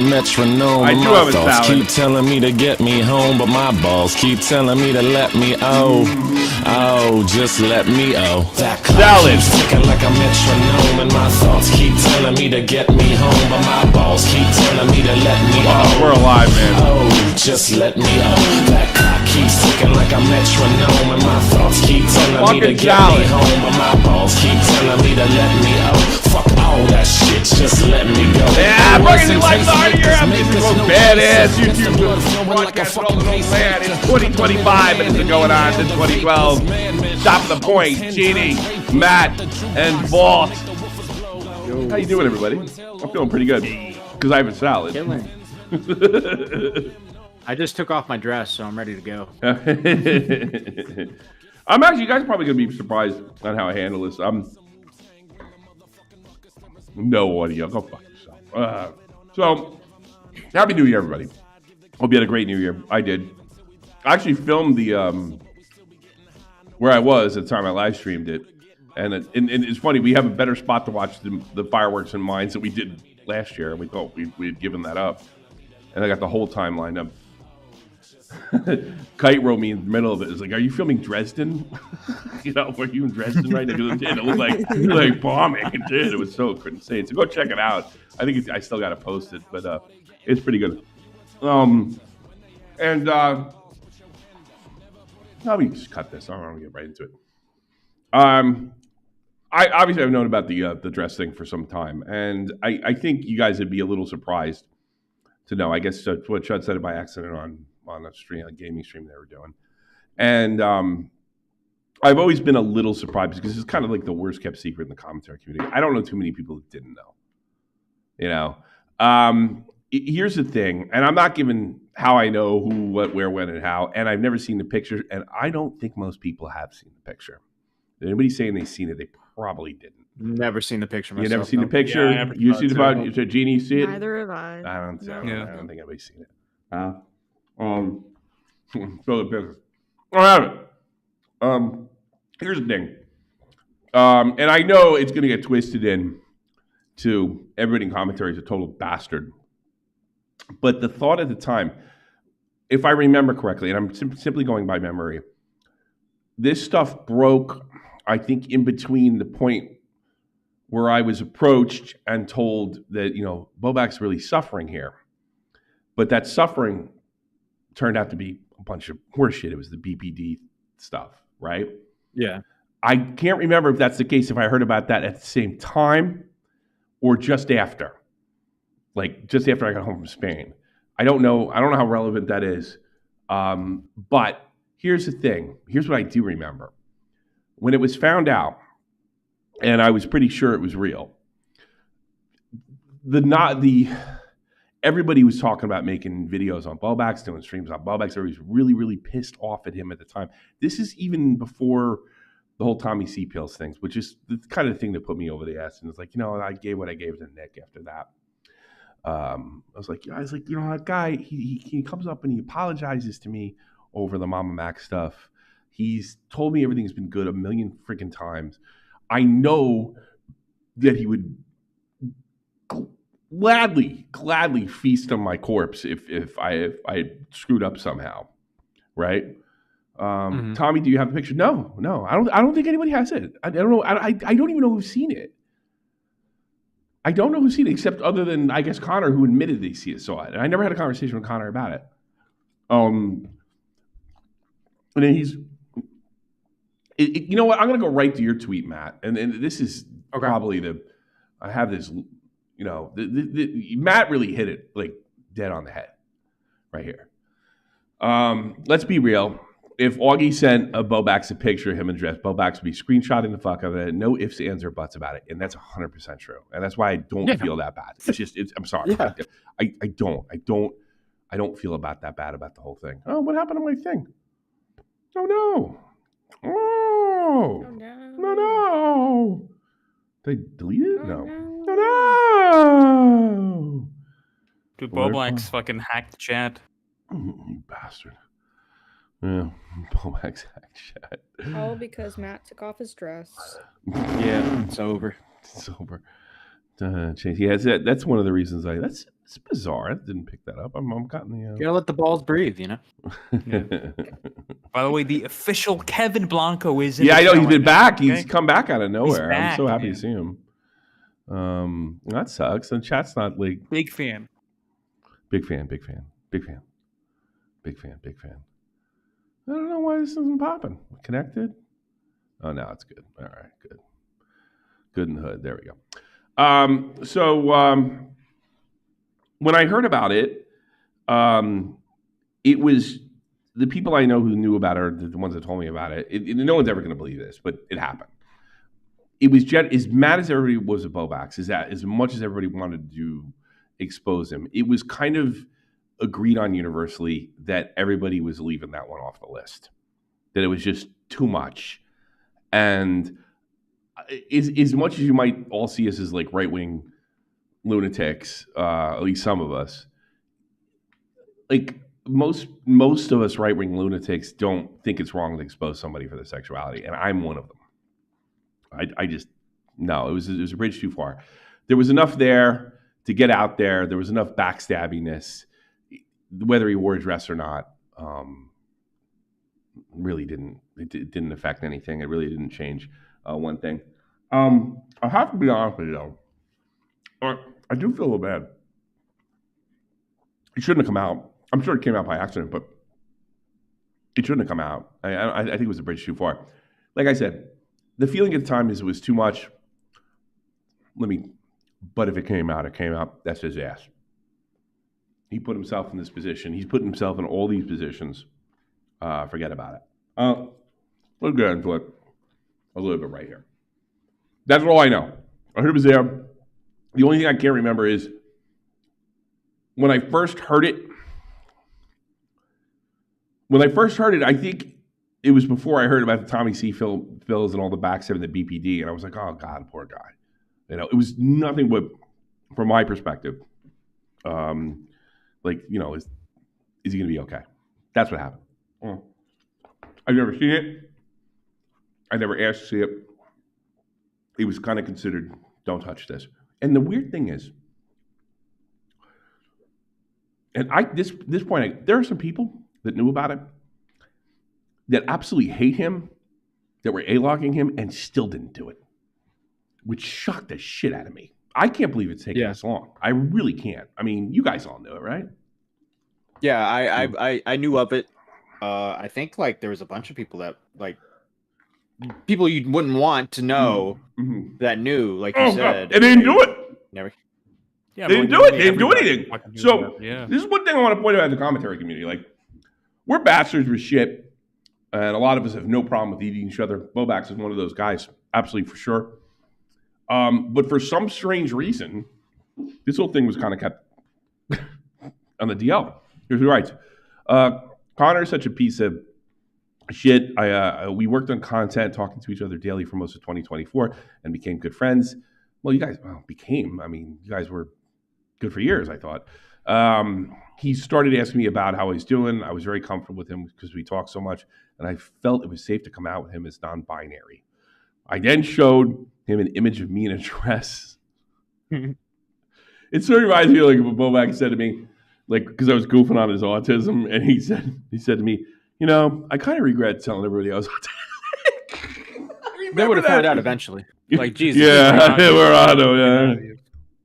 Metronome. I do my have a thoughts salad. keep telling me to get me home, but my balls keep telling me to let me just let me That clock keeps ticking like a metronome, and my thoughts keep telling me to get me home, but my balls keep telling me to let me we're alive, man. Just let me That clock keeps ticking like a metronome, and my thoughts keep telling me to get me home, but my balls keep telling me to let me Fuck all that shit, just let me go. Yeah, fucking lights on here. I'm getting the most badass YouTube broadcast all the land. It's 2025 and it's going on to 2012. Stop the point. Genie, Matt, and Vault. How you doing, everybody? I'm feeling pretty good because I have a salad. I just took off my dress, so I'm ready to go. I'm actually, you guys are probably going to be surprised on how I handle this. No audio. Go fuck yourself. So, happy New Year, everybody. Hope you had a great New Year. I did. I actually filmed the where I was at the time I live streamed it, and it's funny. We have a better spot to watch the fireworks and mines that we did last year, and we thought we had given that up. And I got the whole time lined up. Kite wrote me in the middle of it. It's like, "Are you filming Dresden? You know, were you in Dresden right now?" Because it looked like bombing. It did. It was so insane. So go check it out. I think I still got to post it, but it's pretty good. And let me just cut this. I don't want to get right into it. I obviously I've known about the dress thing for some time, and I think you guys would be a little surprised to know. I guess what Chud said it by accident on a stream, a gaming stream they were doing, and I've always been a little surprised because it's kind of like the worst kept secret in the commentary community. I don't know too many people that didn't know. You know, here's the thing, and I'm not giving how I know who, what, where, when, and how, and I've never seen the picture, and I don't think most people have seen the picture. Anybody saying they've seen it, they probably didn't. Never seen the picture myself. You never seen the picture? Yeah, you see about Jeannie, you see it? Neither have I. I don't think anybody's seen it. So the picture. I have it. Here's the thing. And I know it's going to get twisted in to everybody in commentary is a total bastard. But the thought at the time, if I remember correctly, and I'm simply going by memory, this stuff broke, I think, in between the point where I was approached and told that, you know, BOWBLAX really suffering here. But that suffering turned out to be a bunch of horseshit. It was the BPD stuff, right? Yeah. I can't remember if that's the case, if I heard about that at the same time or just after. Like, just after I got home from Spain. I don't know how relevant that is. But here's the thing. Here's what I do remember. When it was found out, and I was pretty sure it was real, everybody was talking about making videos on BOWBLAX, doing streams on BOWBLAX. Everybody was really, really pissed off at him at the time. This is even before the whole Tommy C. Pills things, which is the kind of thing that put me over the ass. And it's like, you know, I gave what I gave to Nick after that. I was like, you know, that guy, he comes up and he apologizes to me over the Mama Mac stuff. He's told me everything's been good a million freaking times. I know that he would gladly feast on my corpse if I screwed up somehow, right? Tommy, do you have a picture? No, I don't think anybody has it. I don't know. I don't even know who's seen it. I don't know who's seen it except other than, I guess, Conor, who admitted they saw it. And I never had a conversation with Conor about it. And then you know what? I'm going to go right to your tweet, Matt. And this is probably I have this, you know, Matt really hit it like dead on the head right here. Let's be real. If Augie sent a BOWBLAX a picture of him in dress, BOWBLAX would be screenshotting the fuck out of it. No ifs, ands, or buts about it. And that's 100% true. And that's why I don't feel that bad. It's just, I'm sorry. Yeah. I don't feel about that bad about the whole thing. Oh, what happened to my thing? Oh, no. Oh, no. Did I delete it? No. No. Dude, BOWBLAX fucking hacked the chat. You bastard. Yeah, BOWBLAX hacked chat. All because Matt took off his dress. Yeah, it's over. It's over. Change. Yeah, that's one of the reasons that's It's bizarre. I didn't pick that up. I'm cutting You gotta let the balls breathe, you know. By the way, the official Kevin Blanco is in Yeah, the I know show he's been right now, back. okay? He's come back out of nowhere. I'm so back, happy man. to see him. That sucks. And chat's not like Big fan. big fan. I don't know why this isn't popping. Connected? Oh, now it's good. All right, good. Good in the hood. There we go. When I heard about it, it was the people I know who knew about it, or the ones that told me about it. No one's ever going to believe this, but it happened. It was as mad as everybody was at BOWBLAX, is that as much as everybody wanted to expose him, it was kind of agreed on universally that everybody was leaving that one off the list, that it was just too much. And as much as you might all see us as like right-wing lunatics, at least some of us, like most of us right-wing lunatics don't think it's wrong to expose somebody for their sexuality, and I'm one of them. I just, no, it was a bridge too far. There was enough there to get out there. There was enough backstabbiness. Whether he wore a dress or not, really didn't affect anything. It really didn't change one thing. I have to be honest with you though. I do feel a little bad. It shouldn't have come out. I'm sure it came out by accident, but it shouldn't have come out. I think it was a bridge too far. Like I said, the feeling at the time is it was too much. But if it came out, that's his ass. He put himself in this position. He's put himself in all these positions. Forget about it. We'll get into it a little bit right here. That's all I know. I heard it was there. The only thing I can't remember is when I first heard it. I think it was before I heard about the Tommy C. Phils and all the backstabbing, the BPD, and I was like, oh God, poor guy. You know, it was nothing but, from my perspective, is he going to be okay? That's what happened. I've never seen it. I never asked to see it. It was kind of considered, don't touch this. And the weird thing is, and this point, there are some people that knew about it that absolutely hate him, that were A-logging him, and still didn't do it, which shocked the shit out of me. I can't believe it's taken this long. I really can't. I mean, you guys all knew it, right? Yeah, I knew of it. I think like there was a bunch of people that like people you wouldn't want to know that knew, like you said, and they didn't do it. Never. Yeah, They didn't do it. They didn't do anything. So this is one thing I want to point out in the commentary community. Like, we're bastards with shit, and a lot of us have no problem with eating each other. BOWBLAX is one of those guys, absolutely for sure. But for some strange reason, this whole thing was kind of kept on the DL. Here's who writes. Conor is such a piece of shit. We worked on content, talking to each other daily for most of 2024, and became good friends. Well, you guys became. I mean, you guys were good for years, I thought. He started asking me about how he's doing. I was very comfortable with him because we talked so much, and I felt it was safe to come out with him as non-binary. I then showed him an image of me in a dress. It sort of reminds me of what BOWBLAX said to me, like, because I was goofing on his autism, and he said to me, you know, I kind of regret telling everybody I was autistic. They would have found out eventually. Like, Jesus. Yeah, we're on it.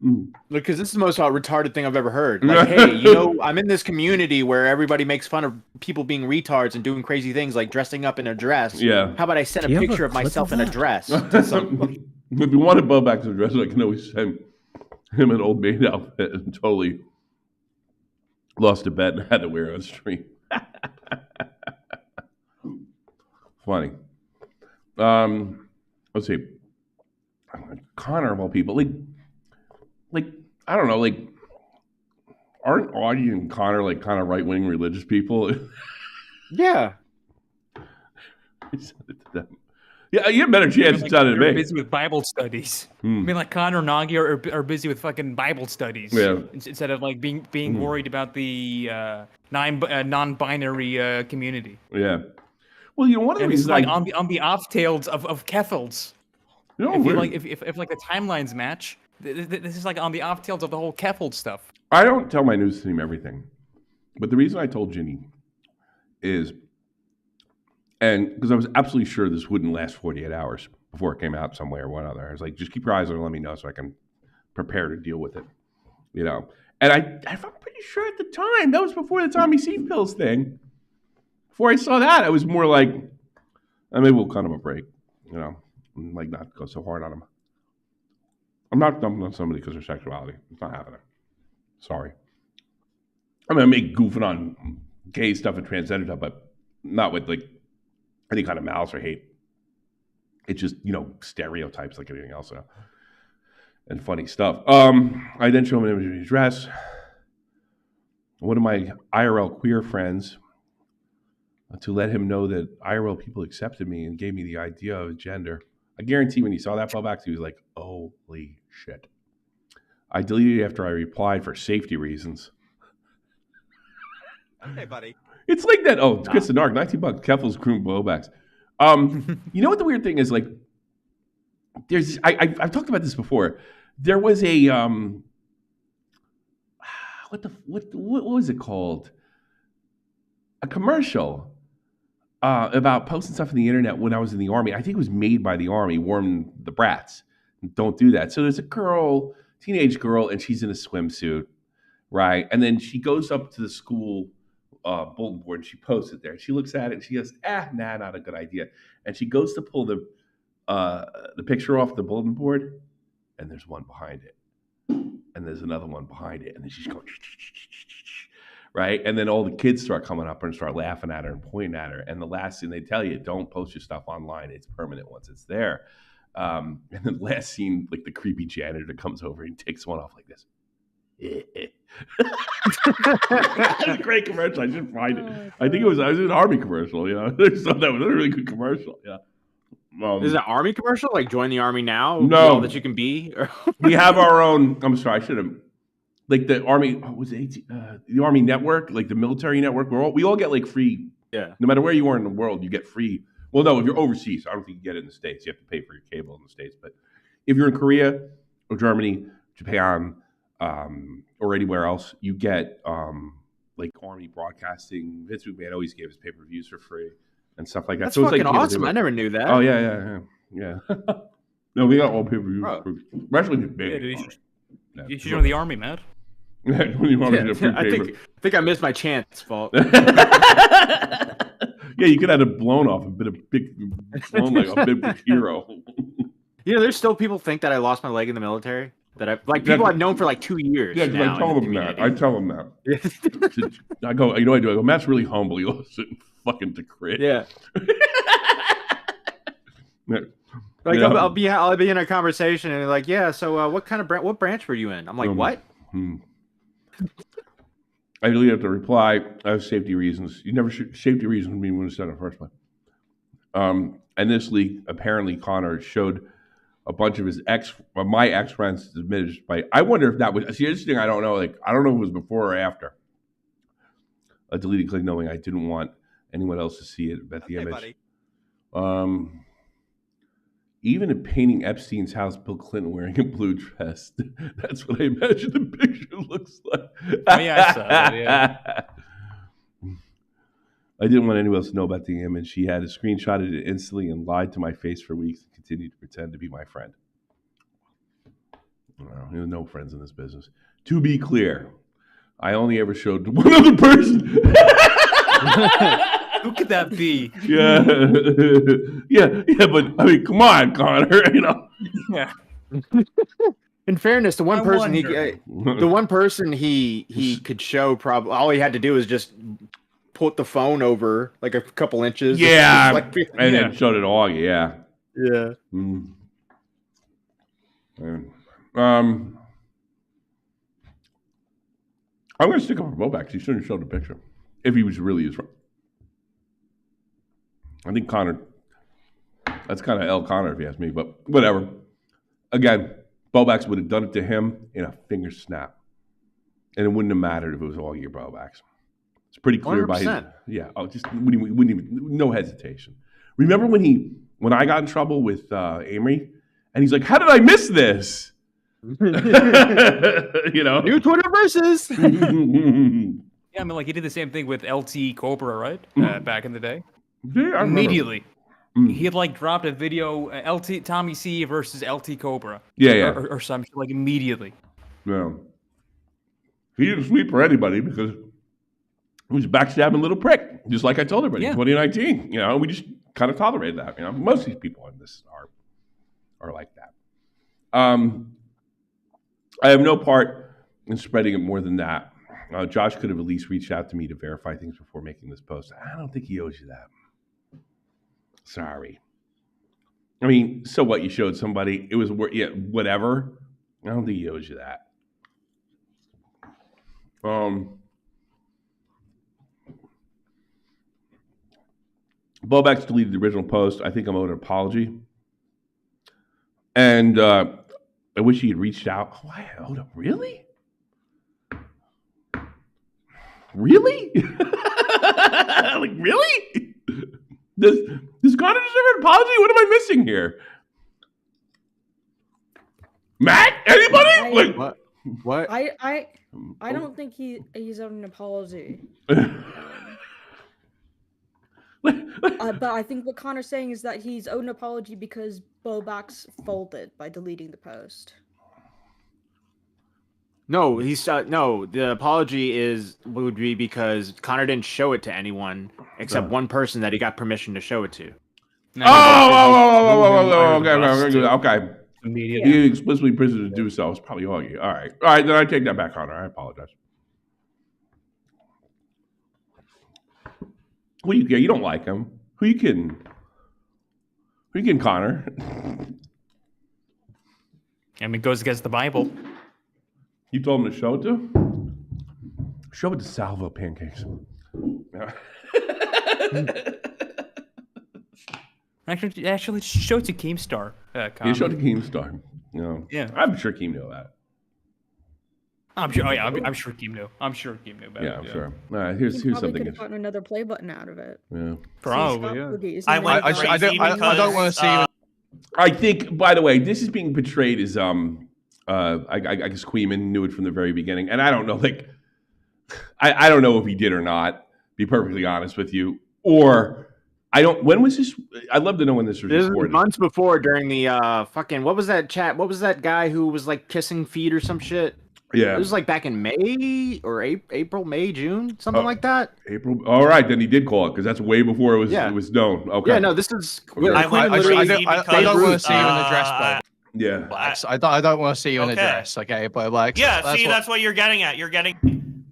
Look, because this is the most retarded thing I've ever heard. Like, hey, you know, I'm in this community where everybody makes fun of people being retards and doing crazy things like dressing up in a dress. Yeah. How about I send a picture of myself in a dress to somebody? If you wanted BOWBLAX to dress, I can always send him an old maid outfit and totally lost a bet and had to wear it on stream. Funny. Let's see. Conor of all people, like I don't know, like aren't Augie and Conor like kind of right wing religious people? Yeah. I said it to them. Yeah, you have a better chance to tell it to me. Busy with Bible studies. I mean, like Conor and Augie are busy with fucking Bible studies. Yeah. Instead of like being worried about the non-binary community. Yeah. Well, you know, one of the reasons like on the off tails of Keffels. You know, if like the timelines match, this is like on the off tails of the whole Keffel stuff. I don't tell my news team everything, but the reason I told Ginny is, and because I was absolutely sure this wouldn't last 48 hours before it came out some way or one other. I was like, just keep your eyes on it and let me know so I can prepare to deal with it, you know. And I'm pretty sure at the time, that was before the Tommy C pills thing. Before I saw that, I was more like, maybe we'll cut him a break, you know, and like not go so hard on him. I'm not dumping on somebody because of sexuality. It's not happening. Sorry. I'm going to make goofing on gay stuff and transgender stuff, but not with like any kind of malice or hate. It's just, you know, stereotypes like anything else, and funny stuff. I then show him an image of his dress. One of my IRL queer friends, to let him know that IRL people accepted me and gave me the idea of gender. I guarantee when he saw that BOWBLAX, he was like, holy shit. I deleted it after I replied for safety reasons. Hey, buddy. It's like that. Oh, it's Chris the Narc, $19. Keffel's Groom BOWBLAX. You know what the weird thing is? Like, I've talked about this before. There was a what was it called? A commercial about posting stuff on the internet when I was in the Army. I think it was made by the Army, warn the brats. Don't do that. So there's a girl, teenage girl, and she's in a swimsuit, right? And then she goes up to the school bulletin board and she posts it there. She looks at it and she goes, nah, not a good idea. And she goes to pull the picture off the bulletin board, and there's one behind it. And there's another one behind it. And then she's going, right? And then all the kids start coming up and start laughing at her and pointing at her. And the last thing they tell you, don't post your stuff online. It's permanent once it's there. And then the last scene, like the creepy janitor comes over and takes one off like this. It's a great commercial. I should find it. I think I was an Army commercial. You know, that was a really good commercial. Yeah. Is it an Army commercial? Like join the Army now? No, all that you can be. We have our own. I'm sorry, I should have. Like the Army the Army network, like the military network. We all get like free. Yeah. No matter where you are in the world, you get free. Well, no, if you're overseas, I don't think you get it in the States. You have to pay for your cable in the States. But if you're in Korea or Germany, Japan, or anywhere else, you get like Army broadcasting. Vince McMahon always gave his pay-per-views for free and stuff like that. That's so fucking it's like, awesome. I never knew that. Oh yeah. No, we got all pay-per-views. Wrestling is big. Yeah, you should join the Army, man. I think I missed my chance, Fault. Yeah, you could have it blown off and been a big hero. You know, there's still people think that I lost my leg in the military. That people I've known for like 2 years. Yeah, because I tell them that. I tell them that. I go, you know what I do? I go, Matt's really humble. He lost it fucking to crit. Yeah. Like yeah. I'll be in a conversation and like, yeah. So what kind of what branch were you in? I'm like, what? I really have to reply. I have safety reasons. You never safety reasons would mean when it's done in the first place. And this leak apparently Conor showed a bunch of his my ex friends diminished by. I wonder if that was. See, this thing I don't know. Like I don't know if it was before or after. A deleted click, knowing I didn't want anyone else to see it. At the image. Buddy. Even in painting Epstein's house, Bill Clinton wearing a blue dress. That's what I imagine the picture looks like. Oh, yeah, I saw that, yeah. I didn't want anyone else to know about the image. He had screenshotted it instantly and lied to my face for weeks and continued to pretend to be my friend. There's no friends in this business. To be clear, I only ever showed one other person. Who could that be? Yeah, but I mean, come on, Conor, you know. Yeah. In fairness, the one person he could show, probably all he had to do was just put the phone over like a couple inches. Yeah, and then showed it all. Yeah. Yeah. I'm going to stick up for BOWBLAX. He shouldn't have showed the picture if he was really his friend. I think Conor, that's kind of El Conor if you ask me, but whatever. Again, BOWBLAX would have done it to him in a finger snap. And it wouldn't have mattered if it was all year BOWBLAX. It's pretty clear 100%. By his, yeah, just wouldn't even, no hesitation. Remember when I got in trouble with Amory? And he's like, how did I miss this? You know, new Twitter versus. Yeah, I mean, like he did the same thing with LT Cobra, right? Back in the day. Yeah, Immediately, he had like dropped a video, LT Tommy C versus LT Cobra. Yeah. Or some shit, like immediately. Yeah. He didn't sweep for anybody because he was a backstabbing little prick, just like I told everybody in 2019. You know, we just kind of tolerated that. You know, most of these people in this are like that. I have no part in spreading it more than that. Josh could have at least reached out to me to verify things before making this post. I don't think he owes you that. Sorry. I mean, so what? You showed somebody. It was whatever. I don't think he owes you that. BOWBLAX deleted the original post. I think I'm owed an apology. And I wish he had reached out. Oh, I owed him. Really? Really? Like, really? Does Conor deserve an apology? What am I missing here? Matt? Anybody? What? I don't think he's owed an apology. But I think what Conor's saying is that he's owed an apology because BOWBLAX folded by deleting the post. No, the apology would be because Conor didn't show it to anyone except one person that he got permission to show it to. Okay. He explicitly permitted to do so. It's probably Augie. All right, then I take that back, Conor. I apologize. Who you get? You don't like him. Who you kidding? Who you kidding, Conor? I mean, it goes against the Bible. You told him to show it to? Show it to Salvo pancakes. Actually, show it to Keemstar. You showed it to Keemstar. Yeah. I'm sure Keem knew that. I'm sure. Oh yeah, I'm sure Keem knew. I'm sure Keem knew about it. Yeah, I'm sure. All right, here's something. Could have gotten another play button out of it. Yeah, probably. Yeah. I don't want to see. I think, by the way, this is being portrayed as I guess Queeman knew it from the very beginning, and I don't know, like, I don't know if he did or not. Be perfectly honest with you, or I don't. When was this? I'd love to know when this was recorded. This was months before, during the fucking what was that chat? What was that guy who was like kissing feet or some shit? Yeah, it was like back in May or April, May, June, something like that. April. All right, then he did call it because that's way before it was known. Okay. Yeah, no, this is. Okay. I don't want to see you in the dress, though. Yeah. I don't want to see you in a dress, okay? But like, that's what you're getting at. You're getting.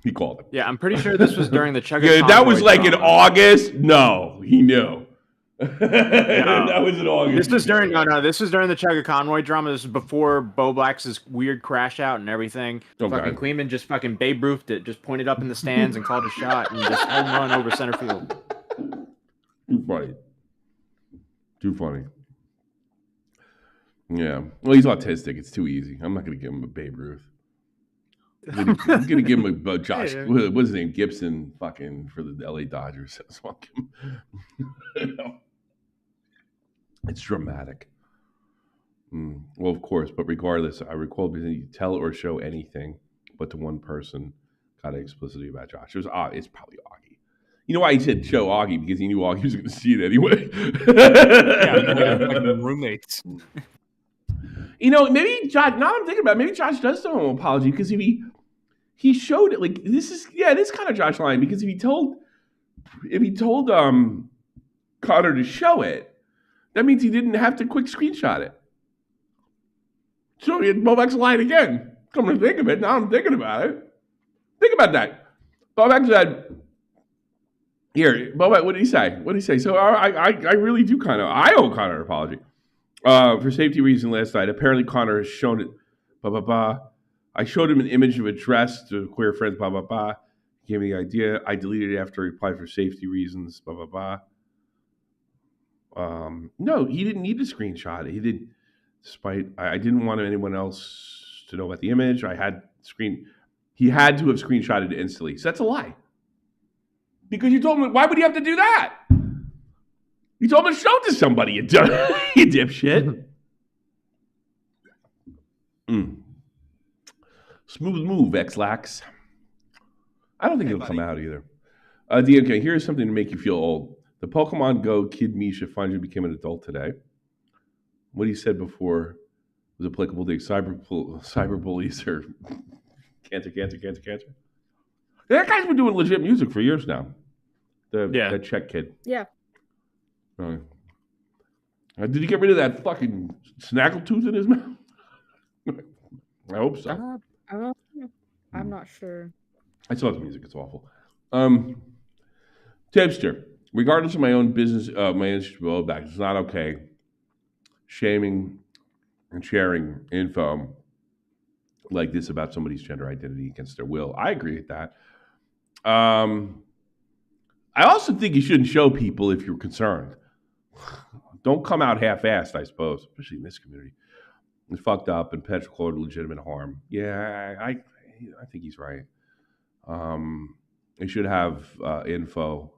He called it. Yeah, I'm pretty sure this was during the Chugga. Yeah, that was like in August. No, he knew. That was in August. This was during this was during the Chugga Conroy drama. This was before BOWBLAX's weird crash out and everything. Okay. Fucking Queeman just fucking Babe Ruthed it, just pointed up in the stands and called a shot and just home run over center field. Too funny. Yeah. Well, he's autistic. It's too easy. I'm not going to give him a Babe Ruth. I'm going to give him a Josh. What's his name? Gibson, fucking for the LA Dodgers. It's dramatic. Well, of course, but regardless, I recall because you tell or show anything, but to one person, got explicitly about Josh. It's probably Augie. You know why he said show Augie? Because he knew Augie was going to see it anyway. Yeah, roommates. You know, maybe Josh. Now I'm thinking about it, maybe Josh does owe an apology because if he showed it, like it is kind of Josh lying because if he told Conor to show it, that means he didn't have to quick screenshot it. So BOWBLAX lied again. Come to think of it, now I'm thinking about it. Think about that. BOWBLAX said, "Here, BOWBLAX, what did he say? So I really do I owe Conor an apology. For safety reasons last night. Apparently Conor has shown it, blah, blah, blah. I showed him an image of a dress to queer friends, blah, blah, blah. He gave me the idea. I deleted it after he replied for safety reasons, blah, blah, blah. No, he didn't need to screenshot it. He did, despite, I didn't want anyone else to know about the image. He had to have screenshotted it instantly. So that's a lie. Because you told him, why would he have to do that? You told him to show it to somebody, you dipshit. Smooth move, X-Lax. I don't think it'll come out either. DMK, here's something to make you feel old. The Pokemon Go Kid Misha finally became an adult today. What he said before was applicable to cyberbullies or cancer. That guy's been doing legit music for years now. That Czech kid. Yeah. Did he get rid of that fucking snaggletooth in his mouth? I hope so. I'm not sure. I saw his music. It's awful. Tipster, regardless of my own business, my interest with BOWBLAX, it's not okay shaming and sharing info like this about somebody's gender identity against their will. I agree with that. I also think you shouldn't show people if you're concerned. Don't come out half-assed, I suppose, especially in this community. It's fucked up and potential cause legitimate harm. Yeah, I think he's right. They should have info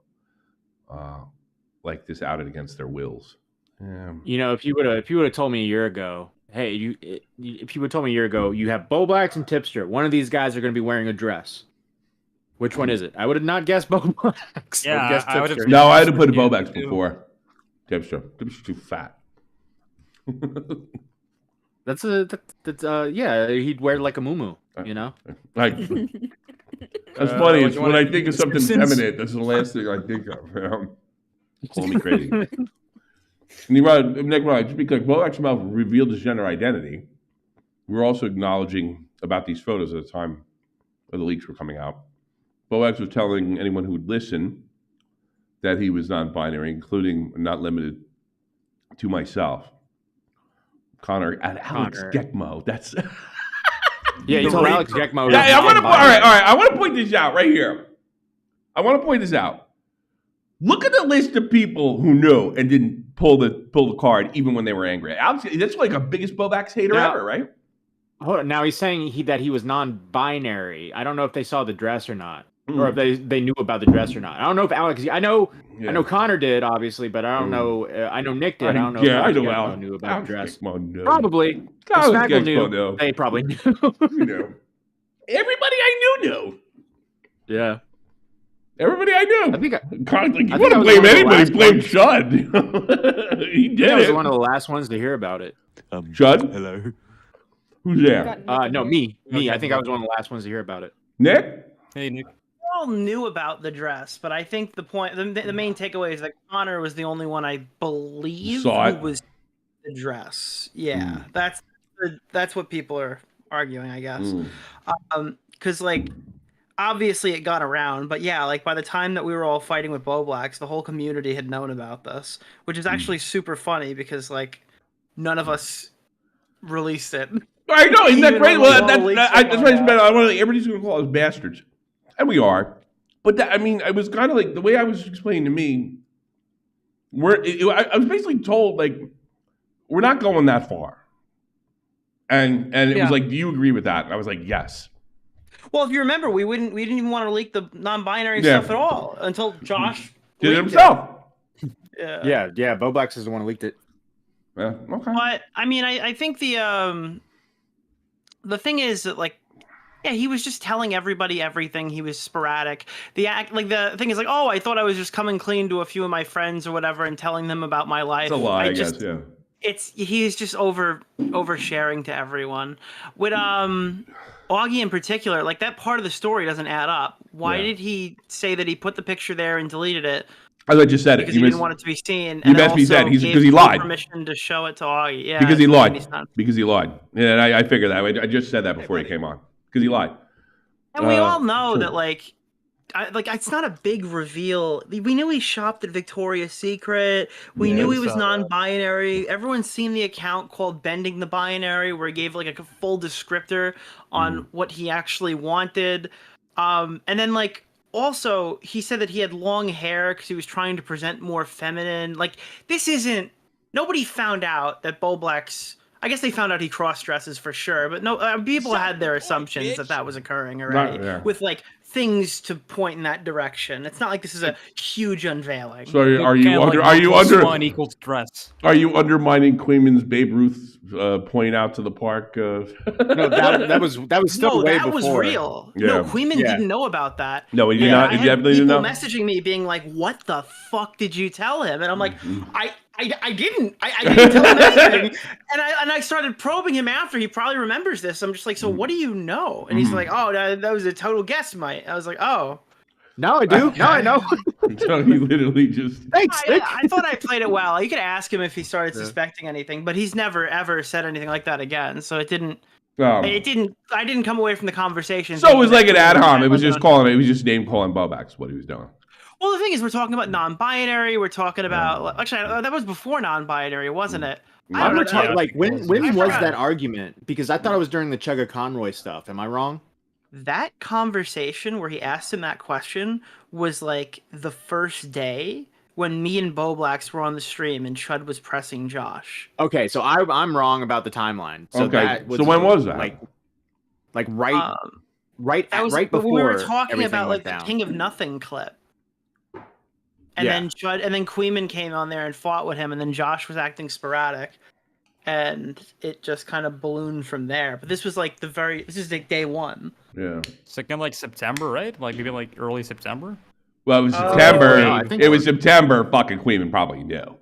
like this outed against their wills. Yeah. You know, if you would have told me a year ago, hey, if you would have told me a year ago, you have BOWBLAX and Tipster. One of these guys are going to be wearing a dress. Which one is it? I would have not guessed BOWBLAX. Yeah, I would have. No, I would have put BOWBLAX before Tipster. Tipster's too fat. That's yeah. He'd wear like a muumuu, you know. Like that's funny. It's when I think of something feminine, that's the last thing I think of. Call me crazy. And you're right, Nick, right, just because BOWBLAX revealed his gender identity, we're also acknowledging about these photos at the time of the leaks were coming out. BOWBLAX was telling anyone who would listen that he was non-binary, including not limited to myself. Conor and Alex Gekmo. That's yeah. You told Alex Gekmo. Yeah, all right. I want to point this out right here. I want to point this out. Look at the list of people who knew and didn't pull the card, even when they were angry. Alex, that's like a biggest BOWBLAX hater ever, right? Hold on. Now he's saying that he was non-binary. I don't know if they saw the dress or not, or if they knew about the dress or not. I don't know if Alex. I know Conor did, obviously, but I don't know. I know Nick did. I don't know. Yeah, if I know Alex knew about the dress. Probably. Alex knew. They probably knew. You know, everybody I knew. Yeah. Everybody I knew. I think you want to blame anybody? Blame Chud. He did. I was one of the last ones to hear about it. Chud. Hello. Who's there? No, me. I think I was one of the last ones to hear about it. Nick. Hey, Nick. We all knew about the dress, but I think the main takeaway is that Conor was the only one I believe who was the dress. Yeah, that's what people are arguing, I guess. Because like obviously it got around, but yeah, like by the time that we were all fighting with BOWBLAX, the whole community had known about this, which is actually super funny because like none of us released it. I know, isn't that great? Well, that's why everybody's going to call us bastards. And we are. But I mean, it was kind of like the way I was explaining to me, I was basically told, like, we're not going that far. And it was like, do you agree with that? And I was like, yes. Well, if you remember, we didn't even want to leak the non-binary stuff at all until Josh did it himself. Yeah. BOWBLAX is the one who leaked it. Yeah, okay. But I mean, I think the thing is that like, yeah, he was just telling everybody everything. He was sporadic. The thing is like, oh, I thought I was just coming clean to a few of my friends or whatever and telling them about my life. It's a lie, I guess. Yeah. He's just oversharing to everyone. With Augie in particular, like that part of the story doesn't add up. Why did he say that he put the picture there and deleted it? As I just said because he didn't want it to be seen. You best be said because he lied. Permission to show it to Augie. Yeah, because he lied. Because he lied. Yeah, and I figured that. I just said that before he came on. Because he lied. And we all know that, like, it's not a big reveal. We knew he shopped at Victoria's Secret. We knew he was non-binary. Everyone's seen the account called Bending the Binary, where he gave, like, a full descriptor on what he actually wanted. And then, like, also, he said that he had long hair because he was trying to present more feminine. Like, this isn't... Nobody found out that BOWBLAX... I guess they found out he cross-dresses for sure, but no, people had their assumptions that was occurring already. With like things to point in that direction. It's not like this is a huge unveiling. So are you under? One equals dress. Are you undermining Queenman's Babe Ruth point out to the park? No, that was still way before. That was real. Yeah. No, Queenman didn't know about that. No, he did not. I He definitely had didn't people know. messaging me being like, "What the fuck did you tell him?" And I'm like, I didn't. I didn't tell him anything. And I started probing him after. He probably remembers this. I'm just like, so what do you know? And he's like, oh, that was a total guess, mate. I was like, oh. No, I do. No, I know. So he literally just. Thanks, Nick. I thought I played it well. You could ask him if he started suspecting anything, but he's never ever said anything like that again. So it didn't. I didn't come away from the conversation. So it was like an ad hom. It was just calling. It was just name calling BOWBLAX what he was doing. Well, the thing is, we're talking about non-binary. We're talking about actually that was before non-binary, wasn't it? When was that argument? Because I thought it was during the Chugga Conroy stuff. Am I wrong? That conversation where he asked him that question was like the first day when me and BOWBLAX were on the stream and Chud was pressing Josh. Okay, so I'm wrong about the timeline. So okay, so when was that? Right before. When we were talking about like down. the King of Nothing clip. And then Chud, and then Queenman came on there and fought with him, and then Josh was acting sporadic, and it just kind of ballooned from there. But this was like this is like day one. Yeah. Second, like September, right? Like maybe like early September. Well, it was September. It was September. Fucking Queenman probably knew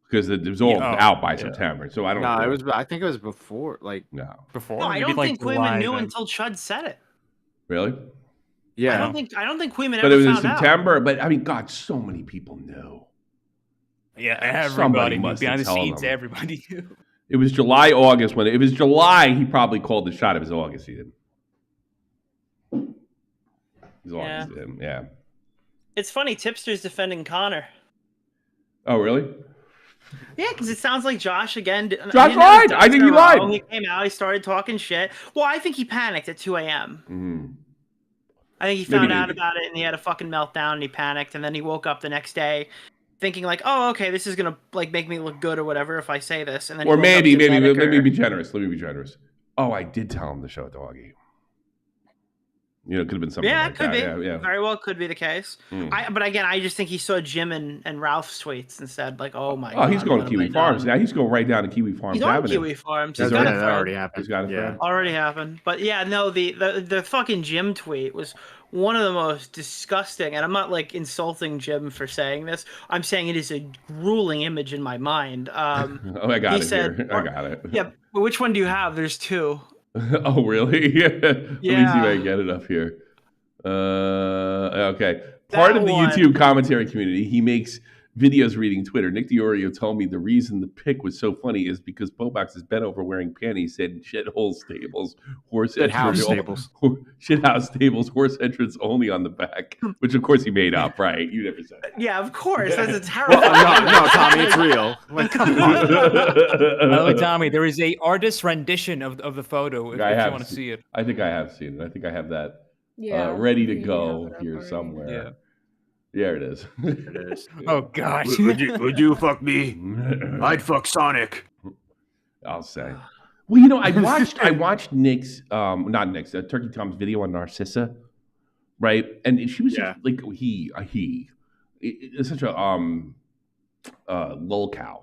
because it was all out by September. So I don't. No, it was. I think it was before. Like before. No, I don't think Queenman knew until Chud said it. Really? Yeah. I don't think Queenman but ever it was found in September. But I mean, God, so many people know. Yeah, everybody behind the scenes. Everybody knew. It was July, August when it was July. He probably called the shot. It was August. He did. Yeah. It's funny. Tipster's defending Conor. Oh, really? Yeah, because it sounds like Josh again. Josh lied. I think he lied. He came out. He started talking shit. Well, I think he panicked at 2 a.m. Mm-hmm. I think he found out about it and he had a fucking meltdown and he panicked and then he woke up the next day thinking like, oh, okay, this is gonna like make me look good or whatever if I say this. And then let me be generous. Let me be generous. Oh, I did tell him to show doggy. You know, it could have been something. Yeah, like it could that. be. Yeah. Very well could be the case. But again, I just think he saw Jim and Ralph's tweets and said like, oh my god. Oh, he's going to Kiwi Farms now. He's going right down to Kiwi Farms. He's on Kiwi Farms. That already happened. He's got a friend. Already happened. But yeah, no, the fucking Jim tweet was one of the most disgusting, and I'm not like insulting Jim for saying this. I'm saying it is a grueling image in my mind. Oh, I got it here. I got it. Yeah, but which one do you have? There's two. Oh, really? Let me see if I can get it up here. Okay. Part of the YouTube commentary community, he makes videos reading Twitter. Nick DiOrio told me the reason the pic was so funny is because BOWBLAX is bent over wearing panties, said shithole stables, horse entrance, shithouse stables, horse entrance only on the back, which of course he made up, right? You never said. Yeah, of course. That's a terrible. No, Tommy, it's real. Like, come on. Oh, Tommy, there is a artist rendition of the photo if you want to see it. I think I have seen it. I think I have that ready to go here somewhere. Yeah. There it is. It is. Oh God! Would you fuck me? I'd fuck Sonic. I'll say. Well, you know, I watched Nick's, not Nick's, Turkey Tom's video on Narcissa, right? And she was just like it's such a lolcow,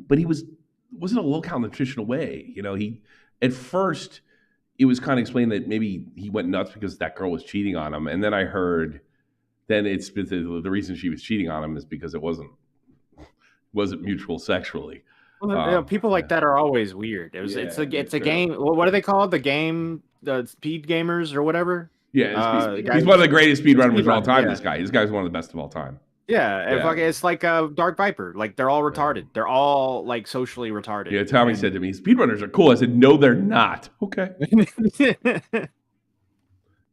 but he wasn't a lolcow in the traditional way. You know, at first it was kind of explained that maybe he went nuts because that girl was cheating on him, and then I heard. Then it's the reason she was cheating on him is because it wasn't mutual sexually. Well, people like that are always weird. It's a game. What are they called? The speed gamers or whatever. Yeah, he's one of the greatest speedrunners of all time. Yeah. This guy's one of the best of all time. Yeah, it's like a Dark Viper. Like they're all retarded. They're all like socially retarded. Yeah, Tommy said to me, "Speedrunners are cool." I said, "No, they're not." Okay.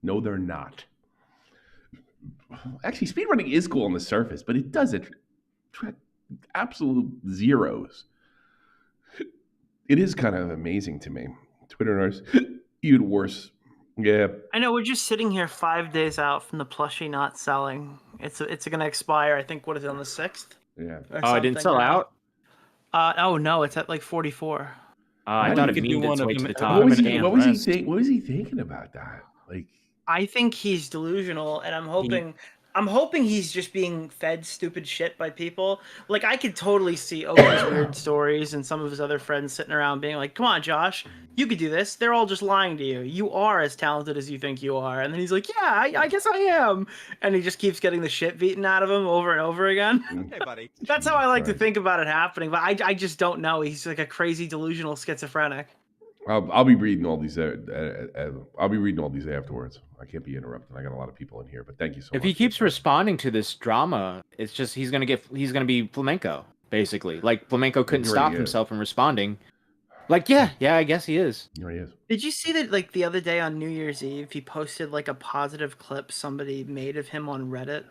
No, they're not. Actually, speedrunning is cool on the surface, but it does absolute zeros. It is kind of amazing to me. Twitterers, even worse. Yeah. I know we're just sitting here 5 days out from the plushie not selling. It's going to expire. I think what is it on the 6th? Yeah. Oh, it didn't sell out. Oh no, it's at like 44. I thought it means its way to the top. What was he thinking about that? Like. I think he's delusional, and I'm hoping he's just being fed stupid shit by people. Like, I could totally see Oki's weird stories and some of his other friends sitting around being like, "Come on, Josh, you could do this." They're all just lying to you. You are as talented as you think you are. And then he's like, "Yeah, I guess I am," and he just keeps getting the shit beaten out of him over and over again. Hey, buddy. That's how I like to think about it happening, but I just don't know. He's like a crazy delusional schizophrenic. I'll be reading all these. I'll be reading all these afterwards. I can't be interrupted. I got a lot of people in here, but thank you so much. If he keeps responding to this drama, it's just he's gonna be flamenco, basically. Like flamenco couldn't stop himself from responding. Like, yeah, I guess he is. There he is. Did you see that? Like the other day on New Year's Eve, he posted like a positive clip somebody made of him on Reddit,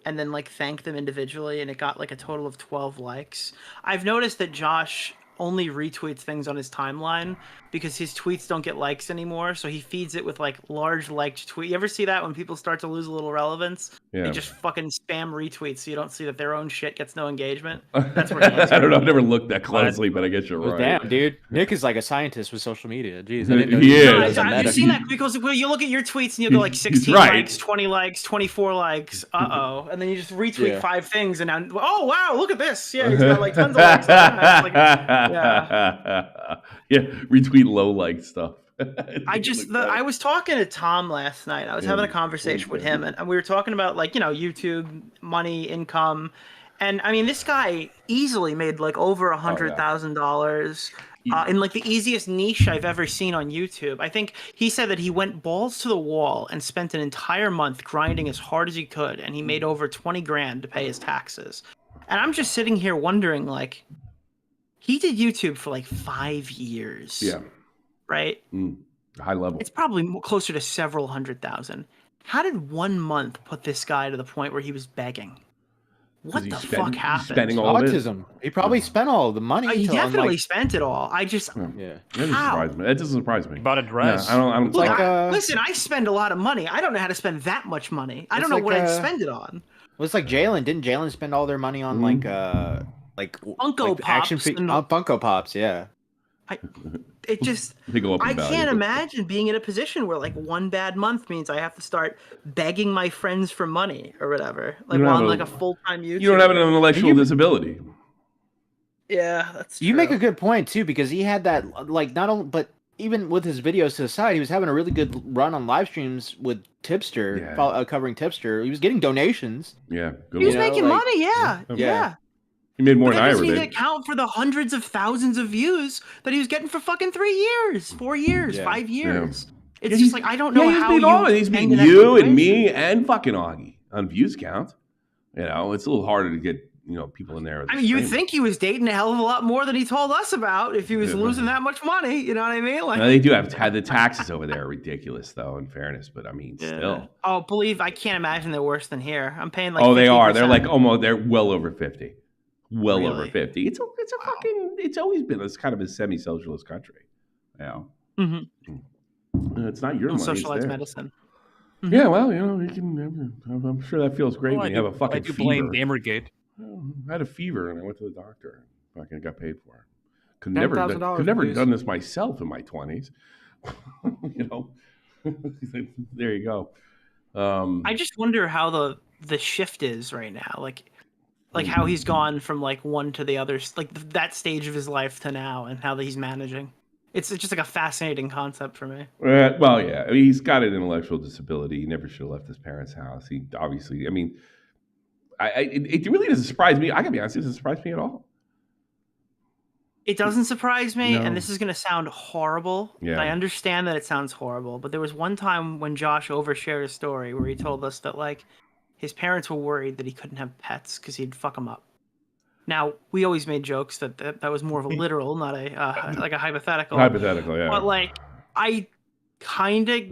and then like thanked them individually, and it got like a total of 12 likes. I've noticed that Josh only retweets things on his timeline because his tweets don't get likes anymore, so he feeds it with like large liked tweet. You ever see that when people start to lose a little relevance? Yeah. They just fucking spam retweets so you don't see that their own shit gets no engagement. That's what I don't know. I've never looked that closely, but I guess you're right. Damn, dude. Nick is like a scientist with social media. Jeez, I didn't know He is. Have you seen that? Because you look at your tweets and you'll go like 16 likes, 20 likes, 24 likes. And then you just retweet 5 things, and now, oh wow, look at this. Yeah, he's got like tons of likes. Like, yeah, retweet low like stuff. I was talking to Tom last night. I was having a conversation with him, and we were talking about like, YouTube, money, income, and I mean, this guy easily made like over $100,000 in like the easiest niche I've ever seen on YouTube. I think he said that he went balls to the wall and spent an entire month grinding as hard as he could, and he made over 20 grand to pay his taxes. And I'm just sitting here wondering, like, he did YouTube for like 5 years. Yeah. Right? High level. It's probably closer to several 100,000. How did 1 month put this guy to the point where he was begging? What the fuck happened? Spending all autism. He probably spent all the money. He definitely spent it all. I just That doesn't surprise me. Bought a dress. Yeah, I don't like, listen, I spend a lot of money. I don't know how to spend that much money. I don't know what I'd spend it on. Well, it's like Jalen. Didn't Jalen spend all their money on like Funko Pops? Action Funko Pops, yeah. I I can't imagine being in a position where like one bad month means I have to start begging my friends for money or whatever. Like while I'm like a full-time YouTuber. You don't have an intellectual disability. Yeah, that's true. You make a good point too, because he had that like not only but even with his videos to the side, he was having a really good run on live streams with Tipster, covering Tipster. He was getting donations. Yeah, he was making money. Yeah. He made more than I ever did. He did. didn't account for the hundreds of thousands of views that he was getting for fucking 3 years, 4 years, 5 years. It's just like, I don't know how he's beating you and me and fucking Augie on views count. It's a little harder to get people in there. I mean, you would think he was dating a hell of a lot more than he told us about if he was losing that much money. You know what I mean? Like, they do have the taxes over there are ridiculous, though. In fairness, but I mean, still. Oh, I can't imagine they're worse than here. I'm paying like. Oh, they are. They're like almost. They're well over 50. Well over 50. It's a fucking. It's always been this kind of a semi-socialist country. It's not your money. Socialized medicine. Yeah, well, you can. I'm sure that feels great when you have a fucking fever. Blame Gamergate. I had a fever and I went to the doctor. Fucking got paid for it. Could never done this myself in my 20s. There you go. I just wonder how the shift is right now. Like how he's gone from like one to the other, like that stage of his life to now, and how he's managing. It's just like a fascinating concept for me. Well, yeah, I mean, he's got an intellectual disability. He never should have left his parents' house. He obviously, I mean, it really doesn't surprise me. I gotta be honest, it doesn't surprise me at all. It doesn't surprise me, No. and this is gonna sound horrible. Yeah. I understand that it sounds horrible, but there was one time when Josh overshared a story where he told us that like his parents were worried that he couldn't have pets because he'd fuck them up. Now, we always made jokes that was more of a literal, not a like a hypothetical. Hypothetical, yeah. But like, I kind of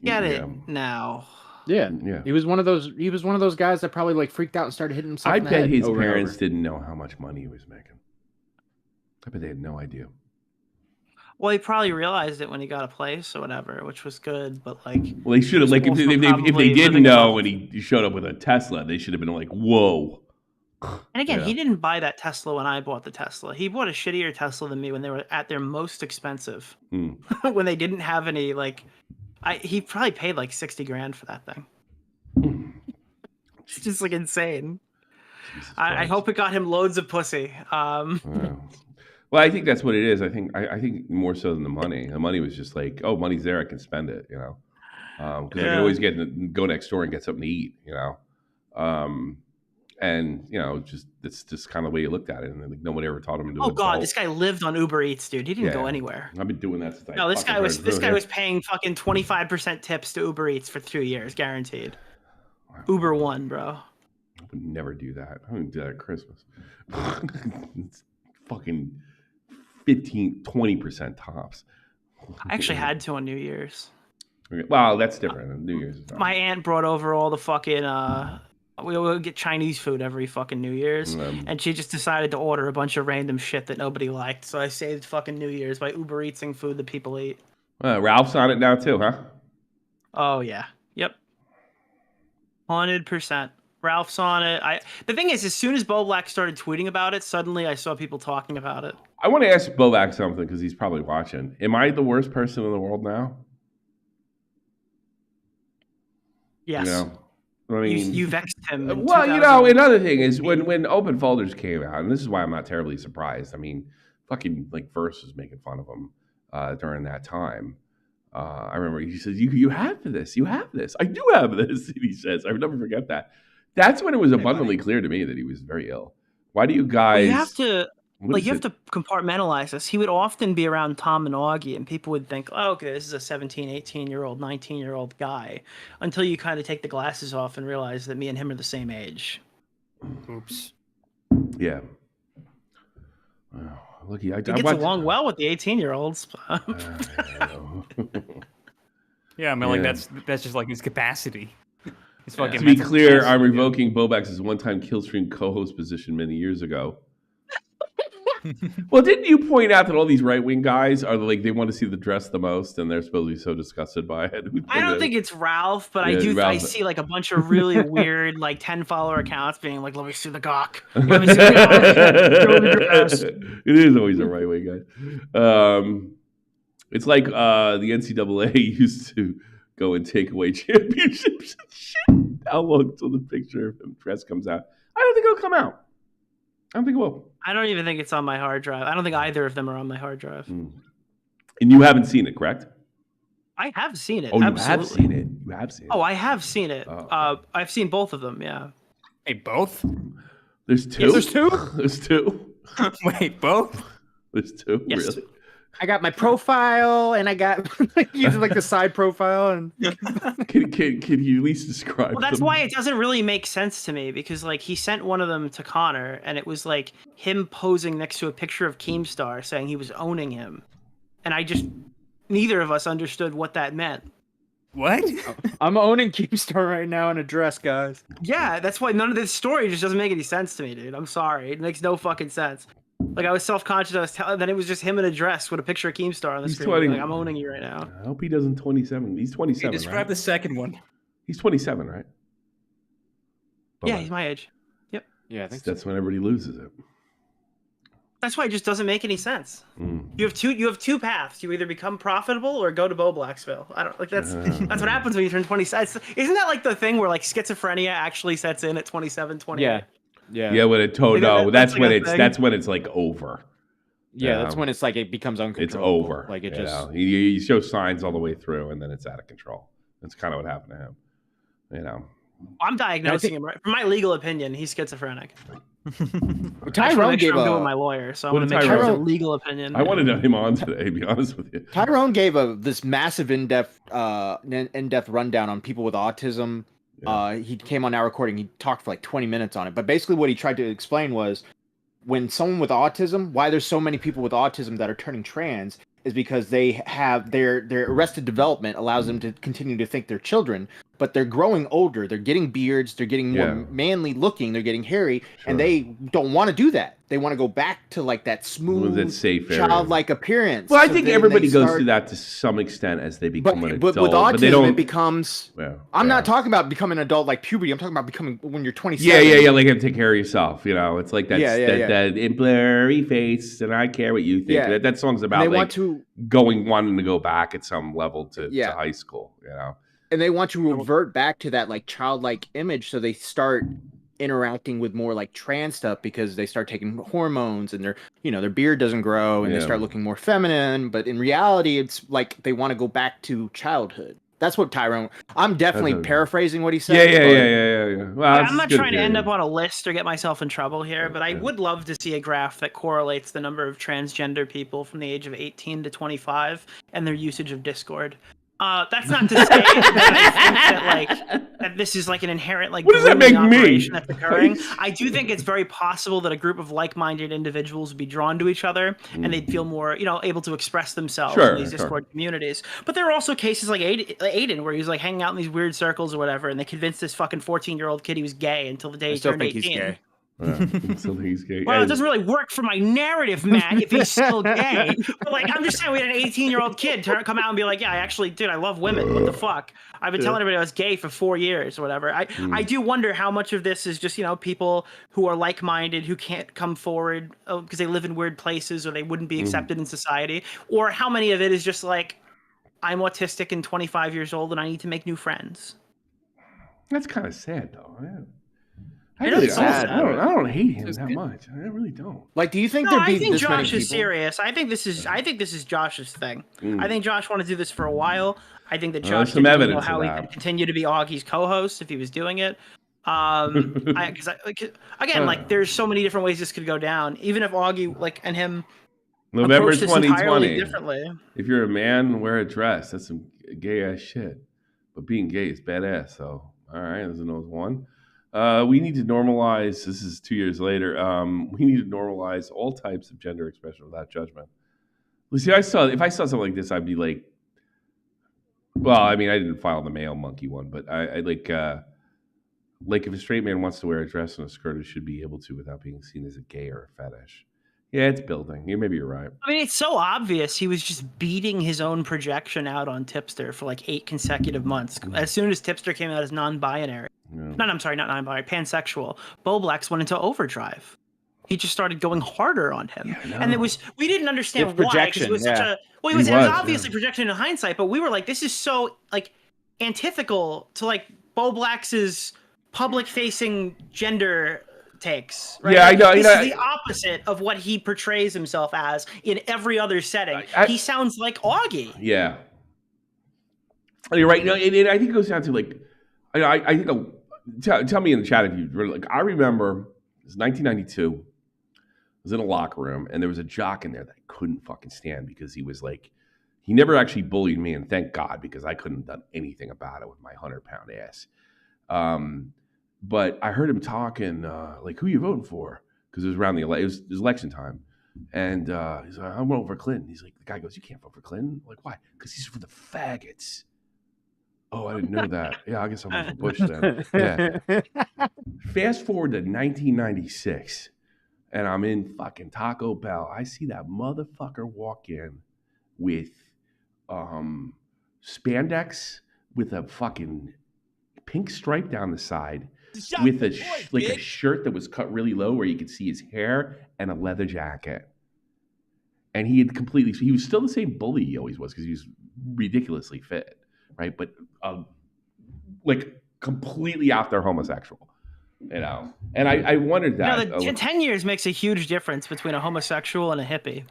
get it now. Yeah. He was one of those guys that probably like freaked out and started hitting himself. I in the bet head his over and parents over. didn't know how much money he was making. I bet they had no idea. Well, he probably realized it when he got a place or whatever, which was good. But like, Well, they should have like if they didn't know and he showed up with a Tesla, they should have been like, "Whoa." And again, he didn't buy that Tesla when I bought the Tesla. He bought a shittier Tesla than me when they were at their most expensive. When they didn't have any like He probably paid like 60 grand for that thing. It's just like insane. I hope it got him loads of pussy. Well, I think that's what it is. I think more so than the money. The money was just like, oh, money's there, I can spend it, you know, because I can always go next door and get something to eat, you know, and you know, it's just kind of the way you looked at it, and like no one ever taught him to do. Oh God, this guy lived on Uber Eats, dude. He didn't go anywhere. I've been doing that since. No, this guy was paying fucking 25% tips to Uber Eats for 2 years, guaranteed. Wow. Uber One, bro. I would never do that. I wouldn't do that at Christmas. It's fucking 15-20% tops. I actually had to on New Year's. Well, that's different. New Year's is my aunt brought over all the fucking we would get Chinese food every fucking New Year's, and she just decided to order a bunch of random shit that nobody liked. So I saved fucking New Year's by Uber Eatsing food that people eat. Ralph's on it now too, huh? Oh yeah, yep, 100%. Ralph's on it. The thing is, as soon as BOWBLAX started tweeting about it, suddenly I saw people talking about it. I want to ask BOWBLAX something because he's probably watching. Am I the worst person in the world now? Yes. You know? I mean, you vexed him. Well, you know, another thing is when open folders came out, and this is why I'm not terribly surprised. I mean, fucking like Verse was making fun of him during that time. I remember he says, "You have this. You have this. I do have this." He says, "I would never forget that." That's when it was abundantly clear to me that he was very ill. Why do you guys? You have to compartmentalize this. He would often be around Tom and Augie, and people would think, oh, okay, this is a 17, 18-year-old, 19-year-old guy, until you kind of take the glasses off and realize that me and him are the same age. Oops. Yeah. Look, he gets along well with the 18-year-olds. Yeah, I mean, like that's just like his capacity. To be clear, I'm revoking BOWBLAX's one-time Killstream co-host position many years ago. Well, didn't you point out that all these right-wing guys are like they want to see the dress the most, and they're supposed to be so disgusted by it? I don't think it's Ralph, but I see like a bunch of really weird like 10-follower accounts being like, "Let me see the gawk." Let me see the gawk. It is always a right-wing guy. It's like the NCAA used to go and take away championships and shit. How long until the picture of him dress comes out? I don't think it'll come out. I don't think it will. I don't even think it's on my hard drive. I don't think either of them are on my hard drive. And you haven't seen it, correct? I have seen it. Oh, you absolutely. have seen it. You have seen it. Oh, I have seen it. I've seen both of them. Yeah. Hey, both? There's two. Yes, there's two. There's two. Wait, both? There's two. Yes. Really? I got my profile, and I got using like the side profile. And can you at least describe? Well, that's them? why it doesn't really make sense to me, because like he sent one of them to Conor, and it was like him posing next to a picture of Keemstar saying he was owning him, and neither of us understood what that meant. What? I'm owning Keemstar right now in a dress, guys. Yeah, that's why none of this story just doesn't make any sense to me, dude. I'm sorry, it makes no fucking sense. Like, I was self-conscious. Then it was just him in a dress with a picture of Keemstar on the screen. 20. Like, I'm owning you right now. I hope he doesn't 27. He's 27, Hey, describe right? the second one. He's 27, right? Yeah, he's my age. Yep. Yeah, I think that's when everybody loses it. That's why it just doesn't make any sense. You have two paths. You either become profitable or go to BOWBLAXville. I don't like that's what happens when you turn 27. Isn't that like the thing where like schizophrenia actually sets in at 27, 28? Yeah. When it that's when it's like over. Yeah, that's when it's like it becomes uncontrollable. It's over. Like it just you show signs all the way through, and then it's out of control. That's kind of what happened to him. You know. I'm diagnosing him right. For my legal opinion, he's schizophrenic. Tyrone gave I'm doing my lawyer, so I'm going to make sure it's a legal opinion. I wanted him on today, to be honest with you. Tyrone gave this massive in-depth rundown on people with autism. Yeah. He came on our recording. He talked for like 20 minutes on it. But basically what he tried to explain was when someone with autism, why there's so many people with autism that are turning trans is because they have their arrested development allows them to continue to think they're children, but they're growing older. They're getting beards. They're getting more manly looking. They're getting hairy, and they don't want to do that. They want to go back to like that smooth, safe childlike appearance. Well, I think everybody goes through that to some extent as they become an adult. But with autism, they don't, it becomes. I'm not talking about becoming an adult like puberty. I'm talking about becoming when you're 27. Yeah. Like, you have to take care of yourself. You know, it's like that that blurry face, and I care what you think. That song's about wanting to go back at some level to high school. You know. And they want to revert back to that like childlike image, so they start interacting with more like trans stuff because they start taking hormones and their beard doesn't grow and they start looking more feminine. But in reality, it's like they want to go back to childhood. That's what Tyrone. I'm definitely paraphrasing what he said. Yeah. Well, I'm not trying to end up on a list or get myself in trouble here, but I would love to see a graph that correlates the number of transgender people from the age of 18 to 25 and their usage of Discord. That's not to say that I think that this is like an inherent like what does that make me? That's occurring. I do think it's very possible that a group of like-minded individuals would be drawn to each other and they'd feel more, able to express themselves in these Discord communities. But there are also cases like Aiden where he was like hanging out in these weird circles or whatever, and they convinced this fucking 14-year-old kid he was gay until the day he turned 18. He's gay. He's gay. Well, it doesn't really work for my narrative, Matt, if he's still gay. But like, I'm just saying, we had an 18-year-old kid come out and be like, "Yeah, I love women. What the fuck? I've been telling everybody I was gay for 4 years or whatever." I do wonder how much of this is just people who are like-minded who can't come forward because they live in weird places or they wouldn't be accepted in society, or how many of it is just like, I'm autistic and 25 years old and I need to make new friends. That's kind of sad, though. I don't hate him that much. I really don't. Like, do you think I think Josh is serious. I think this is Josh's thing. I think Josh wanted to do this for a while. I think that Josh didn't know how he could continue to be Augie's co-host if he was doing it. Again, there's so many different ways this could go down. Even if Augie and him November 2020 differently. If you're a man, wear a dress. That's some gay ass shit. But being gay is badass. So all right, there's another one. We need to normalize. This is 2 years later. We need to normalize all types of gender expression without judgment. See, if I saw something like this, I'd be like, well, I mean, I didn't file the male monkey one, but I like if a straight man wants to wear a dress and a skirt, it should be able to without being seen as a gay or a fetish. Yeah, it's building. Maybe you're right. I mean, it's so obvious. He was just beating his own projection out on Tipster for 8 consecutive months. As soon as Tipster came out as non-binary. No, I'm sorry, not non-binary, pansexual. BOWBLAX went into overdrive. He just started going harder on him, and we didn't understand why. Because it was such a it was obviously projection in hindsight, but we were like, this is so antithetical to BOWBLAX's public-facing gender takes. Right? Yeah, I know. This is the opposite of what he portrays himself as in every other setting. He sounds like Augie. Yeah, you're right. No, I think it goes down to I think. Tell me in the chat if you really I remember it was 1992. I was in a locker room and there was a jock in there that I couldn't fucking stand because he was he never actually bullied me, and thank God, because I couldn't have done anything about it with my 100-pound ass. But I heard him talking who you voting for? Because it was around it was election time, and he's like, I'm voting for Clinton. He's like, the guy goes, you can't vote for Clinton. I'm like, why? Because he's for the faggots. Oh, I didn't know that. Yeah, I guess I'm for Bush then. Yeah. Fast forward to 1996, and I'm in fucking Taco Bell. I see that motherfucker walk in with spandex with a fucking pink stripe down the side, with a shirt that was cut really low where you could see his hair, and a leather jacket. And he was still the same bully he always was because he was ridiculously fit. Right, but completely out there homosexual, and I wondered that. 10 years makes a huge difference between a homosexual and a hippie.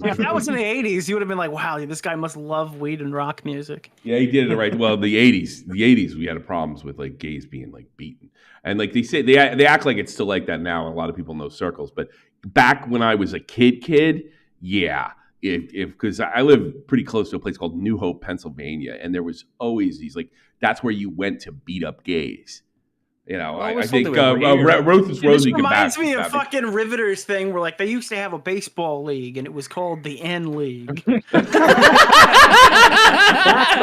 If that was in the 80s, you would have been like, wow, this guy must love weed and rock music. Yeah, he did it right. Well, the 80s, we had problems with gays being beaten, and they say they act like it's still like that now. And a lot of people know circles, but back when I was a kid, yeah. Because I live pretty close to a place called New Hope, Pennsylvania, and there was always these that's where you went to beat up gays, You know, Well, I we're still think doing it here. Ruthless This Rosie can reminds back me of that. fucking Riveters thing where like they used to have a baseball league and it was called the N League. That's the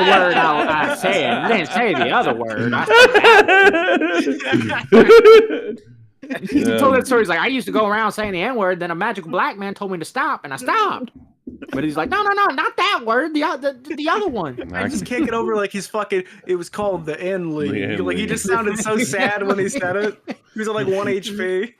word I said. You didn't say the other word. He told that story. He's like, I used to go around saying the N-word, then a magical black man told me to stop, and I stopped. But he's like, no, not that word, the other one. I just can't get over like his fucking. It was called the N League. The N Like he League. just sounded so sad when he said it. He was at like 1 HP.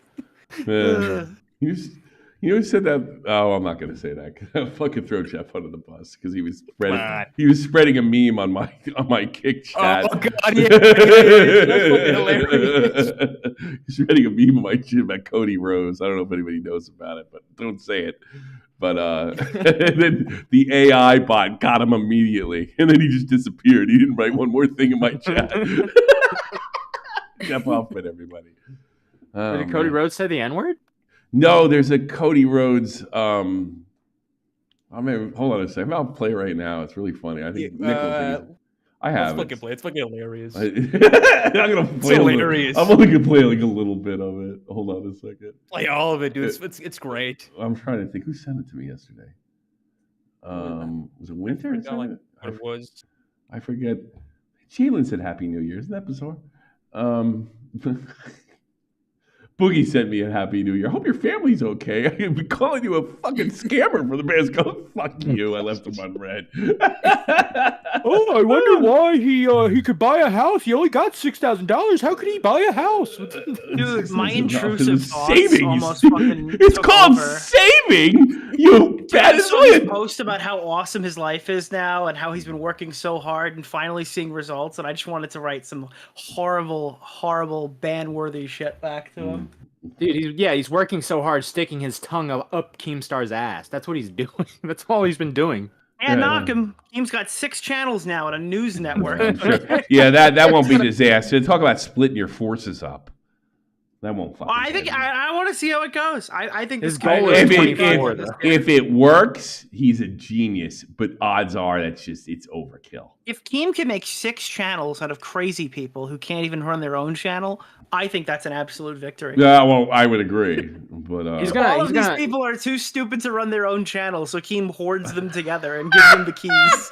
You know who said that? Oh, I'm not going to say that. I'll fucking throw Jeff under the bus because he was God. spreading a meme on my kick chat. Oh God, yeah. That's fucking hilarious. He's spreading a meme on my chat about Cody Rose. I don't know if anybody knows about it, but don't say it. But and then the AI bot got him immediately, and then he just disappeared. He didn't write one more thing in my chat. Jeff Hoffman, everybody. Did Cody Rhodes say the N-word? No, there's a Cody Rhodes. I mean, hold on a second. I'll play right now. It's really funny. I think Nichols. I have. Let's fucking play. It's fucking hilarious. I'm gonna play. Hilarious. I'm only gonna play like a little bit of it. Hold on a second. Play all of it, dude. It's great. I'm trying to think. Who sent it to me yesterday? Was it Winter? I forgot, like, what it was. I forget. Jalen said Happy New Year. Isn't that bizarre? Boogie sent me a Happy New Year. Hope your family's okay. I've been calling you a fucking scammer for the past go. Fuck you. I left him on red. Oh, I wonder why he could buy a house. He only got $6,000. How could he buy a house? Dude, my intrusive thoughts savings. almost fucking It's took called over. saving. You bad I saw his as post about how awesome his life is now and how he's been working so hard and finally seeing results. And I just wanted to write some horrible, horrible ban-worthy shit back to him. Dude, he's working so hard, sticking his tongue up Keemstar's ass. That's what he's doing. That's all he's been doing. And knock him. Keem's got 6 channels now at a news network. Yeah, that won't be disaster. Talk about splitting your forces up. That won't fucking. Well, I think I want to see how it goes. I think His this goal guy is if it works, he's a genius. But odds are it's overkill. If Keem can make 6 channels out of crazy people who can't even run their own channel, I think that's an absolute victory. Yeah, well, I would agree. But All of these people are too stupid to run their own channel, so Keem hoards them together and gives them the keys.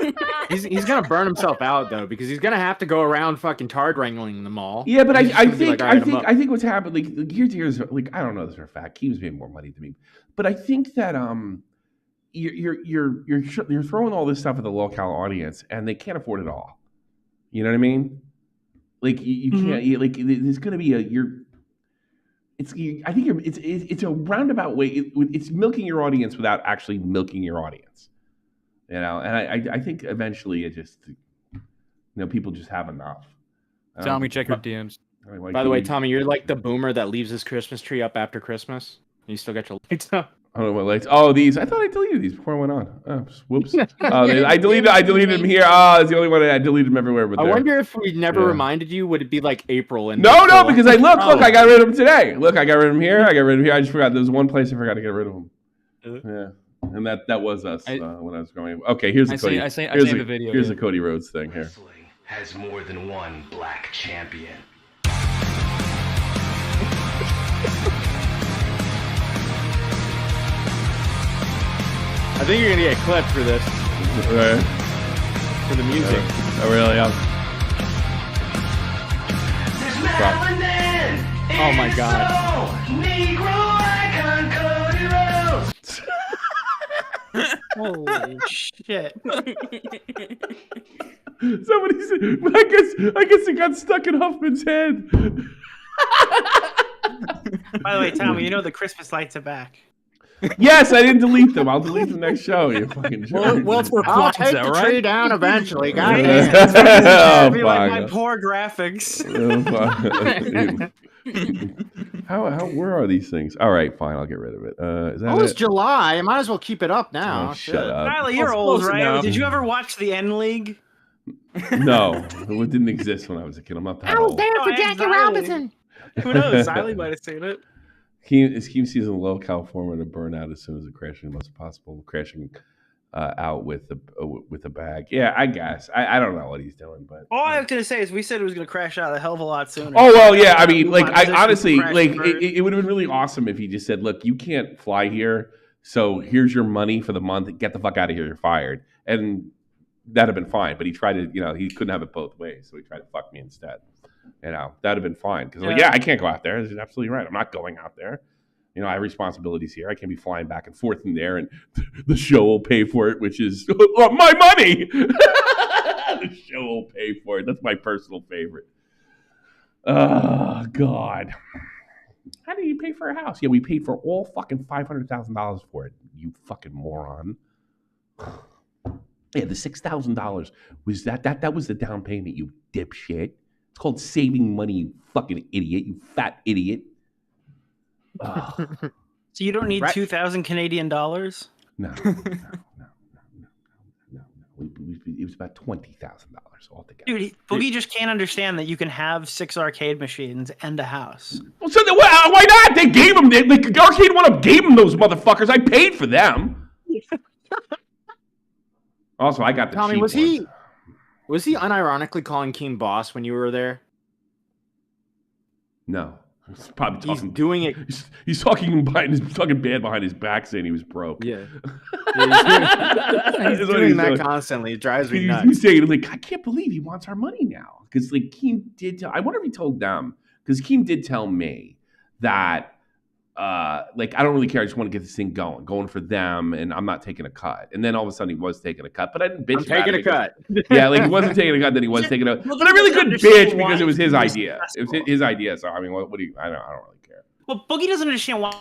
He's gonna burn himself out though, because he's gonna have to go around fucking tard wrangling them all. yeah, but He's just I gonna be think like, "All right, I'm up." I think what's happened like here's like I don't know this for a fact. Keem's made more money than me, but I think that you're throwing all this stuff at the local audience, and they can't afford it all. You know what I mean? Like you can't like there's going to be it's a roundabout way. It's milking your audience without actually milking your audience. You know, and I think eventually it just people just have enough. Tommy, check your DMs. By the way, Tommy, you're like the boomer that leaves his Christmas tree up after Christmas. You still got your lights up. I don't know what lights. Oh, these. I thought I deleted these before I went on. Oh, whoops. I deleted them here. It's the only one I deleted them everywhere. But I wonder if we never reminded you, would it be like April? And No, because I look, I got rid of them today. Look, I got rid of them here. I got rid of them here. I just forgot. There was one place I forgot to get rid of them. Yeah, and that was us when I was going. Okay, here's the Cody. I saved the video. Here's the Cody Rhodes thing here. Has more than one black champion. I think you're gonna get clipped for this. Right. For the music. Oh, really? Yeah. Oh my God. Holy shit. Somebody said, I guess it got stuck in Huffman's head. By the way, Tommy, you know the Christmas lights are back. Yes, I didn't delete them. I'll delete them next show. You fucking jerk. Well, it's for I'll Kwanzaa, take the tree down eventually. God damn. Oh, Be like my fuck. poor graphics. Where are these things? All right, fine. I'll get rid of it. Is that It's it? July. I might as well keep it up now. Oh, shut up. Riley, you're old, close right? enough. Did you ever watch the N League? No, it didn't exist when I was a kid. I'm not that I was old. there for No, I Jackie had Robinson. Who knows? Riley might have seen it. Keem sees a low California to burn out as soon as it crashes. Most possible crashing out with the bag. Yeah, I guess. I don't know what he's doing, but all I was gonna say is we said it was gonna crash out a hell of a lot sooner. Oh well, yeah. I mean, like, I honestly, like, it would have been really awesome if he just said, "Look, you can't fly here, so here's your money for the month. Get the fuck out of here. You're fired." And that'd have been fine. But he tried to, he couldn't have it both ways, so he tried to fuck me instead. That'd have been fine because, I can't go out there. He's absolutely right. I'm not going out there. I have responsibilities here. I can't be flying back and forth in there, and the show will pay for it, which is my money. The show will pay for it. That's my personal favorite. Oh, God. How do you pay for a house? Yeah, we paid for all fucking $500,000 for it, you fucking moron. Yeah, the $6,000 was that was the down payment, you dipshit. It's called saving money, you fucking idiot, you fat idiot. So you don't need 2,000 Canadian dollars? No. It was about $20,000 altogether. Dude, Boogie just can't understand that you can have 6 arcade machines and a house. Well, so why not? They gave them. The arcade one up gave them those motherfuckers. I paid for them. Also, I got the Tommy, cheap was ones. he unironically calling Keem boss when you were there? No. He's probably talking. He's doing it. He's talking bad behind his back, saying he was broke. Yeah. He's doing that constantly. It drives me nuts. He's saying, like, I can't believe he wants our money now. Because, like, Keem did tell, I wonder if he told them, because Keem did tell me that, like, I don't really care. I just want to get this thing going for them, and I'm not taking a cut. And then all of a sudden he was taking a cut, but I didn't bitch about it. Taking a cut. Yeah, like, he wasn't taking a cut, then he was taking a cut. But I really couldn't bitch because it was his idea. It was his idea, so, I mean, what do you, I don't really care. Well, Boogie doesn't understand why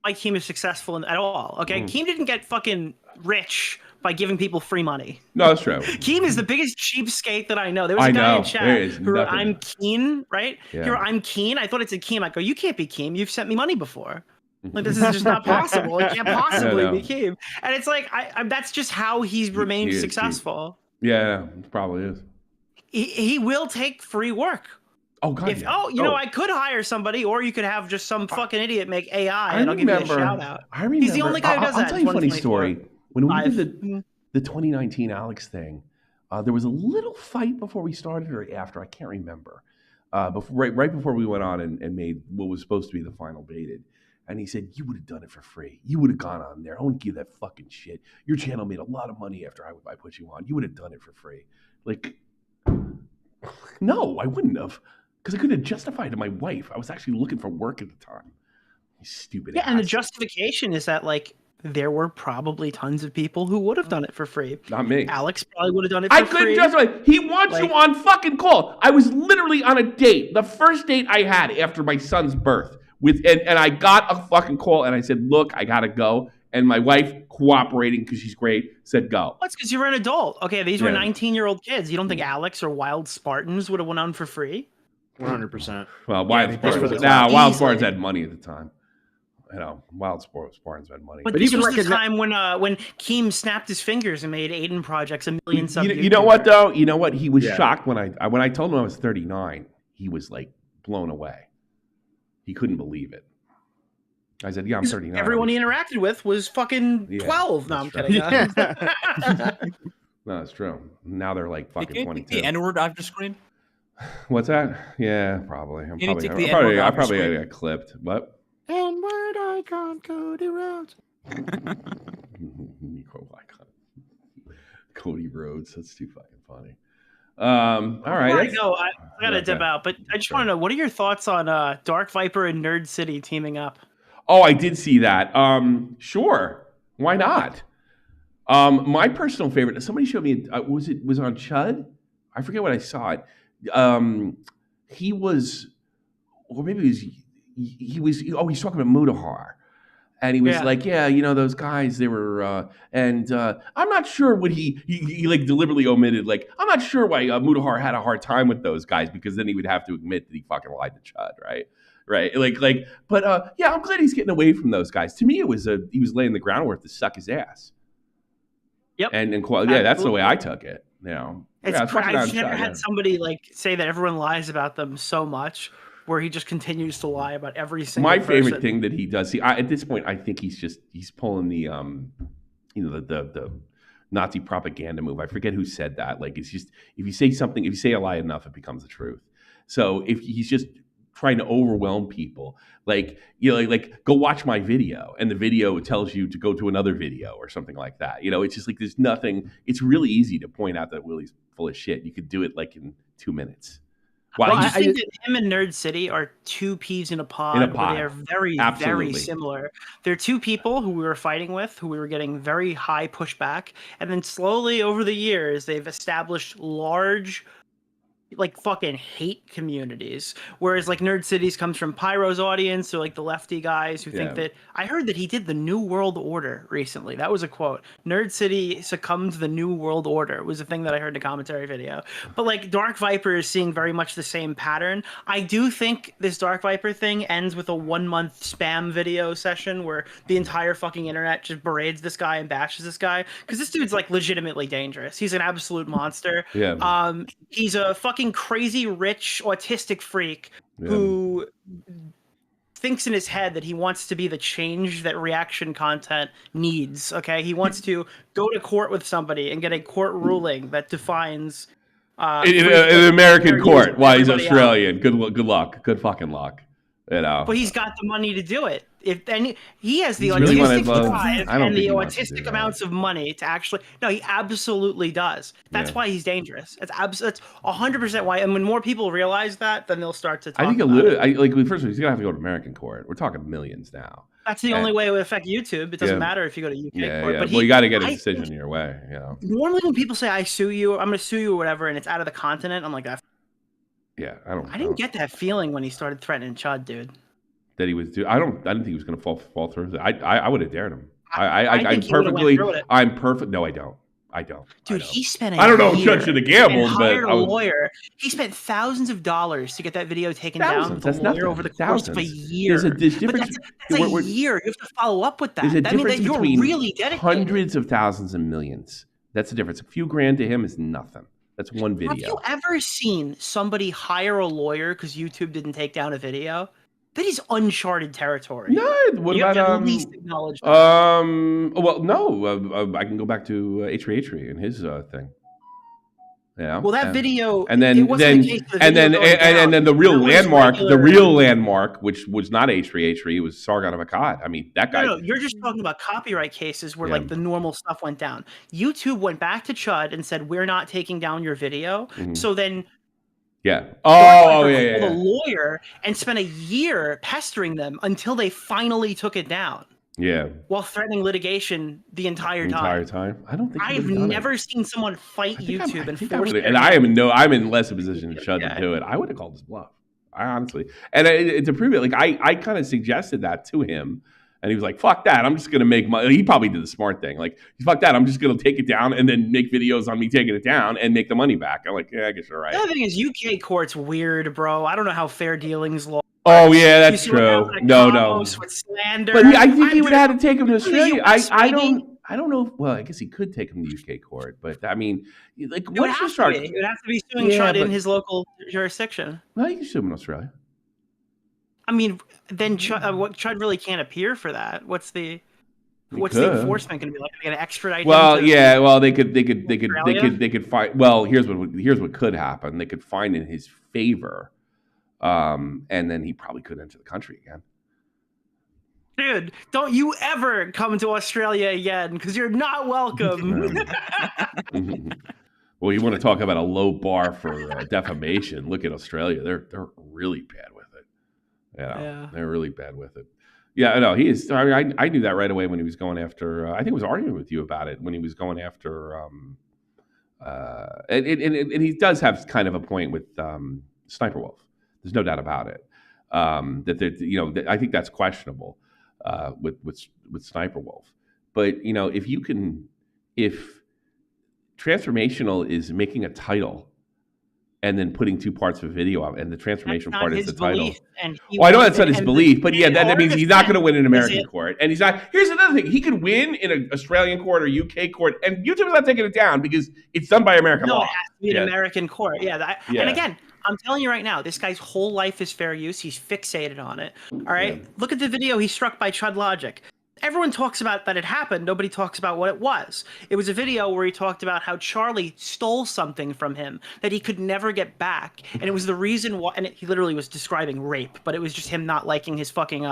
Keem is successful at all, okay? Keem didn't get fucking rich by giving people free money. No, that's true. Keem is the biggest cheapskate that I know. There was a guy in chat who wrote, I'm Keen, right? Yeah. He wrote, I'm Keen. I thought it's a Keem. I go, you can't be Keem. You've sent me money before. Like, this is just not possible. It can't possibly be Keem. And it's like, that's just how he's remained successful. Yeah, it probably is. He will take free work. Oh, God. I could hire somebody, or you could have just some fucking idiot make AI, and I'll give you a shout out. I remember, he's the only guy who does that. I'll tell you a funny story. When we did the 2019 Alex thing, there was a little fight before we started or after. I can't remember. Right before we went on and made what was supposed to be the final baited. And he said, you would have done it for free. You would have gone on there. I wouldn't give that fucking shit. Your channel made a lot of money after I put you on. You would have done it for free. Like, no, I wouldn't have. Because I couldn't have justified it to my wife. I was actually looking for work at the time. You stupid ass. And the justification is that, like, there were probably tons of people who would have done it for free. Not me. Alex probably would have done it for free. I couldn't justify it. He wants you on fucking call. I was literally on a date. The first date I had after my son's birth. And I got a fucking call, and I said, look, I got to go. And my wife, cooperating because she's great, said go. That's because you were an adult. Okay, these were 19-year-old kids. You don't think Alex or Wild Spartans would have went on for free? 100%. Well, Wild Spartans had money at the time. Wild Spartans had money. But this was the time when Keem snapped his fingers and made Aiden Projects a million subs. You know what, though? You know what? He was shocked when I told him I was 39. He was, like, blown away. He couldn't believe it. I said, yeah, I'm 39. Everyone he interacted with was fucking 12. No, I'm kidding. No, it's true. Now they're like fucking 22. The N-word I've just screamed? What's that? Yeah, probably. I probably got clipped. What? N-word icon, Cody Rhodes. Cody Rhodes. That's too fucking funny. All right. I gotta dip out, but I just want to know, what are your thoughts on Dark Viper and Nerd City teaming up? Oh, I did see that. Sure. Why not? My personal favorite, somebody showed me, was on Chud? I forget what I saw it. He was, or maybe he's talking about Mudahar. And he was like, yeah, those guys, they were, and I'm not sure what he like deliberately omitted. Like, I'm not sure why Mudahar had a hard time with those guys, because then he would have to admit that he fucking lied to Chud, right? Right. But yeah, I'm glad he's getting away from those guys. To me, he was laying the groundwork to suck his ass. Yep. And that's the way I took it. I've never had somebody like say that everyone lies about them so much, where he just continues to lie about every single person. My favorite thing that he does, at this point, I think he's pulling the the Nazi propaganda move. I forget who said that. Like, it's just, if you say a lie enough, it becomes the truth. So if he's just trying to overwhelm people, like, like go watch my video, and the video tells you to go to another video or something like that. It's just like there's nothing. It's really easy to point out that Willie's full of shit. You could do it like in 2 minutes. Well, I think that him and Nerd City are two peas in a pod. Where they are very, very similar. They're two people who we were fighting with, who we were getting very high pushback, and then slowly over the years, they've established large, like, fucking hate communities. Whereas like Nerd Cities comes from Pyro's audience, or like the lefty guys who think that. I heard that he did the New World Order recently. That was a quote. Nerd City succumbed to the New World Order. It was a thing that I heard in a commentary video. But like Dark Viper is seeing very much the same pattern. I do think this Dark Viper thing ends with a 1-month spam video session where the entire fucking internet just berates this guy and bashes this guy, because this dude's like legitimately dangerous. He's an absolute monster. He's a fucking crazy rich autistic freak who thinks in his head that he wants to be the change that reaction content needs. Okay, he wants to go to court with somebody and get a court ruling that defines in an American court. Why he's Australian? Good luck. Good fucking luck. But he's got the money to do it. He has the autistic drive and the autistic amounts of money to actually. No, he absolutely does. That's why he's dangerous. That's 100% why. And when more people realize that, then they'll start to talk. First of all, he's gonna have to go to American court. We're talking millions now. That's the only way it would affect YouTube. It doesn't matter if you go to UK court. But you got to get a decision your way. Normally, when people say "I sue you," I'm going to sue you or whatever, and it's out of the continent, I'm like, that. Yeah, I didn't get that feeling when he started threatening Chud, dude. That he was. I didn't think he was going to fall through. I would have dared him. I'm perfect. No, I don't. Dude, he spent. I don't know if Chud should have gambled, but hired a lawyer. He spent thousands of dollars to get that video taken down. That's nothing. Over the course of a year. There's a difference. That's a year. You have to follow up with that. There's a difference you're between really dedicated. Hundreds of thousands and millions. That's the difference. A few grand to him is nothing. That's one video. Have you ever seen somebody hire a lawyer because YouTube didn't take down a video? That is uncharted territory. No, what you about have to at least acknowledge that. Well, no, I can go back to H3 and his thing. Yeah. Well, that video, and then the real landmark, which was not H3, it was Sargon of Akkad. I mean, that guy. No, you're just talking about copyright cases where like the normal stuff went down. YouTube went back to Chud and said, "We're not taking down your video." Mm-hmm. So then. Yeah. The lawyer and spent a year pestering them until they finally took it down. Yeah. While threatening litigation the entire time. I don't think I've never seen someone fight YouTube and force it. And I'm in less a position to shut to do it. I would have called his bluff. I honestly. And to prove it, like I kind of suggested that to him. And he was like, fuck that. I'm just going to make money. He probably did the smart thing. Like, fuck that. I'm just going to take it down and then make videos on me taking it down and make the money back. I'm like, yeah, I guess you're right. The other thing is UK court's weird, bro. I don't know how fair dealings law. Oh, yeah, that's true. No. With slander. But I think he would have to take him to Australia. I don't know. Well, I guess he could take him to UK court. But, I mean, like, what's the start? It would have to be suing Chud in his local jurisdiction. Well, you can sue him in Australia. I mean, then Chud really can't appear for that. What's the enforcement going to be like? Are they going to extradite? Well, they could find. Well, here's what could happen. They could find in his favor, and then he probably could enter the country again. Dude, don't you ever come to Australia again, because you're not welcome. Well, you want to talk about a low bar for defamation? Look at Australia; they're really bad with it. Yeah, they're really bad with it. Yeah, no, he is. I mean, I knew that right away when he was going after. I think I was arguing with you about it when he was going after. And he does have kind of a point with Sniper Wolf. There's no doubt about it. I think that's questionable with Sniper Wolf. But if Transformational is making a title and then putting two parts of a video up, and the transformation part is the title. Well, I know that's not his belief, but that means he's not going to win in American court. And he's not. Here's another thing: he could win in an Australian court or UK court, and YouTube is not taking it down because it's done by American law. No, it has to be an American court. Yeah. And again, I'm telling you right now, this guy's whole life is fair use. He's fixated on it. All right, look at the video he struck by Chud Logic. everyone talks about that it happened. Nobody talks about what it was. It was a video where he talked about how Charlie stole something from him that he could never get back, and it was the reason why. And he literally was describing rape, but it was just him not liking his fucking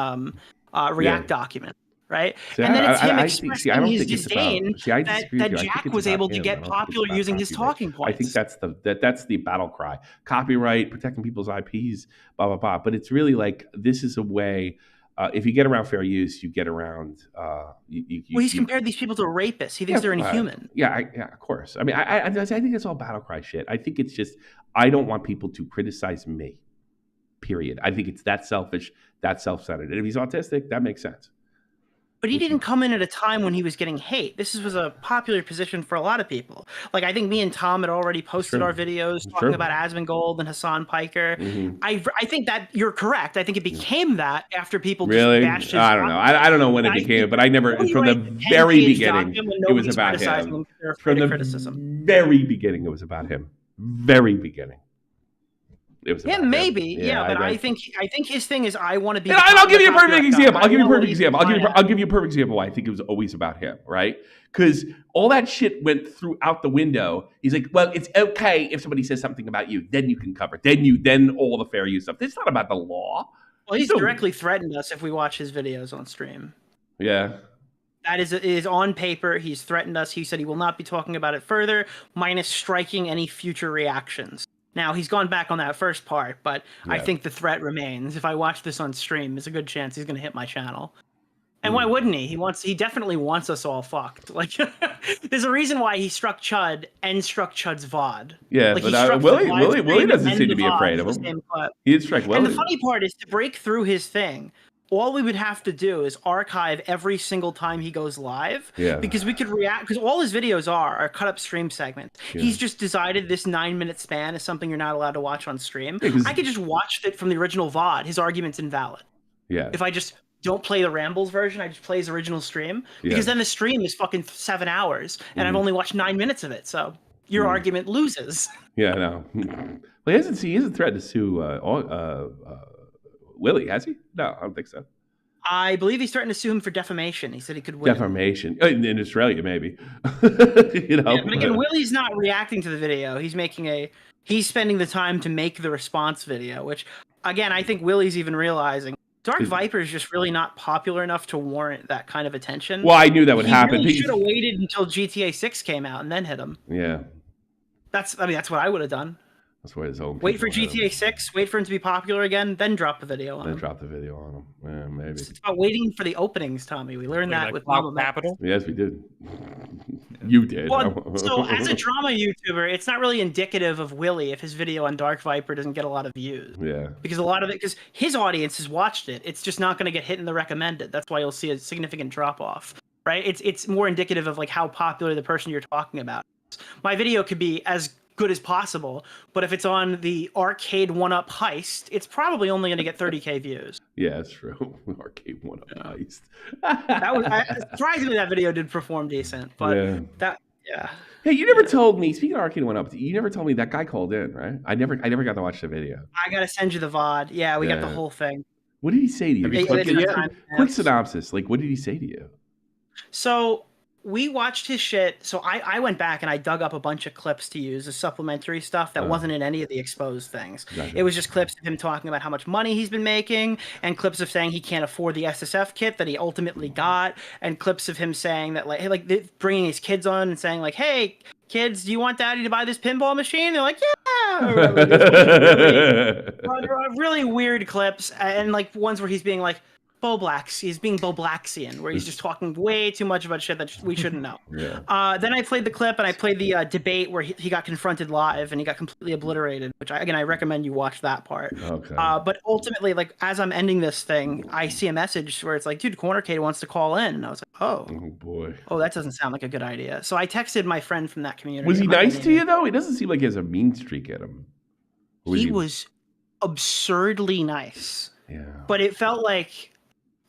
React document. Right, See, and then it's him I expressing don't his think it's disdain that I Jack think was it's able about to him. get I don't think it's popular about using his copyright. talking points. I think that's the battle cry: copyright, protecting people's IPs, blah blah blah. But it's really like this is a way. If you get around fair use, you get around. Well, he's compared these people to rapists. He thinks they're inhuman. Yeah, of course. I mean, I think it's all battle cry shit. I think it's just I don't want people to criticize me. Period. I think it's that selfish, that self-centered. And if he's autistic, that makes sense. But he didn't come in at a time when he was getting hate. This was a popular position for a lot of people. Like, I think me and Tom had already posted our videos talking about Asmongold and Hassan Piker. Mm-hmm. I think that you're correct. I think it became that after people really? just bashed his I don't know. I don't know when it became, but I never, from the very beginning, it was about him. From the very beginning, it was about him. Very beginning. It was maybe, but I think his thing is I want to be. And I'll give you a perfect example. I'll give you a perfect example why I think it was always about him, right? Because all that shit went throughout the window. He's like, well, it's okay if somebody says something about you, then you can cover it. Then all the fair use stuff. It's not about the law. Well, he's directly threatened us if we watch his videos on stream. Yeah. That is on paper. He's threatened us. He said he will not be talking about it further, minus striking any future reactions. Now, he's gone back on that first part, but I think the threat remains. If I watch this on stream, there's a good chance he's going to hit my channel. And why wouldn't he? He definitely wants us all fucked. Like, there's a reason why he struck Chud and struck Chud's VOD. Yeah, like, but Willie doesn't seem to be afraid of him. He did strike Willie. And the funny part is, to break through his thing, all we would have to do is archive every single time he goes live, because we could react, because all his videos are cut up stream segments. He's just decided this 9-minute span is something you're not allowed to watch on stream. I could just watch it from the original VOD. His argument's invalid. Yeah. If I just don't play the Rambles version, I just play his original stream, because then the stream is fucking 7 hours, and I've only watched 9 minutes of it. So your argument loses. Yeah, no. Well, he hasn't threatened to sue Willie, has he? No, I don't think so. I believe he's threatened to sue him for defamation. He said he could win. Defamation in Australia, maybe. But again, Willie's not reacting to the video. He's spending the time to make the response video, which, again, I think Willie's even realizing Dark Viper is just really not popular enough to warrant that kind of attention. Well, I knew that would happen. He should have waited until GTA 6 came out and then hit him. Yeah. That's what I would have done. That's why his own. Wait for GTA 6, wait for him to be popular again, then drop the video on him. Then drop the video on him. Yeah, maybe. It's about waiting for the openings, Tommy. We learned that with Mama Capital. Yes, we did. You did. Well, so as a drama YouTuber, it's not really indicative of Willie if his video on Dark Viper doesn't get a lot of views. Yeah. Because his audience has watched it. It's just not going to get hit in the recommended. That's why you'll see a significant drop off, right? It's more indicative of like how popular the person you're talking about is. My video could be as good as possible, but if it's on the arcade 1-up heist, it's probably only going to get 30k views. Yeah, that's true. Arcade 1-up heist. That was surprisingly, that video did perform decent, but Hey, you never told me. Speaking of arcade 1-up, you never told me that guy called in, right? I never got to watch the video. I gotta send you the VOD. Yeah, we got the whole thing. What did he say to you? Quick synopsis. Like, what did he say to you? So we watched his shit. So I went back and I dug up a bunch of clips to use as supplementary stuff that wasn't in any of the exposed things. Gotcha. It was just clips of him talking about how much money he's been making, and clips of saying he can't afford the SSF kit that he ultimately got, and clips of him saying that bringing his kids on and saying like, "Hey, kids, do you want daddy to buy this pinball machine?" They're like, "Yeah." Really weird clips, and like ones where he's being like, BOWBLAX. He's being BOWBLAXian, where he's just talking way too much about shit that we shouldn't know. Then I played the clip, and I played the debate where he got confronted live, and he got completely obliterated, which, I recommend you watch that part. Okay. But ultimately, like, as I'm ending this thing, I see a message where it's like, dude, Conorcade wants to call in. And I was like, oh boy. Oh, that doesn't sound like a good idea. So I texted my friend from that community. Was he nice to you, though? It doesn't seem like he has a mean streak at him. He was absurdly nice. Yeah. But it felt like,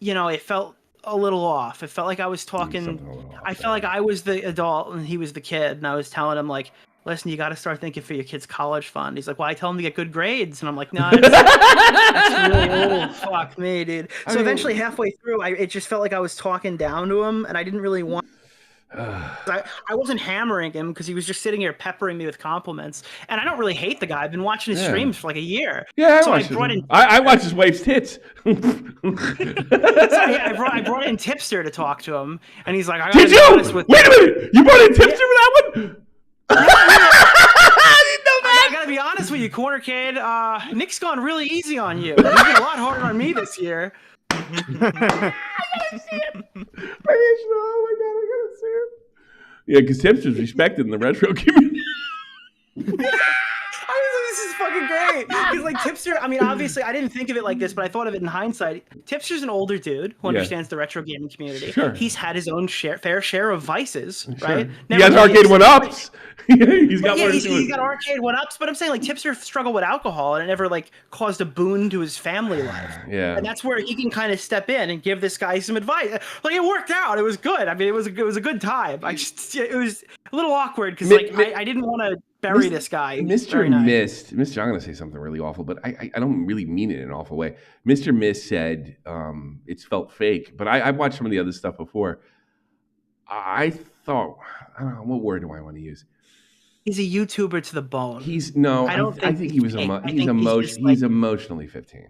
it felt a little off. It felt like I was talking. I felt like I was the adult and he was the kid, and I was telling him like, listen, you got to start thinking for your kid's college fund. He's like, well, I tell him to get good grades. And I'm like, no, that's really old. Fuck me, dude. So eventually halfway through, it just felt like I was talking down to him, and I didn't really want. I wasn't hammering him because he was just sitting here peppering me with compliments, and I don't really hate the guy. I've been watching his streams for like a year. Yeah, I watch his wife's tits. So yeah, I brought in Tipster to talk to him, and he's like, "Did you? Wait a minute! You brought in Tipster for that one?" I didn't know that. I gotta be honest with you, Corner Kid. Nick's gone really easy on you. He's been a lot harder on me this year. I gotta see him. Oh my god, I gotta see him. Yeah, because Tipster's respected in the retro community. This is fucking great. Because like Tipster, I mean, obviously, I didn't think of it like this, but I thought of it in hindsight. Tipster's an older dude who understands the retro gaming community. Sure. He's had his own fair share of vices, right? He has arcade one-ups. He's got arcade one-ups, but I'm saying like Tipster struggled with alcohol, and it never like caused a boon to his family life. Yeah, and that's where he can kind of step in and give this guy some advice. Like it worked out. It was good. I mean, it was a good time. It was a little awkward because I didn't want to bury this guy. Mr. Mist, I'm going to say something really awful, but I don't really mean it in an awful way. Mr. Mist said it's felt fake, but I watched some of the other stuff before. I thought, I don't know, what word do I want to use? He's a YouTuber to the bone. I think he was he's emotionally 15.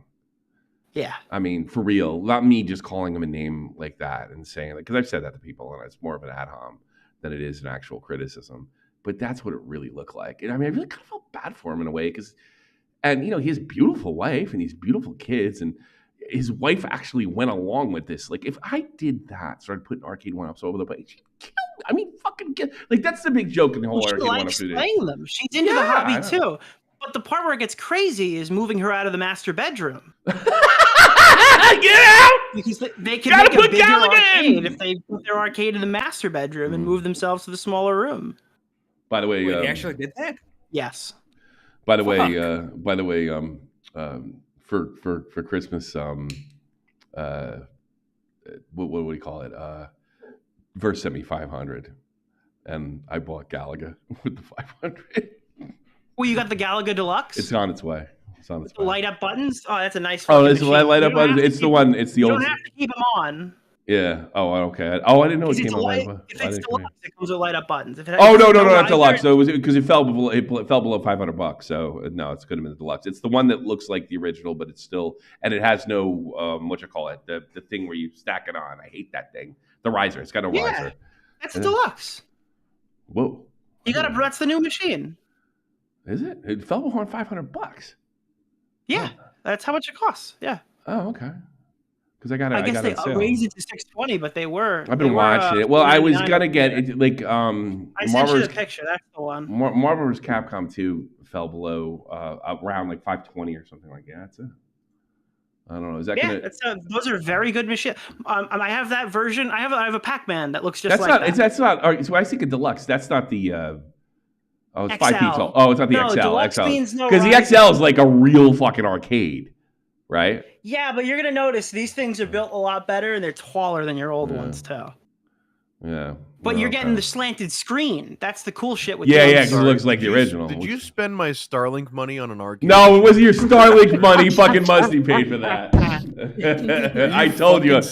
Yeah. I mean, for real, not me just calling him a name like that and saying like, because I've said that to people and it's more of an ad hom than it is an actual criticism. But that's what it really looked like. And I mean, I really kind of felt bad for him in a way because, and he has a beautiful wife and these beautiful kids, and his wife actually went along with this. Like, if I did that, started putting arcade one-ups over the place, she'd kill me. I mean, fucking get like that's the big joke in the whole arcade one-up video. Playing them. She's into the hobby too. But the part where it gets crazy is moving her out of the master bedroom. Get out! Because they can make a bigger arcade if they put their arcade in the master bedroom and move themselves to the smaller room. By the way, he actually did that. Yes. By the way, for Christmas, what do we call it? Verse sent me 500, and I bought Galaga with the 500. Well, you got the Galaga Deluxe. It's on its way. Light up buttons. Oh, that's a nice. Oh, it's light up buttons. It's the one. It's the old. You don't have to keep them on. Yeah. Oh, okay. Oh, I didn't know it came on. If it's deluxe, it comes with light up buttons. No, not deluxe. So it was because it fell below $500. So no, it's could have been the deluxe. It's the one that looks like the original, but it's still, and it has no the thing where you stack it on. I hate that thing. The riser. It's got no riser. That's deluxe. Whoa. That's the new machine. Is it? It fell below $500. Yeah, that's how much it costs. Yeah. Oh, okay. Because I guess they raised it to $620, but they were. I've been watching it. Well, I was gonna get it like I sent you the picture. That's the one. Marvel vs. Capcom 2 fell below around like $520 or something like that. So, I don't know. Is that those are very good machines. I have that version. I have a Pac-Man that looks just that. That's not. So I think a deluxe. That's not the. It's XL. 5 feet tall. Oh, it's not the XL. XL. Because the XL is like a real fucking arcade, right? Yeah, but you're gonna notice these things are built a lot better and they're taller than your old ones too. Yeah. But you're getting the slanted screen. That's the cool shit with because it looks like the original. Did you spend my Starlink money on an arcade? No, it wasn't your Starlink money. Fucking Musty paid for that. I told you. You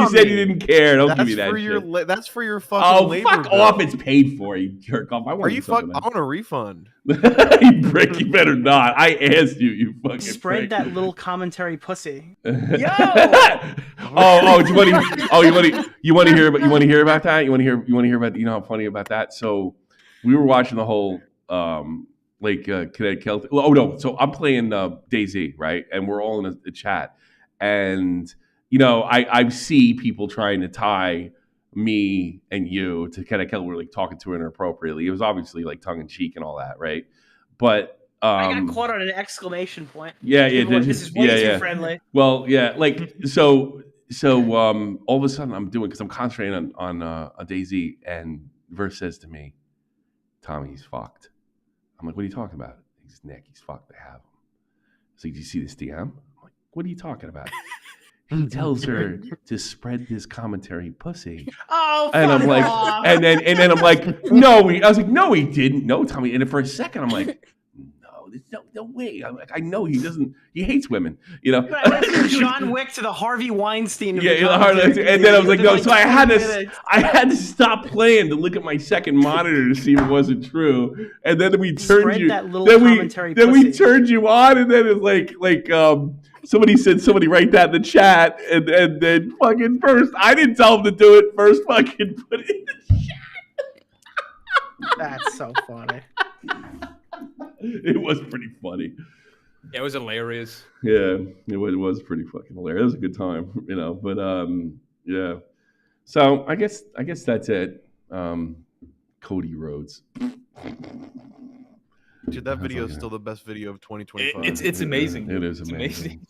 said you didn't care. Don't give me that shit. That's for your fucking labor. Fuck off. It's paid for, you jerk off. I want a refund. You prick, you better not. I asked you, you fucking Spread prick. that little commentary pussy. Yo! You want to hear about that? You want to hear about how funny about that? So we were watching the whole Kinetic Kelly. Oh no! So I'm playing DayZ, right? And we're all in a chat, and I see people trying to tie me and you to Kinetic Kelly. We're like talking to her inappropriately. It was obviously like tongue in cheek and all that, right? But I got caught on an exclamation point. Yeah. This is way too friendly. Well, yeah, like so all of a sudden I'm doing because I'm concentrating on DayZ, and Verse says to me, "Tommy, he's fucked." I'm like, "What are you talking about?" He's Nick. He's fucked. They have him. So, "Did you see this DM?" I'm like, "What are you talking about?" he tells her to spread this commentary pussy. Oh, And I'm like, off. and then I'm like, no, I was like, no, he didn't. No, Tommy. And for a second, I'm like, no, there's no way. I'm like, I know he doesn't. He hates women, you know. John Wick to the Harvey Weinstein. Yeah, and then I was like, no. So I had to stop playing to look at my second monitor to see if it wasn't true. And then we turned you. Then we turned you on, and then it's like somebody write that in the chat, and then fucking first I didn't tell him to do it. First fucking put it in the chat. That's so funny. It was pretty funny. Yeah, it was hilarious. Yeah, it was pretty fucking hilarious. It was a good time, you know. But yeah. So I guess that's it. Cody Rhodes. Dude, that video is still the best video of 2025. It's amazing. It is It's amazing.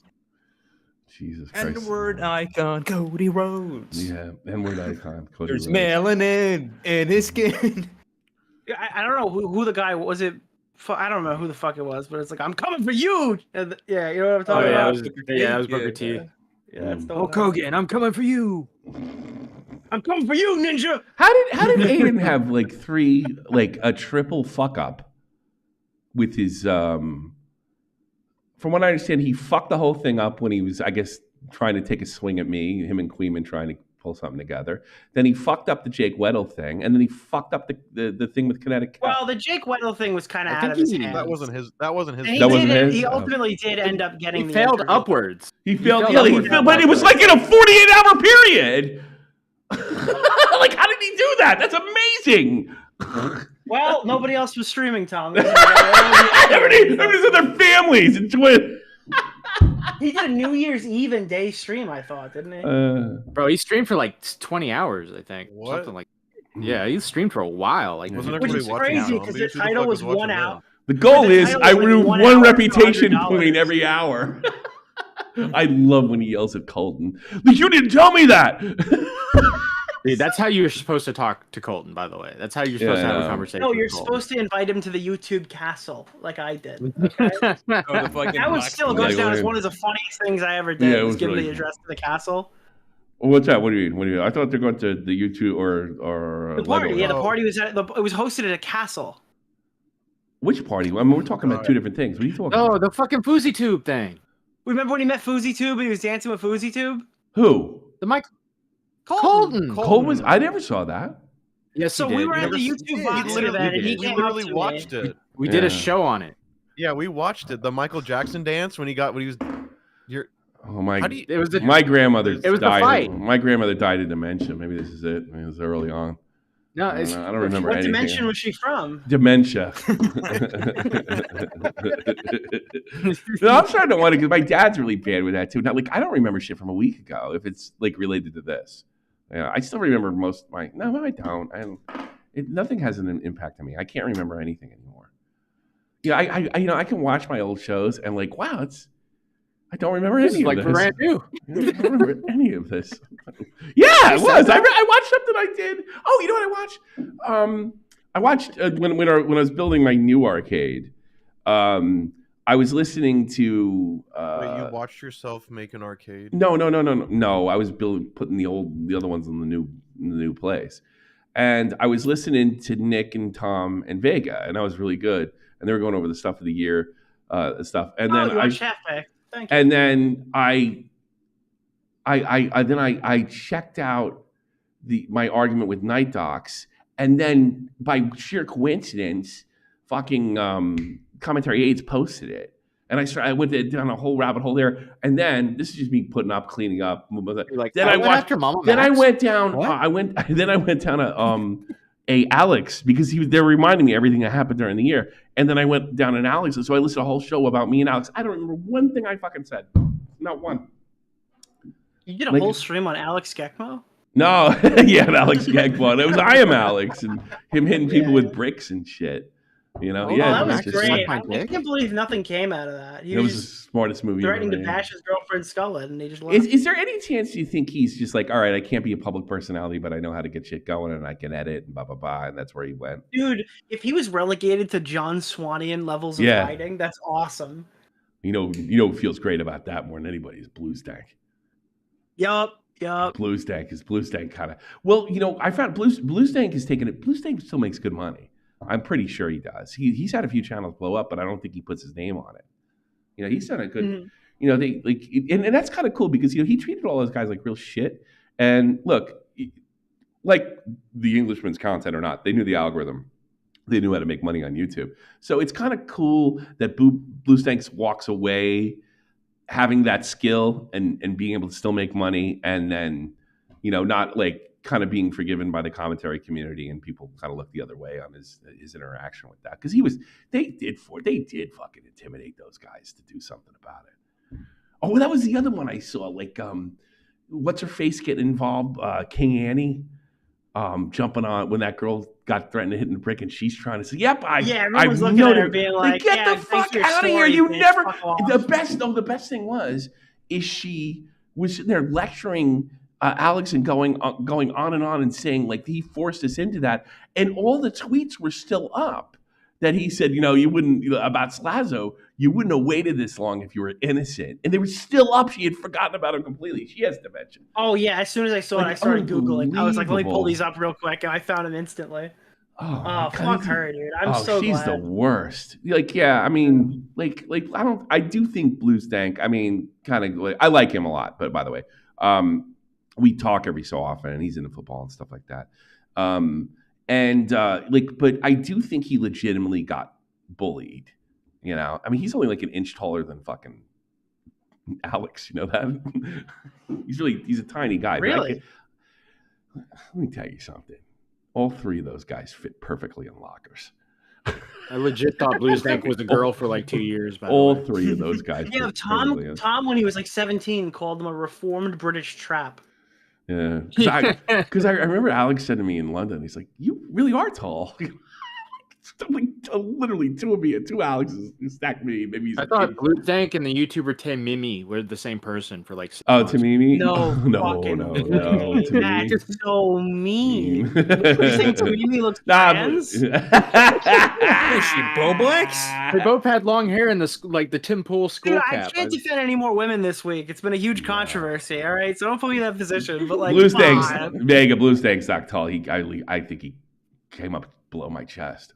Jesus Christ. N-word icon Cody Rhodes. Yeah, N-word icon Cody There's Rhodes. melanin in his skin. I don't know who the guy was. I don't know who the fuck it was, but it's like, I'm coming for you. Yeah, you know what I'm talking about? That was Booker T. Yeah, that's the Hulk Hogan, I'm coming for you. I'm coming for you, Ninja. How did Aiden have a triple fuck up with his from what I understand, he fucked the whole thing up when he was, I guess, trying to take a swing at me, him and Queeman trying to pull something together. Then he fucked up the Jake Weddle thing, and then he fucked up the thing with Kinetic. Well, the Jake Weddle thing was kind of out of his hands. That wasn't his. That wasn't his. He ultimately did end up getting. He failed upwards. He failed, but it was like in a 48-hour period. Like, how did he do that? That's amazing. Well, nobody else was streaming, Tom. Everybody's with their families and twins. He did a New Year's Eve and day stream, I thought, didn't he? Bro, he streamed for like 20 hours, I think. What? Something like. Yeah, he streamed for a while. Like, Wasn't Which is everybody watching crazy now? because the Who the title fuck was watching 1 now? hour. The goal But the is title I was like remove 1 one hour for reputation $100. point every hour. I love when he yells at Colton. Like, you didn't tell me that. dude, that's how you're supposed to talk to Colton, by the way. That's how you're supposed to have a conversation. No, you're with Colton. supposed to invite him to the YouTube castle, like I did. Okay? That was still goes down as one of the funniest things I ever did. Yeah, it was was give really the address to the castle. What's that? What do you mean? I thought they're going to the YouTube or The party, Lego. yeah, the party was it was hosted at a castle. Which party? I mean, we're talking about two different things. What are you talking Oh, about? the fucking Fousey Tube thing. Remember when he met Fousey Tube and he was dancing with Fousey Tube? Who? The Mike Colton. Cole was. I never saw that. Yes, So he we did. were We at the never- YouTube We boxing event, and he we came literally up to watched me. it. We did Yeah. a show on it. Yeah, we watched it. The Michael Jackson dance when he was. Oh my! How do you, It was the My grandmother It was the died. fight. My grandmother died of dementia. Maybe this is it. I mean, it was early on. no. I It's, don't remember What anything. dimension was she from? Dementia. No, I'm starting to wonder because my dad's really bad with that too. Now, like, I don't remember shit from a week ago if it's like related to this. Yeah, I still remember most of my. No, I don't. Nothing has an impact on me. I can't remember anything anymore. Yeah, I can watch my old shows and like, wow, I don't remember this any is of like this. brand new. I don't remember any of this. Yeah, it was. I watched something I did. Oh, you know what I watched? I watched when I was building my new arcade. I was listening to. wait, you watched yourself make an arcade? No. I was putting the other ones in the new place, and I was listening to Nick and Tom and Vega, and that was really good. And they were going over the stuff of the year, stuff. And then you watched Halfback. Thank you. and then I checked out my argument with Night Docs, and then by sheer coincidence, fucking Commentary AIDS posted it, and I went down a whole rabbit hole there. And then this is just me putting up, cleaning up. Like, Then I watched. after Mama Then I Max? went down. What? I went down a Alex because they're reminding me everything that happened during the year. And then I went down an Alex, and so I listened to a whole show about me and Alex. I don't remember one thing I fucking said. Not one. You did a Like- whole stream on Alex Gekmo? No, yeah, Alex Gagpon. It was I am Alex and him hitting people with bricks and shit. You know, Oh, yeah, that it was just- great. my I dick. can't believe nothing came out of that. He It was was the smartest movie. threatening to ever made. bash his girlfriend's skull in, and he just left. Is there any chance you think he's just like, all right, I can't be a public personality, but I know how to get shit going and I can edit and blah blah blah, and that's where he went. Dude, if he was relegated to John Swanian levels of Yeah. writing, that's awesome. You know, who feels great about that more than anybody is Blues Tank. Yup. Blue Stank kind of. Well, I found Blue Stank is taking it. Blue Stank still makes good money. I'm pretty sure he does. He's had a few channels blow up, but I don't think he puts his name on it. He's done a good. They like, and that's kind of cool because he treated all those guys like real shit. And look, like the Englishman's content or not, they knew the algorithm. They knew how to make money on YouTube. So it's kind of cool that Blue Stanks walks away having that skill and being able to still make money, and then not like kind of being forgiven by the commentary community, and people kind of look the other way on his interaction with that, because they did fucking intimidate those guys to do something about it. Oh, that was the other one I saw, like what's her face getting involved, King Annie, jumping on when that girl got threatened to hit in the brick, and she's trying to say, "Yep, everyone's looking at her being like, get the fuck out of here! You never." The best thing is she was sitting there lecturing Alex and going on and saying like he forced us into that, and all the tweets were still up that he said, you wouldn't about Slazo, you wouldn't have waited this long if you were innocent, and they were still up. She had forgotten about him completely. She has dementia. Oh yeah, as soon as I saw it, I started Googling. I was like, let me pull these up real quick, and I found him instantly. Oh fuck her, dude! I'm so she's glad. the worst. Like, yeah, I mean, like I do think Blue Stank. I mean, kind of. I like him a lot, but by the way, we talk every so often, and he's into football and stuff like that. But I do think he legitimately got bullied. I mean, he's only like an inch taller than fucking Alex. You know that? he's a tiny guy. Really? Let me tell you something. All three of those guys fit perfectly in lockers. I legit thought Blue Stank was a girl for like 2 years. All three of those guys. Yeah, Tom, when he was like 17, called him a reformed British trap. Yeah, because I remember Alex said to me in London, he's like, "You really are tall." Like, literally two Alexes stacked me. Maybe I thought Blue Stank and the YouTuber Tamimi were the same person for like 6 months. Tamimi? No, no. That's so mean. You think Tamimi looks trans? Is she BOWBLAX? They both had long hair in the Tim Pool school cap. I can't defend any more women this week. It's been a huge controversy. All right, so don't put me in that position. But like, Blue Stank's not tall. I think he came up below my chest.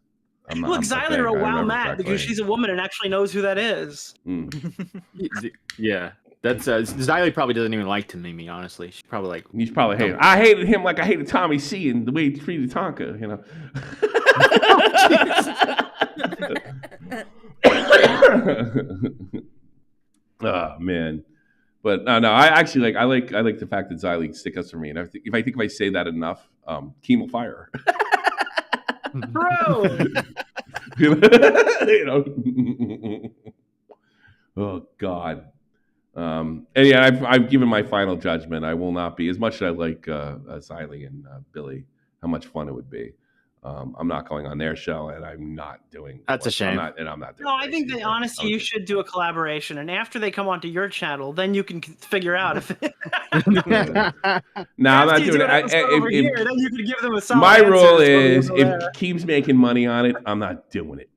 Look, Xylee wrote "Wow, Matt" because she's a woman and actually knows who that is. Yeah, that's Xylee probably doesn't even like Tamimi. Honestly, she's probably like he's probably hated. I hated him like I hated Tommy C and the way he treated Tonka. Oh man, but no. I actually like the fact that Xylee stick us for me, and if I say that enough, Keem will fire her. Bro. Oh God. And yeah, I've given my final judgment. I will not be, as much as I like Xylee and Billy, how much fun it would be. I'm not going on their show, and I'm not doing. That's a shame. I'm not doing. No, I think that honestly, you should do a collaboration, and after they come onto your channel, then you can figure out if. No, I'm not doing it. Then you can give them a solid my rule answer, is if Keem's making money on it, I'm not doing it.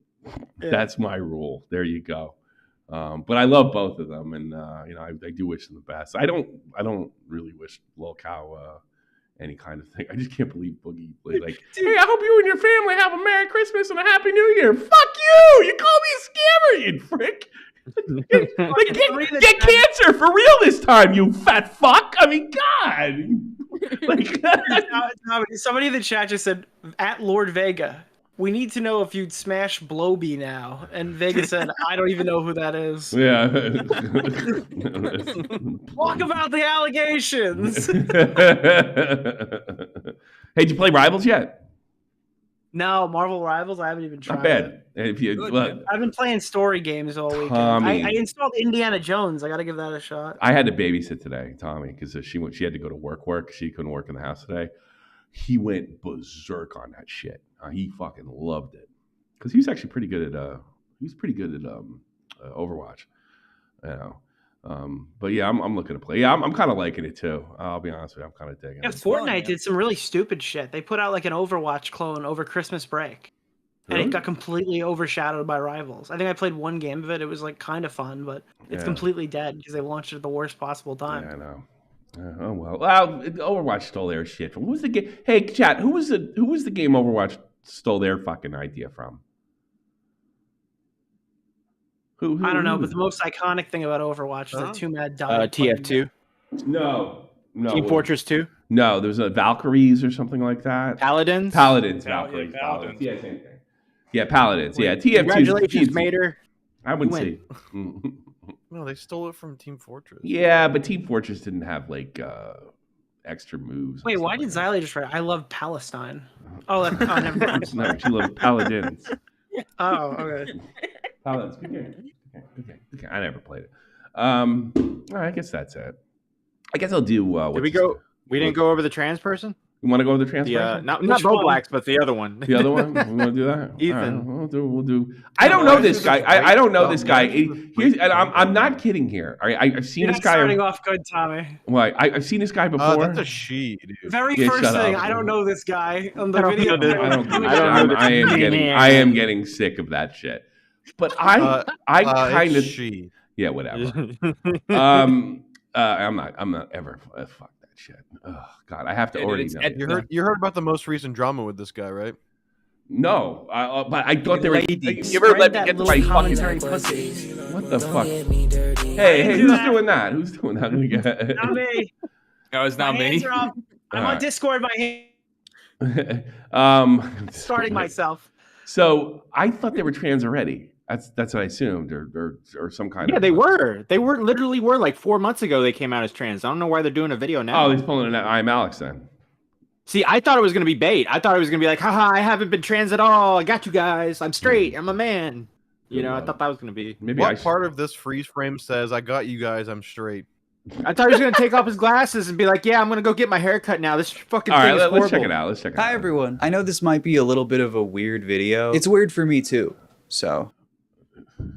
Yeah. That's my rule. There you go. But I love both of them, and I do wish them the best. I don't really wish lolcow any kind of thing. I just can't believe Boogie like, hey, I hope you and your family have a Merry Christmas and a Happy New Year. Fuck you! You call me a scammer, you frick. Get cancer for real this time, you fat fuck. I mean, God. Somebody in the chat just said, at Lord Vega, we need to know if you'd smash Blowby now. And Vega said, I don't even know who that is. Yeah. Talk about the allegations. Hey, did you play Rivals yet? No, Marvel Rivals, I haven't even tried. Not bad. I've been playing story games all weekend. I installed Indiana Jones. I got to give that a shot. I had to babysit today, Tommy, because she had to go to work. She couldn't work in the house today. He went berserk on that shit. He fucking loved it because he was actually pretty good at Overwatch, But yeah, I'm looking to play. Yeah, I'm kind of liking it too. I'll be honest with you, I'm kind of digging it. Fortnite did some really stupid shit. They put out like an Overwatch clone over Christmas break, and it got completely overshadowed by Rivals. I think I played one game of it. It was like kind of fun, but it's completely dead because they launched it at the worst possible time. Yeah, I know. Oh well. Overwatch stole their shit from. Who was the game? Hey, chat. Who was the game Overwatch stole their fucking idea from? Who I don't know, but the most iconic thing about Overwatch is that Two Mad died. TF2. No. Team Fortress 2. No, there was a Valkyries or something like that. Paladins. Valkyries. Paladins. Paladins. Yeah, same thing. Yeah, Paladins. Yeah, TF2. Congratulations, Mater. I wouldn't say. No, they stole it from Team Fortress. Yeah, but Team Fortress didn't have like extra moves. Wait, why did Xylee just write? I love Palestine. Oh, never mind. No, she loved Paladins. Oh, okay. Paladins. Good game. Okay. I never played it. All right, I guess that's it. I guess I'll do. Did we go? We didn't go over the trans person. You want to go over the trans person? Not BOWBLAX, but the other one. The other one. We want to do that. Ethan. All right, we'll do. I don't know this guy. I don't know this guy. Here's, and I'm not kidding here. All right, I've seen You're this guy. starting off good, Tommy. Well, I've seen this guy before. That's a she, dude. Very Yeah, first shut thing, up. I don't know this guy on the I don't video. know this- I don't. I don't know I am getting sick of that shit. But I kind of. she. Yeah, whatever. I'm not ever. Fuck that shit. Oh God, I have to already know. You heard about the most recent drama with this guy, right? No, but I thought they were. Ladies. You ever let me That get little my fucking? commentary pussy. What the fuck? Hey, who's doing that? Who's doing that? Not me. No, it's not My me. hands are up. I'm on Alright. Discord. My hands. Starting myself. So I thought they were trans already. That's what I assumed, or some kind of. Yeah, they were. They were literally like 4 months ago. They came out as trans. I don't know why they're doing a video now. Oh, he's pulling an I'm Alex then. See, I thought it was gonna be bait. I thought it was gonna be like, haha, I haven't been trans at all. I got you guys. I'm straight. I'm a man. You know, I thought that was gonna be. Maybe What part of this freeze frame says, "I got you guys. I'm straight"? I thought he was gonna take off his glasses and be like, "Yeah, I'm gonna go get my hair cut now. This fucking All thing right, is let's horrible." check it out. Let's check it out. Hi everyone. I know this might be a little bit of a weird video. It's weird for me too. So,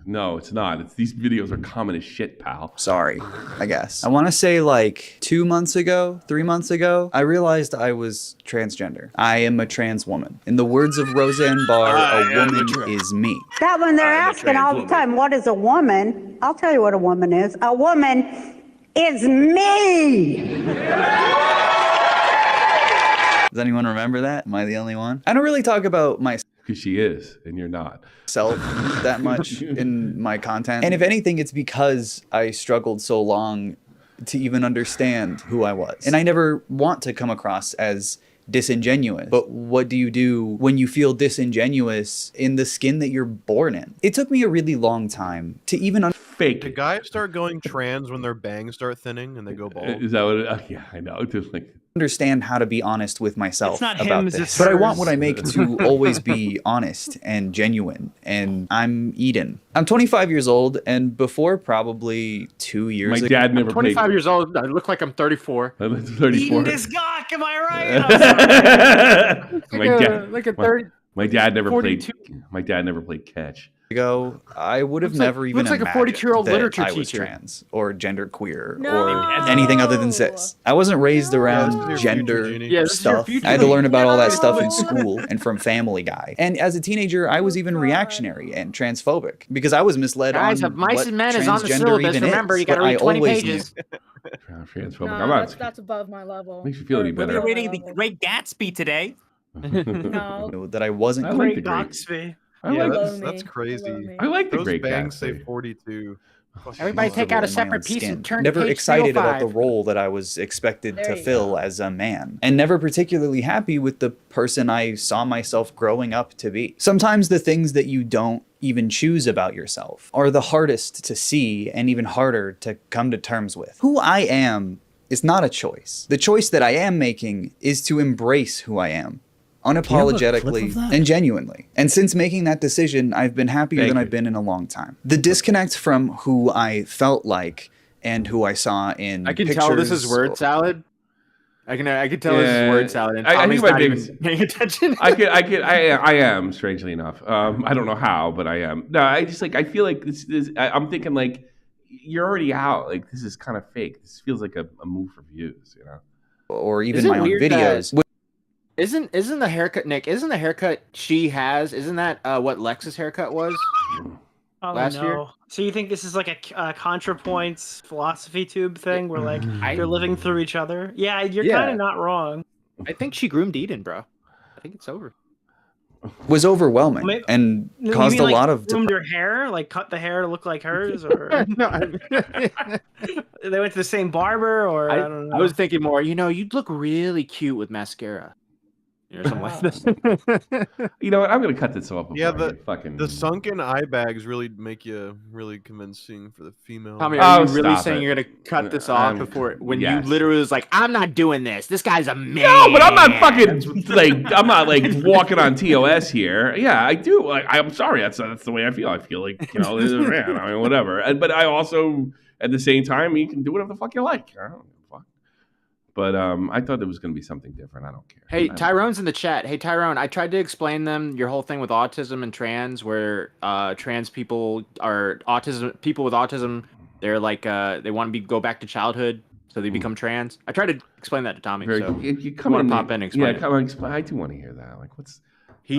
No, it's not. These videos are common as shit, pal. sorry, I guess. I want to say like 2 months ago, 3 months ago, I realized I was transgender. I am a trans woman. In the words of Roseanne Barr, a woman is me. That when they're asking all the time, what is a woman? I'll tell you what a woman is. A woman is me. Does anyone remember that? Am I the only one? I don't really talk about myself Because she is, and you're not. that much in my content. And if anything, it's because I struggled so long to even understand who I was. And I never want to come across as disingenuous. But what do you do when you feel disingenuous in the skin that you're born in? It took me a really long time to even Fake. Do guys start going trans when their bangs start thinning and they go bald? Is that what? Yeah, I know. Just like. understand how to be honest with myself It's not about him, this. it's But I hers. want what I make to always be honest and genuine. And I'm Eden. I'm 25 years old, and before probably 2 years My ago, dad never 25 played. years old. I look like I'm 34. I'm Eating 34. this gawk, am I right? Like a 30. My dad never 42. played. My dad never played catch. ago, I would have Looks like- never even looks like a imagined 42-year-old that literature I was teacher. trans or gender queer No. or anything other than cis. I wasn't raised around this is your gender future, Jeannie. Yeah, this is your stuff. future. I had to learn about all that No. stuff in school and from Family Guy. And as a teenager, I was even God. reactionary and transphobic because I was misled Guys, on Mice what and Men is on the transgender syllabus. even Remember, is. you gotta But read I 20 always pages. Transphobic. No, I'm not. that's above my level. Makes you feel any Or better. We're below reading my the level. Great Gatsby today. No. knew that I wasn't I like Great the great. Doxby. I Yeah, like. Below that's me. crazy. Below me. I like the Those great bangs say Gatsby. 42. Everybody take out a in my separate own piece skin. and turn Never to page excited about the 305. role that I was expected There to you fill go. as a man, and never particularly happy with the person I saw myself growing up to be. Sometimes the things that you don't even choose about yourself are the hardest to see and even harder to come to terms with. Who I am is not a choice. The choice that I am making is to embrace who I am. Unapologetically and genuinely. And since making that decision, I've been happier Thank than you. I've been in a long time. The disconnect from who I felt like and who I saw in I can tell this is pictures word salad. I can tell this is word salad. And I think Tommy's my not biggest- even paying attention. I am, strangely enough. I don't know how, but I am. No, I just I feel like this I'm thinking like you're already out. Like this is kind of fake. This feels like a move for views, you know. or even Isn't my it own weird videos. Isn't the haircut, Nick? Isn't the haircut she has? Isn't that what Lex's haircut was? Oh, last year. no. So you think this is like a ContraPoints philosophy tube thing where like they're living through each other? Yeah, you're kind of not wrong. I think she groomed Eden, bro. I think it's over. Was overwhelming and caused a lot of groomed her hair, like cut the hair to look like hers, or they went to the same barber, or I don't know. I was thinking more. You'd look really cute with mascara. Or something like this. You know what? I'm gonna cut this off. Yeah, the sunken eye bags really make you really convincing for the female. Tommy, are you really saying you're gonna cut this off when you literally was like, I'm not doing this. This guy's a man. No, but I'm not fucking I'm not like walking on TOS here. Yeah, I do. I'm sorry. That's the way I feel. I feel like this is a man. I mean, whatever. But I also, at the same time, you can do whatever the fuck you like. I don't. But I thought there was going to be something different. I don't care. Hey, Tyrone's in the chat. Hey, Tyrone, I tried to explain them your whole thing with autism and trans, where trans people are people with autism. They're like they want to go back to childhood, so they become trans. I tried to explain that to Tommy. So you come in, pop in and explain. Yeah, come on. I do want to hear that. Like, what's he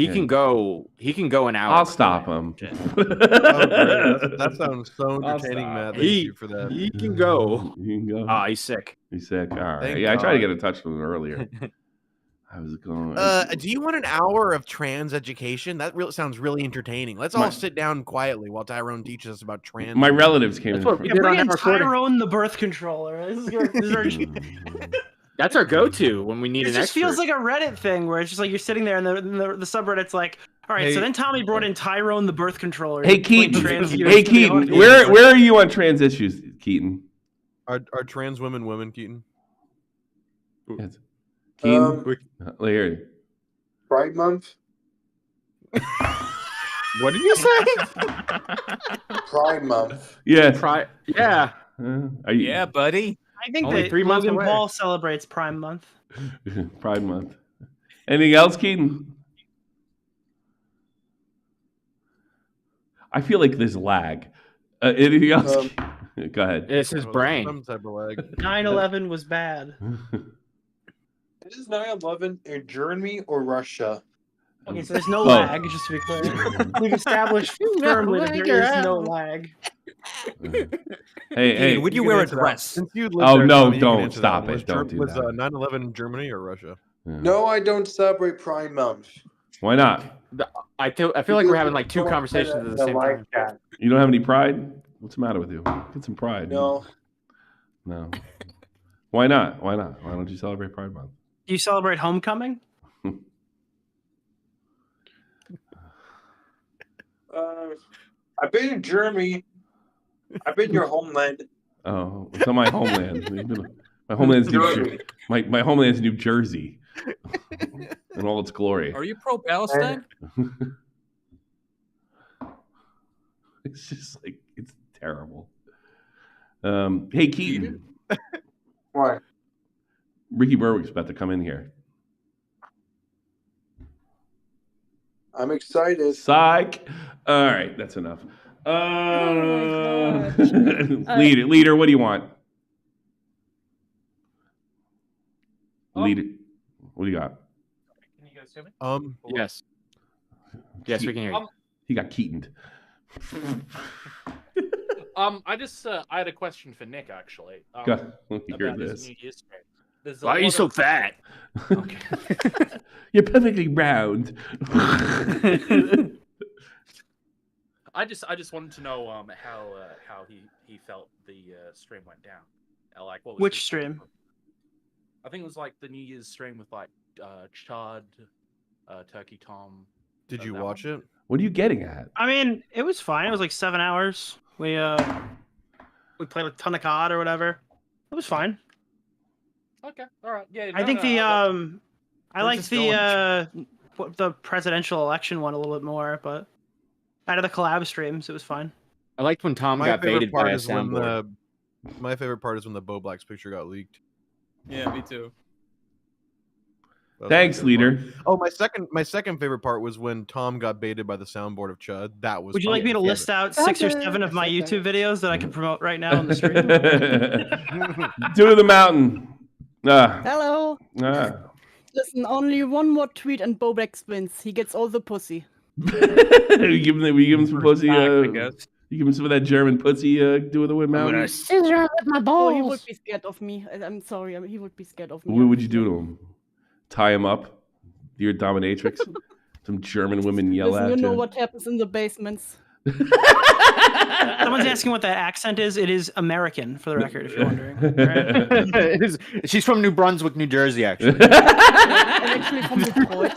can go an hour. I'll stop him. That sounds so entertaining, Matt. Thank you for that. He can go. He can go. Oh, he's sick. He's sick. All right. Thank I tried to God. get in touch with him earlier. I was going. Do you want an hour of trans education? That sounds really entertaining. Let's all sit down quietly while Tyrone teaches us about trans. My relatives came in. Bring in Tyrone the birth controller. This is our That's our go-to when we need an expert. It just feels like a Reddit thing where it's just like you're sitting there and the subreddit's like, all right, so then Tommy brought in Tyrone the birth controller. Hey, Keaton. Hey, Keaton. Where are you on trans issues, Keaton? Are trans women, Keaton? Yes. Keaton? Here. Pride Month. What did you say? Pride Month. Yeah. Yeah. Yeah, buddy. I think Only that 3 months Logan away. Paul celebrates Prime Month. Pride Month. Anything else, Keaton? I feel like there's lag. Anything else? Go ahead. It's his brain. Some type of lag. 9/11 was bad. Is 9/11 in Germany or Russia? Okay, so there's no lag, just to be clear. We've established firmly that there is no lag. Hey, would you wear a dress? Since you lived Oh there, no! Tommy, you can Don't answer stop that. it! Don't do Was that. 9/11 Germany or Russia? No, I don't celebrate Pride Month. Why not? I feel like we're having like two conversations at the same time. You don't have any pride? What's the matter with you? Get some pride. No. No. Why not? Why not? Why don't you celebrate Pride Month? Do you celebrate homecoming? I've been in Germany. I've been your homeland. Oh, it's not my homeland. My homeland's my homeland's New Jersey, in all its glory. Are you pro Palestine? It's just like it's terrible. Hey, Keaton. What? Ricky Berwick's about to come in here. I'm excited. Psych. All right, that's enough. Oh Leader, what do you want? Leader, what do you got? Can you guys hear me? Yes. Yes, we can hear you. He got Keatoned. I had a question for Nick actually. Let me hear about this. New Year's trade. There's a Why are you lot so of- fat? Okay. You're perfectly round. I just wanted to know how he felt the stream went down. Like what was Which his- stream? I think it was like the New Year's stream with like Chud, Turkey Tom. Did you that watch one. it? What are you getting at? I mean, it was fine. It was like 7 hours. We played a ton of COD or whatever. It was fine. Okay, all right, yeah. I think I liked the presidential election one a little bit more, but out of the collab streams, it was fine. I liked when Tom My got favorite baited part by a is when soundboard. my favorite part is when the BOWBLAX picture got leaked. Yeah, me too. That was my Thanks, favorite leader. part. Oh, my second favorite part was when Tom got baited by the soundboard of Chud. That was. Would you like me to list out 6 or 7 of my YouTube videos that I can promote right now on the stream? Two to the mountain. Hello. Listen, only one more tweet and BOWBLAX wins. He gets all the pussy. you give him some pussy. I guess. You give him some of that German pussy. Do the Wind Mountain. Scissor with my balls. Oh, he would be scared of me. I'm sorry. He would be scared of me. What would you do to him? Tie him up? You're a dominatrix. Some German women yell Listen, at you you. know what happens in the basements. Someone's asking what that accent is. It is American, for the record, if you're wondering. She's from New Brunswick, New Jersey, actually. I'm actually from Detroit.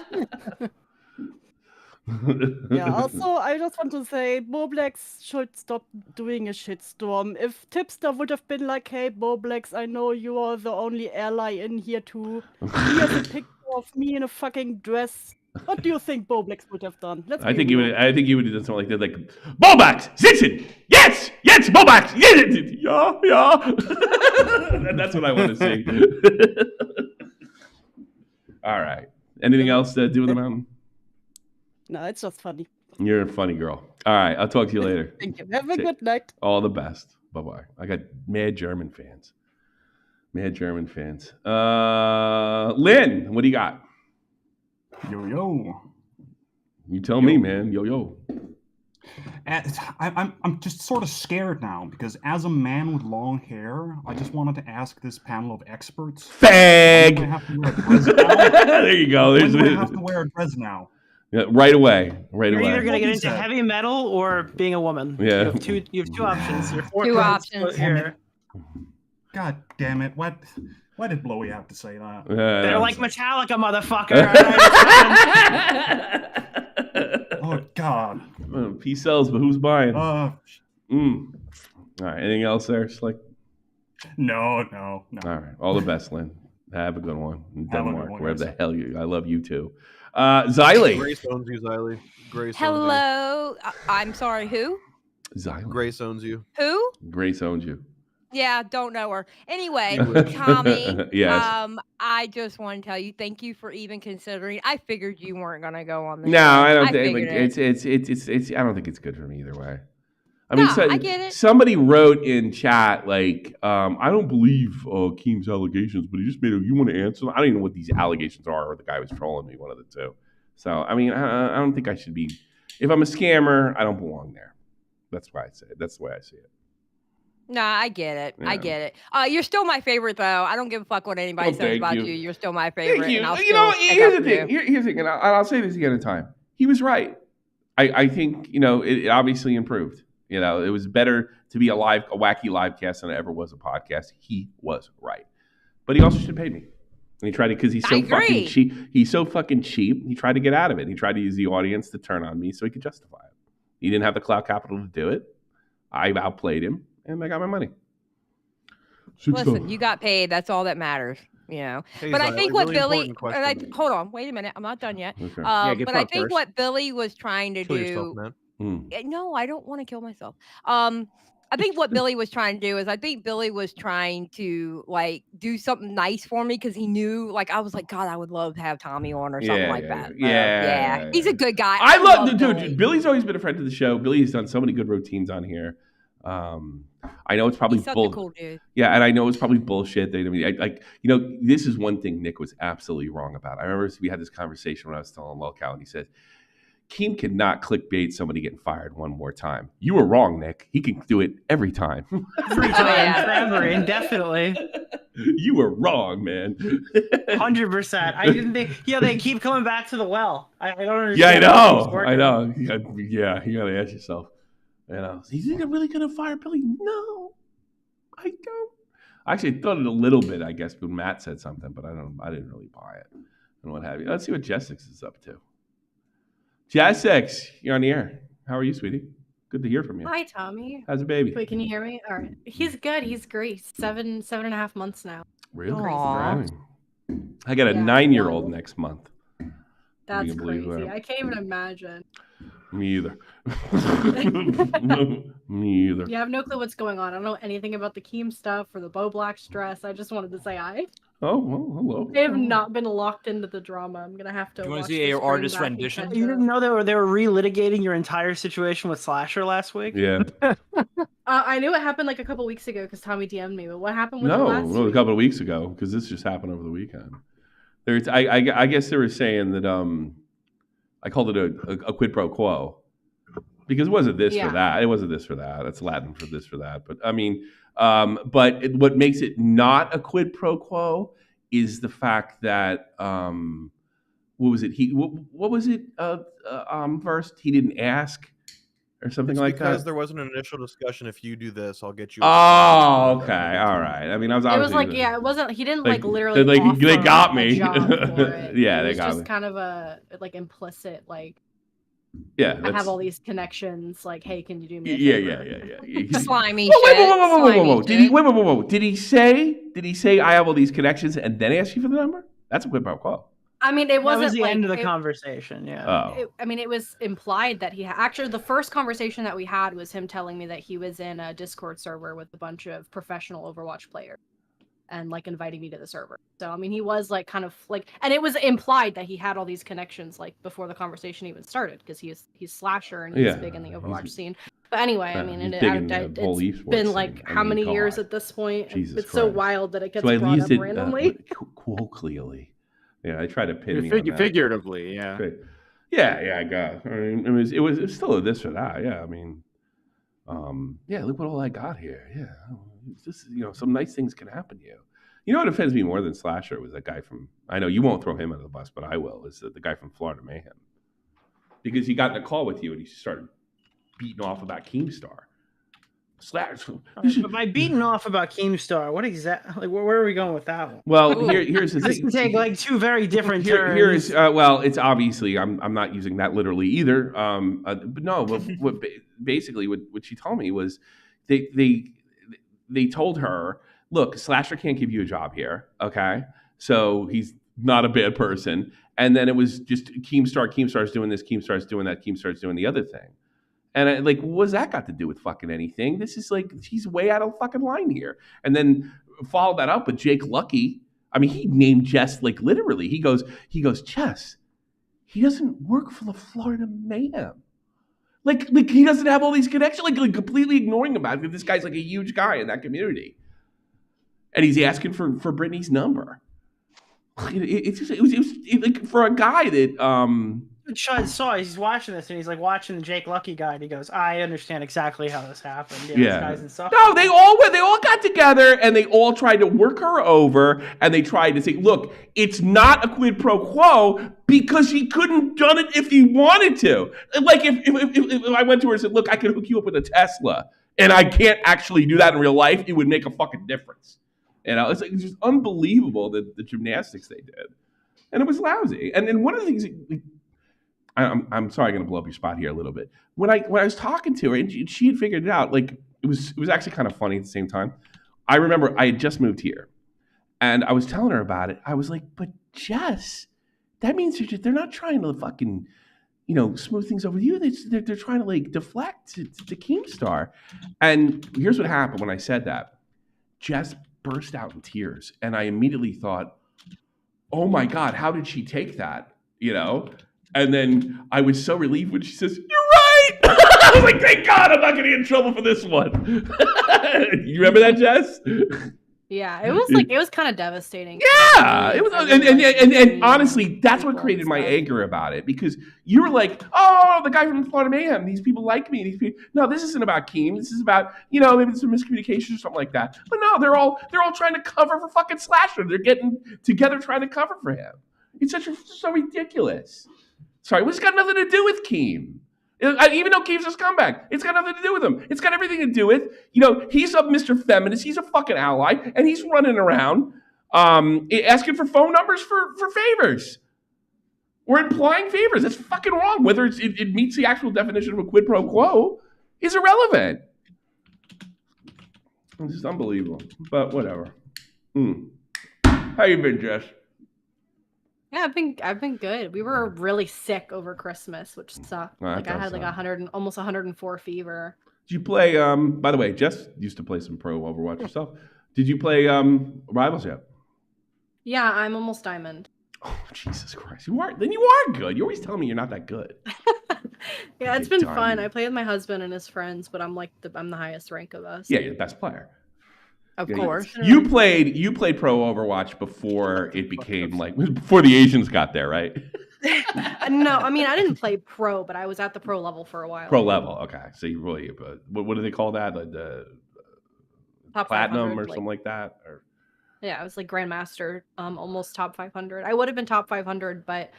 Yeah, also, I just want to say, BOWBLAX should stop doing a shitstorm. If Tipster would have been like, hey, BOWBLAX, I know you are the only ally in here too. Here's a picture of me in a fucking dress. What do you think BOWBLAX would have done? I think you would have done something like that, like BOWBLAX, sitzen, yes, BOWBLAX, yeah. That's what I want to see. All right. Anything else to do with the mountain? No, it's just funny. You're a funny girl. All right, I'll talk to you later. Thank you. Have a good night. All the best. Bye-bye. I got mad German fans. Lynn, what do you got? Yo. You tell me, man. Yo. I'm just sort of scared now because as a man with long hair, I just wanted to ask this panel of experts. Fag! Do I have to wear a dress now? There you go. When do I have to wear a dress now? Yeah, right away. You're either going to get into heavy metal or being a woman. Yeah. You have two options. Two options. Here. God damn it. Why did Blowy have to say that? They're like Metallica, motherfucker. Oh, God. P sells, but who's buying? Uh, All right. Anything else there? Slick? No. All right. All the best, Lynn. Have a good one in Denmark, wherever the hell you. I love you too. Xylee. Grace owns you, Xylee. Grace Hello. I'm sorry, who? Xylee. Grace owns you. Who? Grace owns you. Yeah, don't know her. Anyway, Tommy, Yes. I just want to tell you, thank you for even considering. I figured you weren't going to go on the No, show. I don't think figured it's. I don't think it's good for me either way. I mean, I get it. Somebody wrote in chat like, I don't believe Keem's allegations, but he just made you want to answer them? I don't even know what these allegations are, or the guy was trolling me, one of the two. So, I mean, I don't think I should be. If I'm a scammer, I don't belong there. That's why I say it. That's the way I see it. Nah, I get it. Yeah. I get it. You're still my favorite, though. I don't give a fuck what anybody says about you. You're still my favorite. Thank you. And I'll You know, still here's the thing. Here's the thing, and I'll say this again in time. He was right. I think, it obviously improved. It was better to be a wacky live cast than it ever was a podcast. He was right. But he also should have paid me. And he tried to, because he's so fucking cheap. He's so fucking cheap. He tried to get out of it. He tried to use the audience to turn on me so he could justify it. He didn't have the clout capital to do it. I outplayed him, and I got my money. Listen, you got paid. That's all that matters. Hey, but I think what Billy, hold on, wait a minute, I'm not done yet. Okay. But I think what Billy was trying to Kill do. yourself, man. No, I don't want to kill myself. I think what Billy was trying to do is trying to do something nice for me because he knew I was like, God, I would love to have Tommy on or something like that. Yeah. He's a good guy. I love dude. Billy's always been a friend of the show. Billy has done so many good routines on here. I know it's probably bullshit. Cool dude. Yeah, and I know it's probably bullshit. This is one thing Nick was absolutely wrong about. I remember we had this conversation when I was still on lolcow, and he said, Keem cannot clickbait somebody getting fired one more time. You were wrong, Nick. He can do it every time. Every time, forever, indefinitely. You were wrong, man. 100%. I didn't think. Yeah, they keep coming back to the well. I don't understand. Yeah, I know. Yeah, you gotta ask yourself. Is he really gonna fire Billy? No, I don't. I actually thought it a little bit, I guess, when Matt said something, but I didn't really buy it and what have you. Let's see what Jessix is up to. Jessix, you're on the air. How are you, sweetie? Good to hear from you. Hi, Tommy. How's the baby? Wait, can you hear me? All right. He's good. He's great. 7.5 months now. Really? Aww. I got a 9-year-old next month. That's crazy. I can't even imagine. Me either. Me either. You have no clue what's going on. I don't know anything about the Keem stuff or the BOWBLAX dress. I just wanted to say hi. Oh, well, hello. I have not been locked into the drama. I'm gonna have to. Do you want to see your artist rendition? You didn't know they were relitigating your entire situation with Slasher last week? Yeah. I knew it happened a couple weeks ago because Tommy DM'd me. But what happened with the last a couple of weeks ago because this just happened over the weekend. I guess they were saying that I called it a quid pro quo because it wasn't this for Yeah. that. It wasn't this for that. That's Latin for this for that. But I mean, what makes it not a quid pro quo is the fact that what was it? What was it? First, he didn't ask or something It's like because that. there wasn't an initial discussion. If you do this, I'll get you. Oh, okay, all right. I mean, I was. It was like, yeah, it wasn't. He didn't like literally. They got me. A job for it. Yeah, it they was got just me. kind of a like implicit like. Yeah, I have all these connections. Like, hey, can you do me? Yeah. Slimy Whoa, shit. whoa. Did he say I have all these connections and then ask you for the number? That's a quid pro quo. I mean, it wasn't That was the like, end of the conversation. Yeah. Oh. I mean, it was implied that actually the first conversation that we had was him telling me that he was in a Discord server with a bunch of professional Overwatch players and like inviting me to the server. So, I mean, he was like kind of like, and it was implied that he had all these connections like before the conversation even started because he's Slasher and he's big in the Overwatch scene. But anyway, I mean, it's been like how many years at this point? Jesus it's so wild that it gets so brought up randomly. Colloquially. Yeah, I try to pin me on that. Figuratively, yeah. Yeah, I got. I mean, it was still a this or that. Yeah, I mean, yeah. Look what all I got here. Yeah, it's just some nice things can happen to you. You know what offends me more than Slasher was that guy from. I know you won't throw him under the bus, but I will. Is the guy from Florida Mayhem because he got in a call with you and he started beating off about Keemstar. But by beating off about Keemstar, what exactly? Like, where are we going with that one? Well, here's the thing. This can take like two very different turns. Here's well, it's obviously I'm not using that literally either. But no, what basically what she told me was they told her, look, Slasher can't give you a job here, okay? So he's not a bad person. And then it was just Keemstar's doing this, Keemstar's doing that, Keemstar's doing the other thing. And what's that got to do with fucking anything? This is like, he's way out of fucking line here. And then follow that up with Jake Lucky. I mean, he named Jess like literally. He goes, Jess, he doesn't work for the Florida Mayhem. Like he doesn't have all these connections. Like completely ignoring about it. This guy's like a huge guy in that community, and he's asking for Brittany's number. It was like for a guy that Chud saw he's watching this and he's like watching the Jake Lucky guy and he goes, I understand exactly how this happened. Yeah. This guy's insufferable. No, they all got together and they all tried to work her over and they tried to say, look, it's not a quid pro quo because he couldn't done it if he wanted to. Like if I went to her and said, look, I could hook you up with a Tesla and I can't actually do that in real life, it would make a fucking difference. It's just unbelievable the gymnastics they did. And it was lousy. And then one of the things I'm sorry, I'm going to blow up your spot here a little bit. When I was talking to her and she had figured it out, like it was actually kind of funny at the same time. I remember I had just moved here, and I was telling her about it. I was like, "But Jess, that means they're not trying to fucking, smooth things over with you. They're trying to like deflect to Keemstar." And here's what happened when I said that. Jess burst out in tears, and I immediately thought, "Oh my God, how did she take that?" And then I was so relieved when she says, "You're right." I was like, "Thank God, I'm not going to get in trouble for this one." You remember that, Jess? Yeah, it was kind of devastating. Yeah, it was, and honestly, that's what created my anger about it because you were like, "Oh, the guy from Florida Mayhem. These people like me." These people. No, this isn't about Keem. This is about maybe some miscommunication or something like that. But no, they're all trying to cover for fucking Slasher. They're getting together trying to cover for him. It's so ridiculous. Sorry, it's got nothing to do with Keem. Even though Keem's a scumbag, it's got nothing to do with him. It's got everything to do with, he's a Mr. Feminist. He's a fucking ally, and he's running around asking for phone numbers for favors. Or implying favors. That's fucking wrong. Whether it meets the actual definition of a quid pro quo is irrelevant. It's just unbelievable. But whatever. How you been, Jess? Yeah, I've been good. We were really sick over Christmas, which sucked. I had like 100, almost 104 fever. Did you play? By the way, Jess used to play some pro Overwatch herself. Did you play Rivals yet? Yeah, I'm almost diamond. Oh, Jesus Christ! You are good. You always tell me you're not that good. Yeah, it's been fun. I play with my husband and his friends, but I'm the highest rank of us. Yeah, you're the best player. Of course. You played pro Overwatch before it became before the Asians got there, right? No, I mean I didn't play pro, but I was at the pro level for a while. Pro level, okay. So you really, what do they call that? Like the Top platinum 500, or something like that? Or yeah, I was like grandmaster, almost top 500. I would have been top 500, but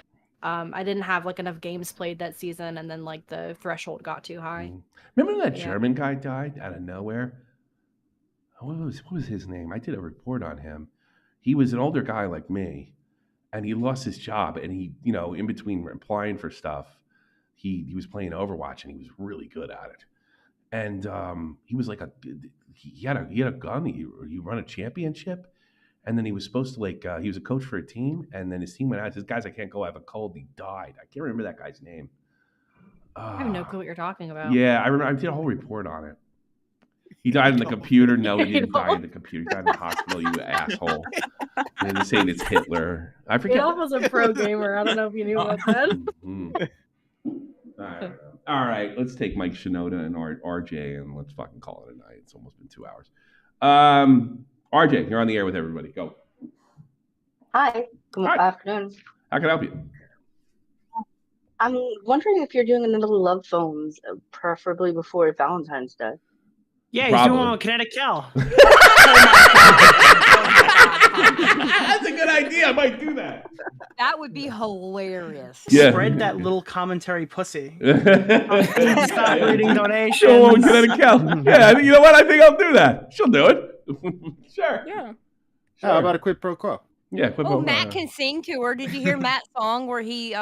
I didn't have like enough games played that season, and then like the threshold got too high. remember that German guy died out of nowhere? What was his name? I did a report on him. He was an older guy like me, and he lost his job. And he, in between applying for stuff, he was playing Overwatch, and he was really good at it. And he was like he had a gun. He run a championship, and then he was supposed to he was a coach for a team, and then his team went out and says, "Guys, I can't go. I have a cold." And he died. I can't remember that guy's name. I have no clue what you're talking about. Yeah, I remember. I did a whole report on it. He died in the computer. No, he didn't die in the computer. He died in the hospital, you asshole. And they're saying it's Hitler. I forget. Adolf was a pro gamer. I don't know if you knew about that. All right, let's take Mike Shinoda and RJ and let's fucking call it a night. It's almost been 2 hours. RJ, you're on the air with everybody. Go. Hi. Good afternoon. How can I help you? I'm wondering if you're doing another Love Phones, preferably before Valentine's Day. Yeah, he's doing one with Kinetic Cal. That's a good idea. I might do that. That would be hilarious. Yeah. Spread that little commentary pussy. Stop reading donations. Oh, Kinetic Cal. Yeah, you know what? I think I'll do that. She'll do it. Sure. Yeah. Sure. How about a quid pro quo? Yeah, quid pro quo. Matt can sing to her. Did you hear Matt's song where he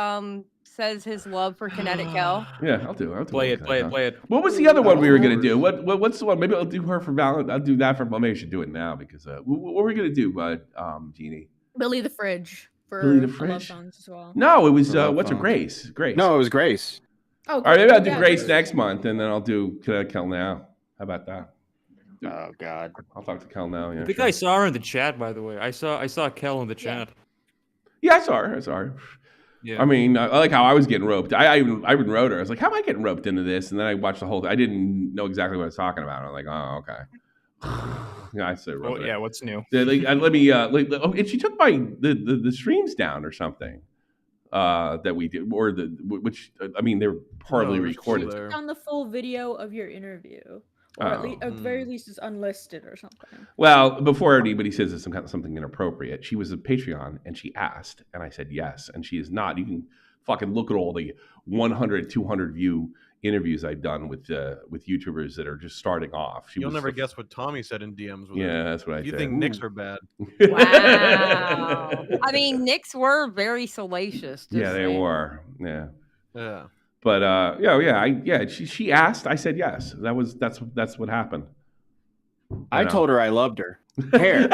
says his love for Kinetic Cal? Yeah, I'll do it. Play it. What was the other one we were gonna do? What's the one? Maybe I'll do her for Valentine. I'll do that for. Well, maybe I should do it now because what were we gonna do, Jeannie? Billy the Fridge for Billy the Love Fridge? Phones as well. No, it was what's her Grace? Grace. No, it was Grace. Oh, all right, maybe I'll do yeah, Grace next month, and then I'll do Kel now. How about that? Oh God, I'll talk to Kel now. Yeah, I think I saw her in the chat, by the way. I saw Kel in the chat. Yeah, I saw her. Yeah. I mean, I like how I was getting roped. I even wrote her. I was like, how am I getting roped into this? And then I watched the whole thing. I didn't know exactly what I was talking about. I'm like, oh, okay. Yeah, I said, well, yeah, what's new? Let me. And she took the streams down or something that we did, or which I mean, they were partly recorded. She took on the full video of your interview, or at the very least, it's unlisted or something. Well, before anybody says it's something inappropriate, she was a Patreon and she asked, and I said yes, and she is not. You can fucking look at all the 100, 200 view interviews I've done with YouTubers that are just starting off. You'll never guess what Tommy said in DMs. With Yeah, her. that's what I You said. think Nicks are bad? Wow. I mean, Nicks were very salacious. Yeah, they were. Yeah. Yeah. But she asked. I said yes. That's what happened. I told her I loved her. Hair.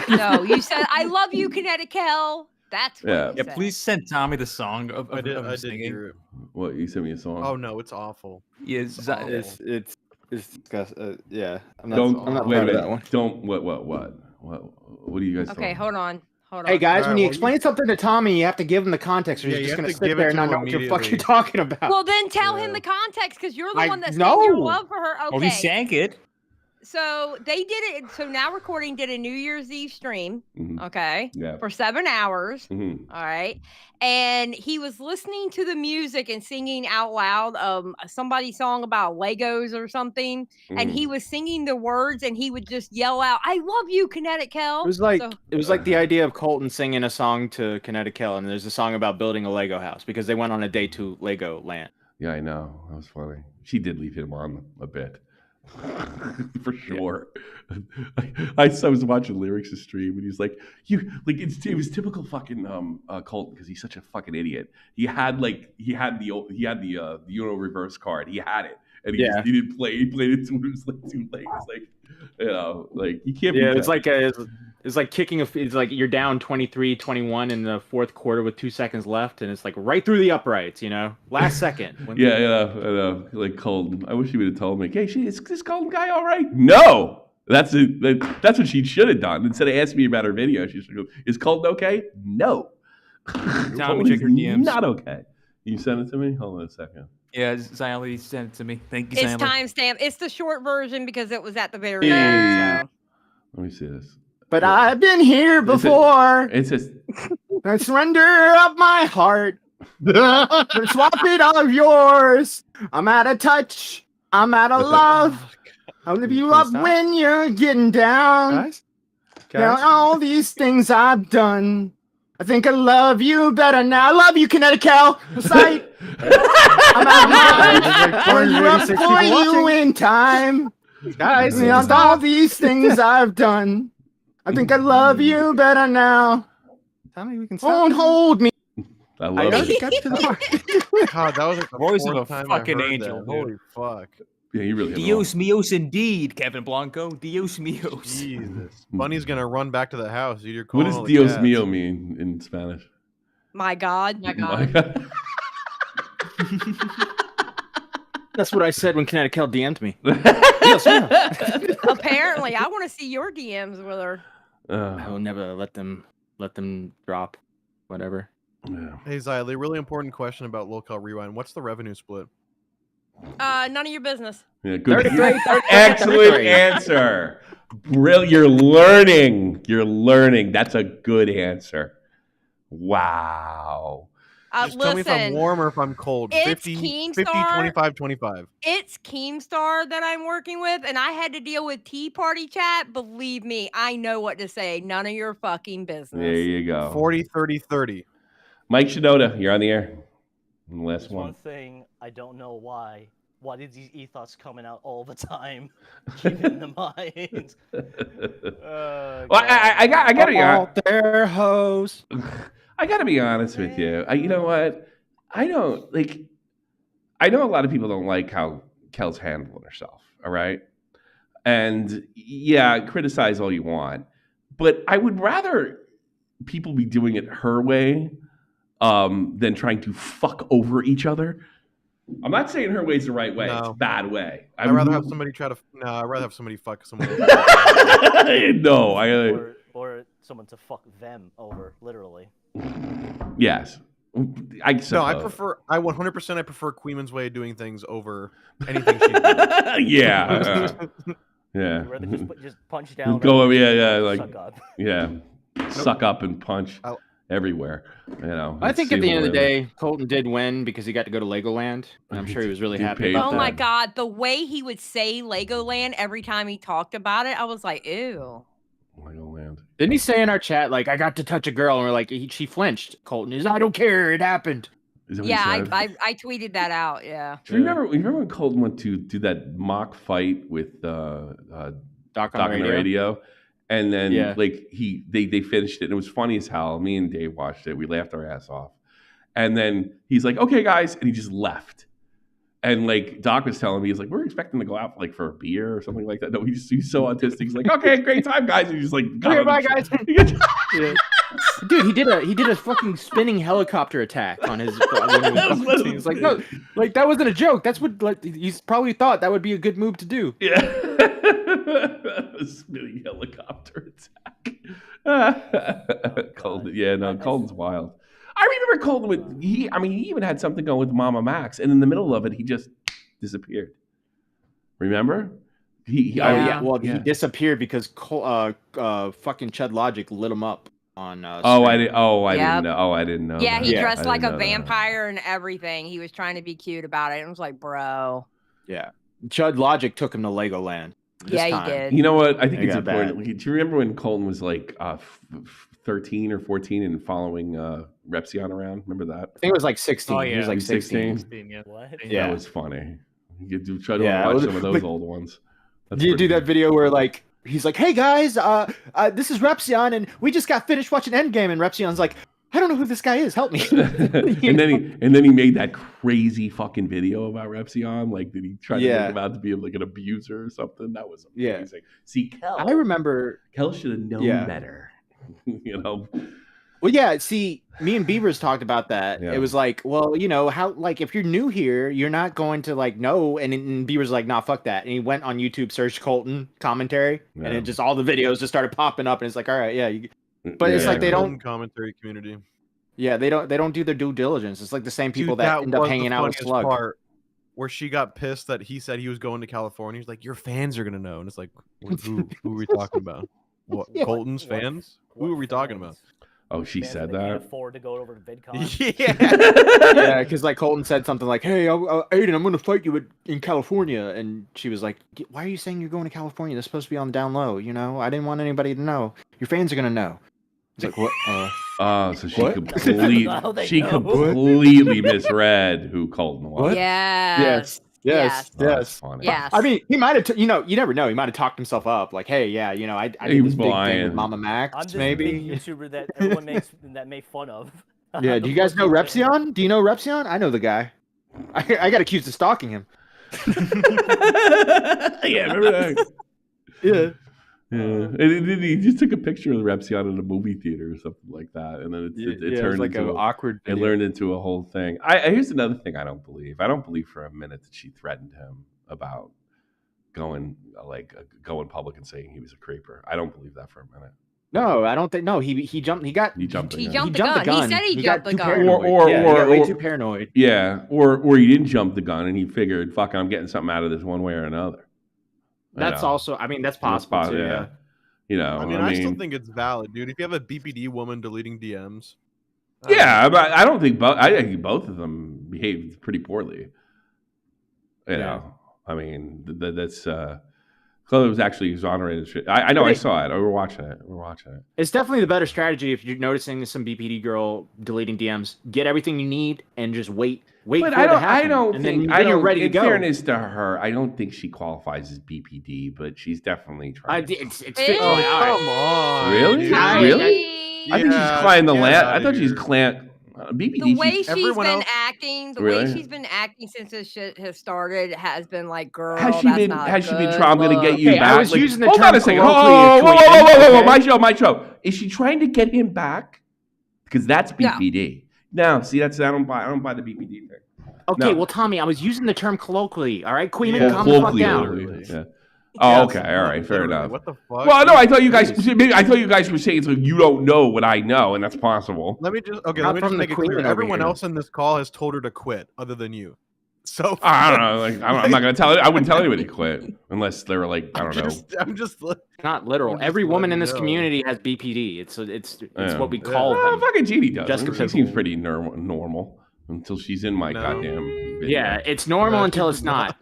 No, you said I love you, Kinetic Cal. That's what you said. Please send Tommy the song of I did singing. hear it. What, you sent me a song? Oh no, it's awful. Yeah, It's disgusting. Yeah, I'm Wait not a proud of minute. that one. Don't what do you guys? Okay, hold on. Hey guys, when you well, explain something to Tommy, you have to give him the context, or Yeah, he's you just have gonna to sit give it there and to not know him what the fuck you're immediately. talking about. Well, then tell him the context because you're the I one that said your know. love for her. Okay. Oh, he sank it. So they did it. So Now Recording did a New Year's Eve stream. Mhm. Okay. Yeah. For 7 hours. Mhm. All right. And he was listening to the music and singing out loud somebody's song about Legos or something. And he was singing the words and he would just yell out, "I love you, Kinetic Cal." It was like the idea of Colton singing a song to Kinetic Cal, and there's a song about building a Lego house because they went on a day to Lego land. Yeah, I know. That was funny. She did leave him on a bit. For sure. I was watching Lyrics' stream and he's like, it was typical fucking Colton because he's such a fucking idiot. He had the Uno reverse card. He had it. And he didn't play. He played it too late. It's like you can't. Yeah, it's like kicking it's like you're down 23-21 in the fourth quarter with 2 seconds left, and it's like right through the uprights, last second. I know. Like Colton. I wish he would have told me, "Hey, is this Colton guy all right?" No, that's what she should have done. Instead of asking me about her video, she should go, "Is Colton okay?" No. Tommy, check your DMs. Not okay. You sent it to me. Hold on a second. Yeah, Xylee sent it to me. Thank you, It's Xylee. timestamp. It's the short version because it was at the very Hey. end. So. Let me see this. But I've been here before. It says I surrender up my heart. Swap it all of yours. I'm out of touch. I'm out of love. I'll lift you up when you're getting down. Now all these things I've done. I think I love you better now. I love you, Connecticut. Sight. I'm out of mind. I'm up for you in time. Guys, beyond all these things I've done. I think I love you better now. Tell me we can Don't hold me. I love it. God, that was like the Voice of a fourth time I fucking heard angel, that. dude. Holy fuck. Yeah, you really. Dios míos, indeed, Kevin Blanco. Dios míos. Jesus. Bunny's gonna run back to the house. You're What calling does all the Dios cats. mío mean in Spanish? My God. My God. That's what I said when Connecticut DM'd me. Apparently, I want to see your DMs with her. I will never let them drop. Whatever. Yeah. Hey, Xylee, really important question about Lolcow Rewind. What's the revenue split? None of your business. Yeah, good. 33. Excellent answer. Brilliant. You're learning. You're learning. That's a good answer. Wow. Just tell me if I'm Listen, warm or if I'm cold. it's 50, Keemstar. 50, 25, 25. It's Keemstar that I'm working with, and I had to deal with Tea Party chat. Believe me, I know what to say. None of your fucking business. There you go. 40, 30, 30. Mike Shinoda, you're on the air. Last There's one. one thing I don't know why. Why did these ethos coming out all the time? Keep in the mind. Well, I got to be honest. Their hoes. I got to be honest with you. You know what? I know a lot of people don't like how Kel's handling herself. All right, and yeah, criticize all you want, but I would rather people be doing it her way than trying to fuck over each other. I'm not saying her way's the right way. No. It's a bad way. I'd rather have somebody try to. No, I'd rather have somebody fuck someone. No, or someone to fuck them over, literally. Yes. I prefer. I 100%. I prefer Queeman's way of doing things over anything she's doing. Yeah. Yeah. You'd rather just punch down. Go. or Yeah. Like. suck up. Yeah. Suck up and punch everywhere. You know. I think at the end of the day, Colton did win because he got to go to Legoland, and I'm sure he was really happy about Oh that. my God, the way he would say Legoland every time he talked about it, I was like, ew. Legoland. Didn't he say in our chat, like, I got to touch a girl, and we're like, she flinched. Colton is, I don't care, it happened. Yeah, I tweeted that out. Yeah. Do you remember when Colton went to do that mock fight with Doc on the radio? And then like they finished it, and it was funny as hell. Me and Dave watched it. We laughed our ass off. And then he's like, "Okay, guys," and he just left. And like Doc was telling me, he's like, "We're expecting to go out like for a beer or something like that." No, he's so autistic. He's like, "Okay, great time, guys." And he's like, "Okay, bye, guys." Dude, he did a fucking spinning helicopter attack on his. He's like, no, like that wasn't a joke. That's what he's probably thought that would be a good move to do. Yeah, spinning helicopter attack. Colton, yeah, no, Colton's wild. I remember Colton with he even had something going with Mama Max, and in the middle of it, he just disappeared. Remember? He disappeared because fucking Chud Logic lit him up on. I didn't know. Oh, I didn't know. Yeah, that. he dressed like a know vampire and everything. He was trying to be cute about it. And I was like, bro. Yeah, Chud Logic took him to Legoland. Yeah, he did. You know what? I think it's important. Do you remember when Colton was like 13 or 14 and following Repsion around? Remember that? I think it was like 16. Oh, yeah. He was like 16. 16? Yeah. What? Yeah. That was funny. You could try to watch some of those old ones. Do you do that video where like he's like, "Hey guys, this is Repsion, and we just got finished watching Endgame," and Repsion's like, "I don't know who this guy is. Help me." and then he made that crazy fucking video about Repsion. Like, did he try to make him out to be like an abuser or something? That was amazing. See, Kel, I remember Kel should have known better. You know. Well, yeah. See, me and Beavers talked about that. Yeah. It was like, well, you know how, like, if you're new here, you're not going to like know. And Beavers was like, nah, fuck that. And he went on YouTube, searched Colton commentary, and it just all the videos just started popping up, and it's like, all right, yeah. But it's like they don't commentary community. Yeah, they don't do their due diligence. It's like the same people that end up hanging out with Slug. Part where she got pissed that he said he was going to California. He's like, your fans are gonna know, and it's like, who are we talking about? What, Colton's fans? Who are we talking about? Oh, she fans said that can't that. afford to go over to VidCon. Yeah, because like Colton said something like, "Hey, Aiden, I'm going to fight you in California," and she was like, "Why are you saying you're going to California? That's supposed to be on the down low. You know, I didn't want anybody to know. Your fans are going to know." It's like, what? Oh, so she What? completely misread who Colton was. What? Yes. Yes. Oh, that's funny. Yes. I mean, he might have, you never know. He might have talked himself up, like, "Hey, yeah, I He did was this big thing blind. with Mama Max, I'm just maybe." a big YouTuber that everyone make fun of. Yeah. Do you guys know Repsion? Do you know Repsion? I know the guy. I got accused of stalking him. Yeah, remember that? Yeah. Yeah, and he just took a picture of the Repsion in a movie theater or something like that, and then it turned like into an awkward. It learned into a whole thing. Here's another thing I don't believe. I don't believe for a minute that she threatened him about going public and saying he was a creeper. I don't believe that for a minute. No, I don't think. No, he jumped. He jumped. He jumped the gun. He said he jumped the gun. He got way too paranoid. Yeah, or he didn't jump the gun and he figured, "Fuck, I'm getting something out of this one way or another." That's also. I mean, that's possible too. Yeah. You know, I still think it's valid, dude. If you have a BPD woman deleting DMs, yeah, but I don't think I think both of them behaved pretty poorly. You know, I mean, that's Chloe was actually exonerated. I know, I saw it. We're watching it. It's definitely the better strategy if you're noticing some BPD girl deleting DMs. Get everything you need and just wait. But I don't think you're ready to go. In fairness to her, I don't think she qualifies as BPD, but she's definitely trying. Come on, really? dude. Really? I think she's climbing the land. I thought she's BPD. The way she's been acting, Really? way she's been acting since this shit has started has been like, girl, Has she been good trying to get you back? I was using the hold term on a second. Whoa, my show. Is she trying to get him back? Because that's BPD. No, see, I don't buy the BPD thing. Okay, well, Tommy, I was using the term colloquially. All right, Queen, calm the fuck down. Yeah. Oh, okay, all right, fair enough. What the fuck? Well, no, I thought you guys were saying so you don't know what I know, and that's possible. Let me just make it clear. Everyone else in this call has told her to quit, other than you. So I don't know. Like, I'm not gonna tell. I wouldn't tell anybody to quit unless they were like, I don't know. I'm just not literal. Every woman in this community has BPD. It's what we call them. Fucking Jeannie does. Jessica She seems pretty normal until she's in my goddamn video. Yeah, it's normal until it's not.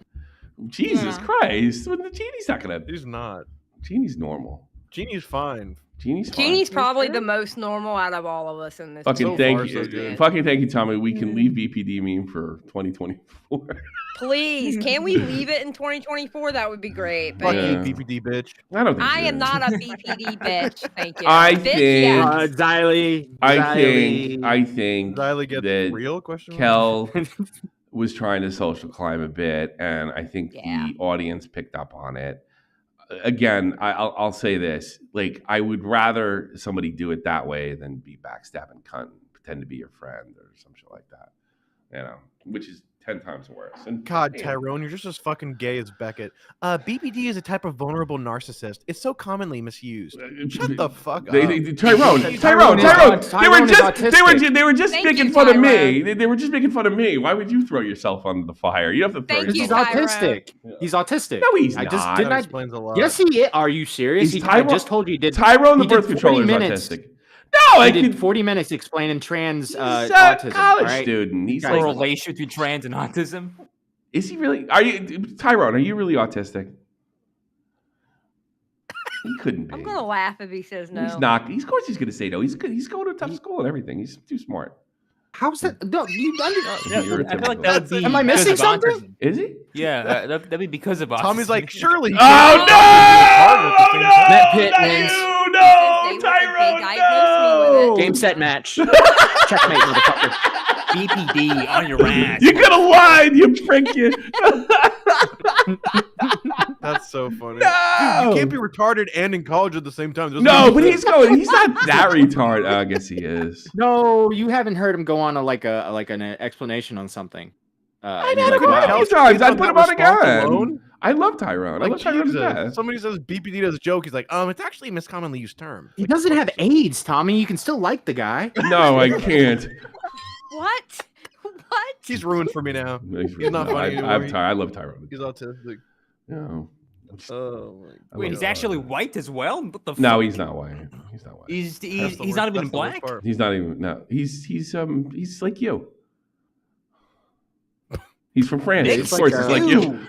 Jesus Christ! Jeannie's not gonna. She's not. Jeannie's normal. Jeannie's fine. Jeannie's probably the most normal out of all of us in this. Fucking thank you, Tommy. We can leave BPD meme for 2024. Please, can we leave it in 2024? That would be great. Fuck you, BPD bitch. I don't think I am not a BPD bitch. Thank you. I Bitch, think. Xylee. I think Xylee gets that real question. Kel was trying to social climb a bit, and I think the audience picked up on it. Again, I'll say this: like, I would rather somebody do it that way than be backstabbing cunt, pretend to be your friend or some shit like that. You know, which is 10 times worse. And God, Tyrone, you're just as fucking gay as Beckett. BPD is a type of vulnerable narcissist. It's so commonly misused. Shut the fuck up. Tyrone. They were just making fun of me. They were just making fun of me. Why would you throw yourself under the fire? You have to throw yourself. He's autistic. He's autistic. No, he's not. That explains a lot. Yes, he is. Are you serious? I just told you he did. Tyrone, the birth controller, is autistic. No, I did 40 minutes explaining trans he's autism. A college right? student. He's a relation between trans and autism. Is he really? Are you, Tyrone? Are you really autistic? He couldn't be. I'm gonna laugh if he says no. He's not. Of course, he's gonna say no. He's good. He's going to a tough school and everything. He's too smart. How's that? No, I feel like that would be. Am I missing something? Autism. Is he? Yeah, that'd be because of autism. Tommy's like, surely. Oh no! Matt Pittman's. No, Tyrone, no! Game, set, match. Checkmate, motherfucker. BPD on your ass. You could have lied, you prick. You. That's so funny. No! Dude, you can't be retarded and in college at the same time. No, but he's going. He's not that retarded. I guess he is. No, you haven't heard him go on an explanation on something. I've had a couple times. I put him on again. I love Tyrone. Like, I love Tyrone to death. Somebody says BPD does a joke. He's like, it's actually a miscommonly used term. He doesn't have AIDS, Tommy. You can still like the guy. No, I can't. What? He's ruined for me now. He's not funny anymore. I love Tyrone. He's autistic. No. Wait, he's actually white as well? What the No, fuck? he's not white. He's not white. He's not even black? He's not even. No, he's like you. He's from France. Nick's Of course, like he's like you.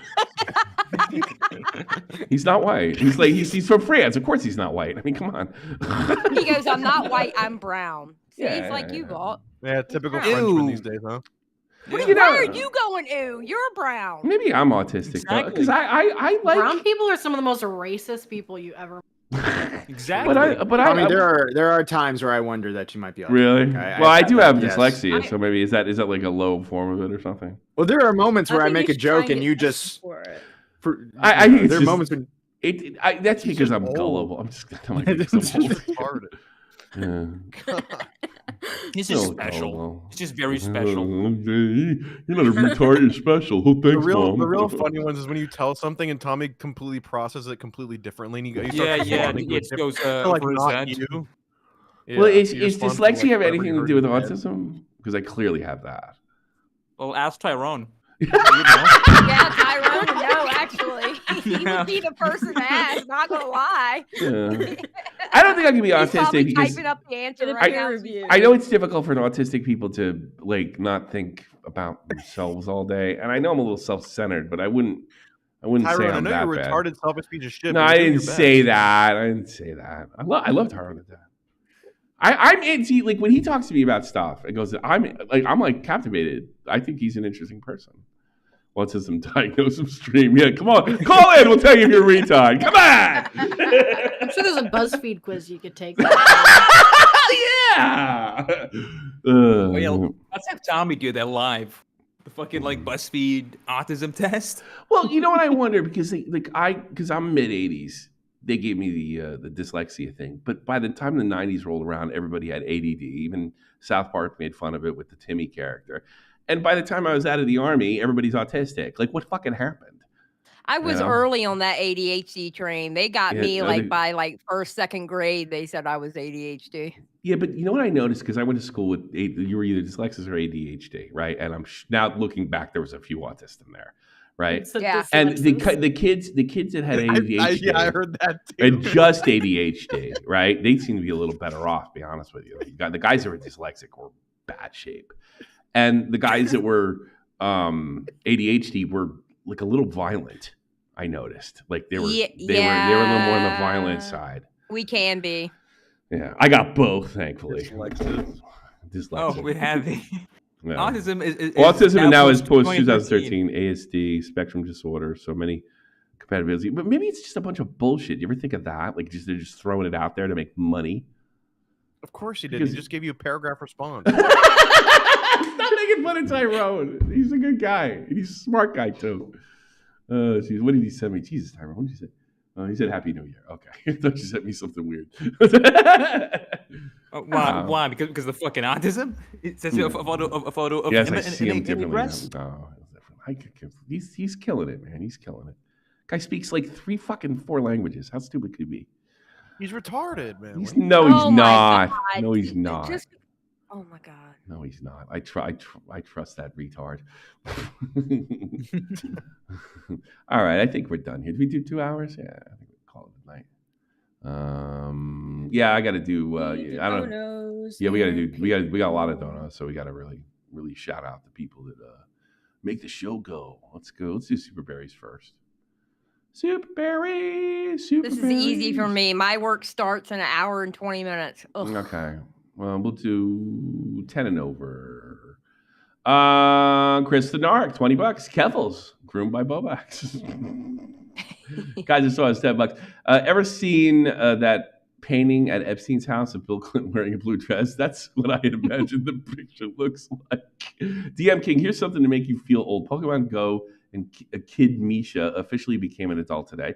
He's not white. He's from France. Of course, he's not white. I mean, come on. He goes, I'm not white, I'm brown. See, Yeah, he's like you, Walt. Yeah, typical Ew. Frenchman these days, huh? Why You know- are you going, ew? You're a brown. Maybe I'm autistic because I like Brown people are some of the most racist people you ever. Exactly. But I mean, there are times where I wonder that you might be autistic. Really? I do have yes. dyslexia, so maybe is that like a low form of it or something? Well, there are moments where I think make you a should try joke and get you tested just. for it. I think it's there are just, moments when that's because I'm gullible. I'm just I'm retarded. Yeah. He's just So special. gullible. He's just very special. You're not a retard. You're special. Oh, thanks, Mom. The real funny ones is when you tell something and Tommy completely processes it completely differently, and you start Yeah, responding to it goes like over his not head. you. Well, Yeah, is you respond to, dyslexia like, have whatever anything you to heard do with in your head. autism? Because I clearly have that. Well, ask Tyrone. Yeah, Tyrone would know, actually. He would be the person to ask, not gonna lie. Yeah. I don't think I can be He's autistic probably because typing up the answer Get a right peer now. review. I know it's difficult for autistic people to not think about themselves all day, and I know I'm a little self-centered, but I wouldn't say Tyrone, I I'm know that you're bad. retarded, selfish piece of shit. No, but I you're doing didn't your say best. that. I didn't say that. I love Tyrone to death. I'm into like when he talks to me about stuff. It goes, I'm like captivated. I think he's an interesting person. Autism diagnosis stream. Yeah, come on, call in. We'll tell you if you're a retard. Come on. I'm sure there's a BuzzFeed quiz you could take. Yeah. Well, let's have Tommy do that live. The fucking like BuzzFeed autism test. Well, you know what I wonder because because I'm mid 80s, they gave me the dyslexia thing. But by the time the 90s rolled around, everybody had ADD. Even South Park made fun of it with the Timmy character. And by the time I was out of the army, everybody's autistic. Like, what fucking happened? I was early on that ADHD train. They got Yeah, me I like think- by like first, second grade. They said I was ADHD. Yeah, but you know what I noticed? Because I went to school with, you were either dyslexic or ADHD, right? And I'm now looking back, there was a few autists in there, right? Yeah. And the kids that had ADHD, I heard that too. and just ADHD, right? They seem to be a little better off, to be honest with you. Like, the guys that were dyslexic were bad shape, and the guys that were ADHD were like a little violent. I noticed, like they were a little more on the violent side. We can be. Yeah, I got both, thankfully. Dyslexia. Oh, we have the Yeah. autism is Autism now is post 2013. 2013 ASD, spectrum disorder, so many compatibility. But maybe it's just a bunch of bullshit. You ever think of that? Like they're just throwing it out there to make money. Of course he did. Because- He just gave you a paragraph response. Stop making fun of Tyrone. He's a good guy. He's a smart guy too. Geez, what did he send me? Jesus, Tyrone, what did he say? He said Happy New Year. Okay, I thought you sent me something weird. Why? Why? Because the fucking autism? It says a photo of Yes, him I see him in differently. dress. No, he's killing it, man. He's killing it. Guy speaks like 4 languages. How stupid could he be? He's retarded, man. He's, What do you- no, he's Oh my not. God. No, he's not. Oh my god. No, he's not. I trust that retard. All right, I think we're done here. Did we do 2 hours? Yeah, I think we call it a night. Yeah, I got to do. I don't know. Donos Yeah, we got to and do. We got a lot of donuts, so we got to really shout out the people that make the show go. Let's go. Let's do Super Berries first. Super Berries. This is easy for me. My work starts in an hour and 20 minutes. Ugh. Okay. Well, we'll do 10 and over. Chris the Narc, $20. Keffels, groomed by BOWBLAX. Guys, I saw us $10. Ever seen that painting at Epstein's house of Bill Clinton wearing a blue dress? That's what I had imagined the picture looks like. DM King, here's something to make you feel old. Pokemon Go and Kid Misha officially became an adult today.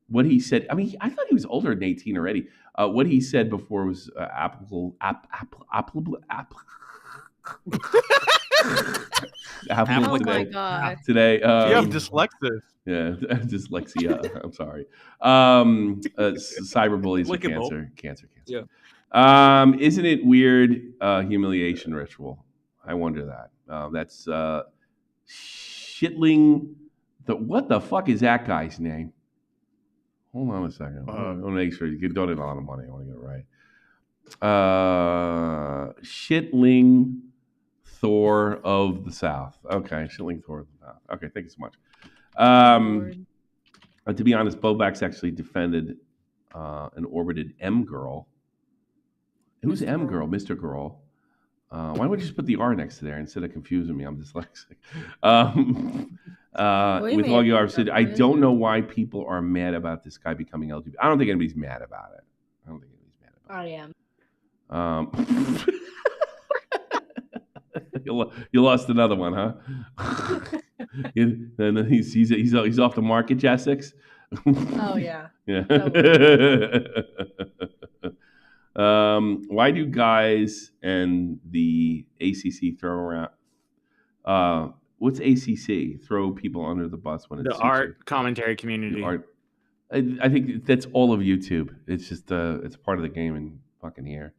What he said, I mean, I thought he was older than 18 already. What he said before was applicable. Oh my god. Today. You have dyslexia. Yeah, dyslexia. I'm sorry. Cyberbullies are cancer. Yeah. Isn't it weird? Humiliation ritual. I wonder that. That's shitling What the fuck is that guy's name? Hold on a second. I want to make sure you can donate a lot of money. I want to get it right. Shitling Thor of the South. Okay, Shitling Thor of the South. Okay, thank you so much. To be honest, BOWBLAX actually defended and orbited M Girl. Who's M Girl? Mr. Girl. Why don't we just put the R next to there instead of confusing me? I'm dyslexic. With all you are said, I don't know why people are mad about this guy becoming LGBT. I don't think anybody's mad about it. I am. You lost another one, huh? And he's off the market, Jessix. Oh yeah. Yeah. Why do guys and the ACC throw around? What's ACC? Throw people under the bus when it's the art commentary community. I think that's all of YouTube. It's just it's part of the game in fucking here.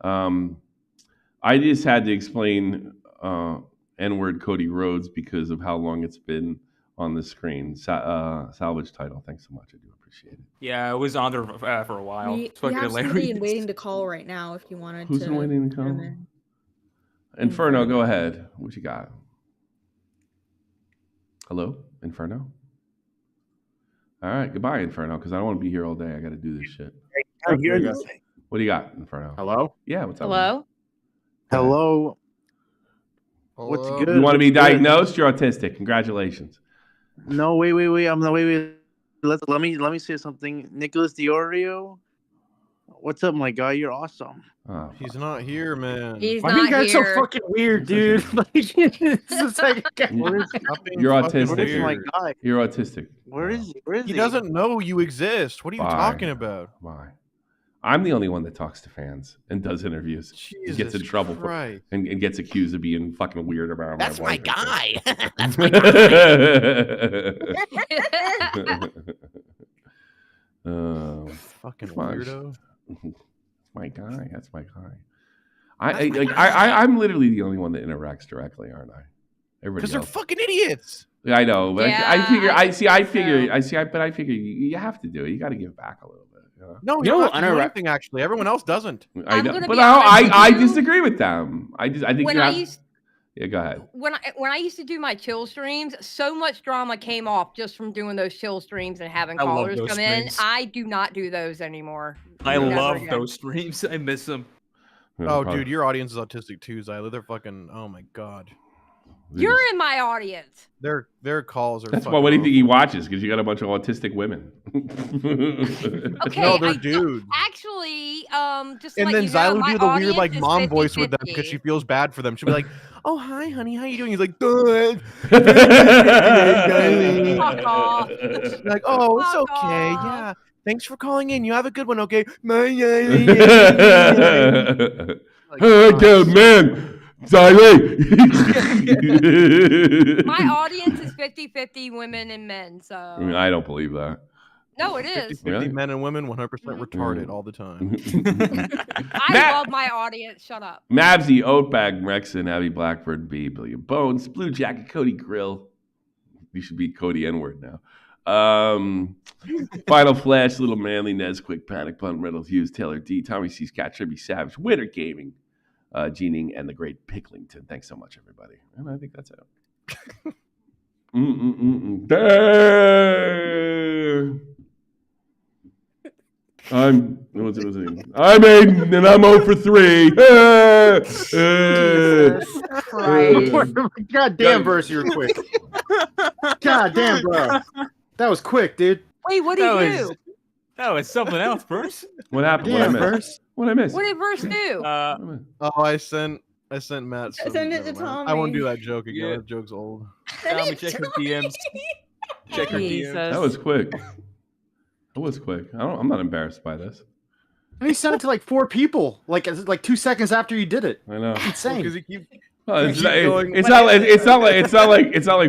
I just had to explain N-word Cody Rhodes because of how long it's been on the screen. Salvage title. Thanks so much. I do appreciate it. Yeah, it was on there for a while. We have somebody waiting to call right now if you wanted Who's to. waiting to call? Inferno, go ahead. What you got? Hello, Inferno? All right, goodbye, Inferno, because I don't want to be here all day. I got to do this shit. What do you got, Inferno? Hello? Yeah, what's up? Hello? Hello. What's good? You want to be diagnosed? You're autistic. Congratulations. No, wait. Wait. Let me say something. Nicholas Diorio. What's up, my guy? You're awesome. Oh, he's not here, man. He's Why not are you guys here. so fucking weird, dude? You're autistic. My guy. You're autistic. Where is he? He doesn't know you exist. What are you talking about? Why? I'm the only one that talks to fans and does interviews. He gets in trouble and gets accused of being fucking weird about That's my my wife. guy. That's my guy. Fucking weirdo. My guy. That's my guy. I'm literally the only one that interacts directly, aren't I? Everybody Because they're else. fucking idiots. I know, but Yeah, I figure so. I figure you have to do it. You got to give back a little bit. You know? No, you don't have to do anything, actually. Everyone else doesn't. I know, gonna but be honest with I you. disagree with them. I think When you I have. used Yeah, go ahead. when I used to do my chill streams, so much drama came off just from doing those chill streams and having I love callers those come in. streams. I do not do those anymore. I Never love again. those streams. I miss them. Oh, dude, your audience is autistic too, Zyla. They're fucking. Oh my god. You're in my audience. Their calls are. That's why. What do you think he watches? Because you got a bunch of autistic women. Okay, No, they're dudes. Actually, just And let then you know, Zyla would my do the weird audience like is mom voice with them 50-50. because she feels bad for them. She'll be like, "Oh hi, honey, how you doing?" He's like, "Good." Fuck off. Like, "Oh, it's Fuck okay. off. Yeah, thanks for calling in. You have a good one. Okay." Like, Hey, good man. Zyla. My audience is 50-50 women and men, so I don't believe that. no, it is. 50 Really? men and women, 100% retarded all the time. I love my audience. Shut up. Mavsy, Oatbag, Rexon, Abby Blackbird, B, Billion Bones, Blue Jacket, Cody Grill. You should be Cody N-word now. Final Flash, Little Manly, Nesquick, Panic Bun, Reynolds Hughes, Taylor D, Tommy C's Cat, Tribby Savage, Winter Gaming, Jeaning, and the Great Picklington. Thanks so much, everybody. And I think that's it. I'm Aiden, and I'm 0 for 3. God damn, verse, you were quick. God damn, bro. That was quick, dude. Wait, what did he do? That was something else, Bruce. What happened? What I missed? What I missed? What did verse do? Oh, I sent Matt. Send it to Tommy. I won't do that joke again. Yeah. That joke's old. Tommy, check her DMs. Check her DMs. That was quick. That was quick. I'm not embarrassed by this. And he sent it to like 4 people, like 2 seconds after you did it. I know. Insane. Because he keep. Well, it's not like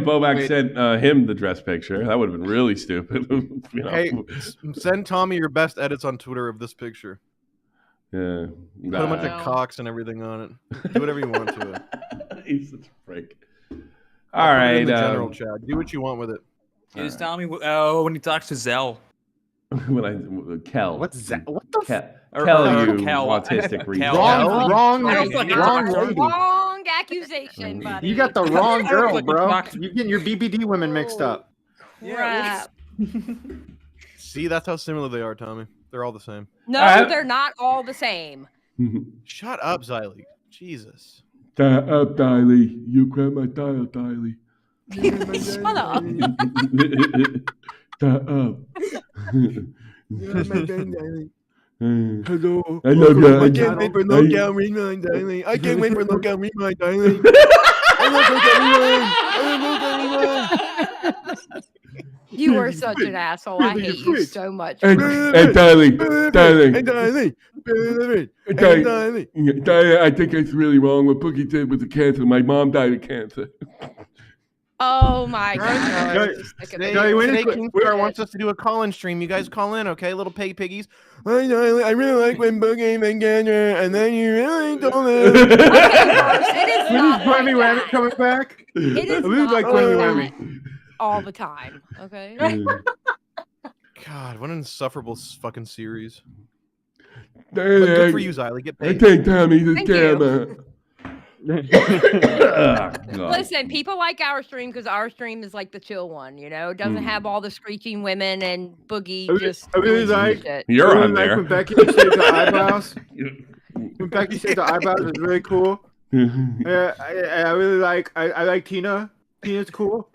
BOWBLAX sent him the dress picture. That would have been really stupid. You know? Hey, send Tommy your best edits on Twitter of this picture. Yeah. Put a bunch of cocks and everything on it. Do whatever you want to it. He's such a freak. I'll All put it right. in the general chat. Do what you want with it. Is Tommy when he talks to Zell? Kel. What's Zell? What the? Kel, you Kel. autistic Kel. Wrong Wrong lady. accusation, buddy. You got the wrong girl, Fucking bro. talk to- You're getting your BBD women mixed up. Crap. See, that's how similar they are, Tommy. They're all the same. No, they're not all the same. Shut up, Xylee. Jesus. Shut up, Diley. You grab my dial, Diley. Shut up. Shut up. Hello. I love you. I can't wait for lolcow rewind, Diley. I can't wait for lolcow rewind, Diley. I love lolcow rewind. You are such an asshole. I hate you so much. Hey, Diley. Diley, I think it's really wrong what Boogie did with the cancer. My mom died of cancer. Oh my god. Today King Star wants us to do a call-in stream. You guys call in, okay? Little piggies. I really like when Boogie and cancer, and then you really don't live. It is not Whammy Whammy coming back. It is not like Whammy all the time. Okay. God, what an insufferable fucking series. But good for you, Xylee. Get paid. I think Tommy's a Thank damn. Listen, people like our stream because our stream is like the chill one, you know? It doesn't have all the screeching women and Boogie just. I really doing like. shit. You're I really on like there. when Becky shaved the eyebrows. When Becky shaved the eyebrows, it's really cool. I really like. I like Tina. Tina's cool.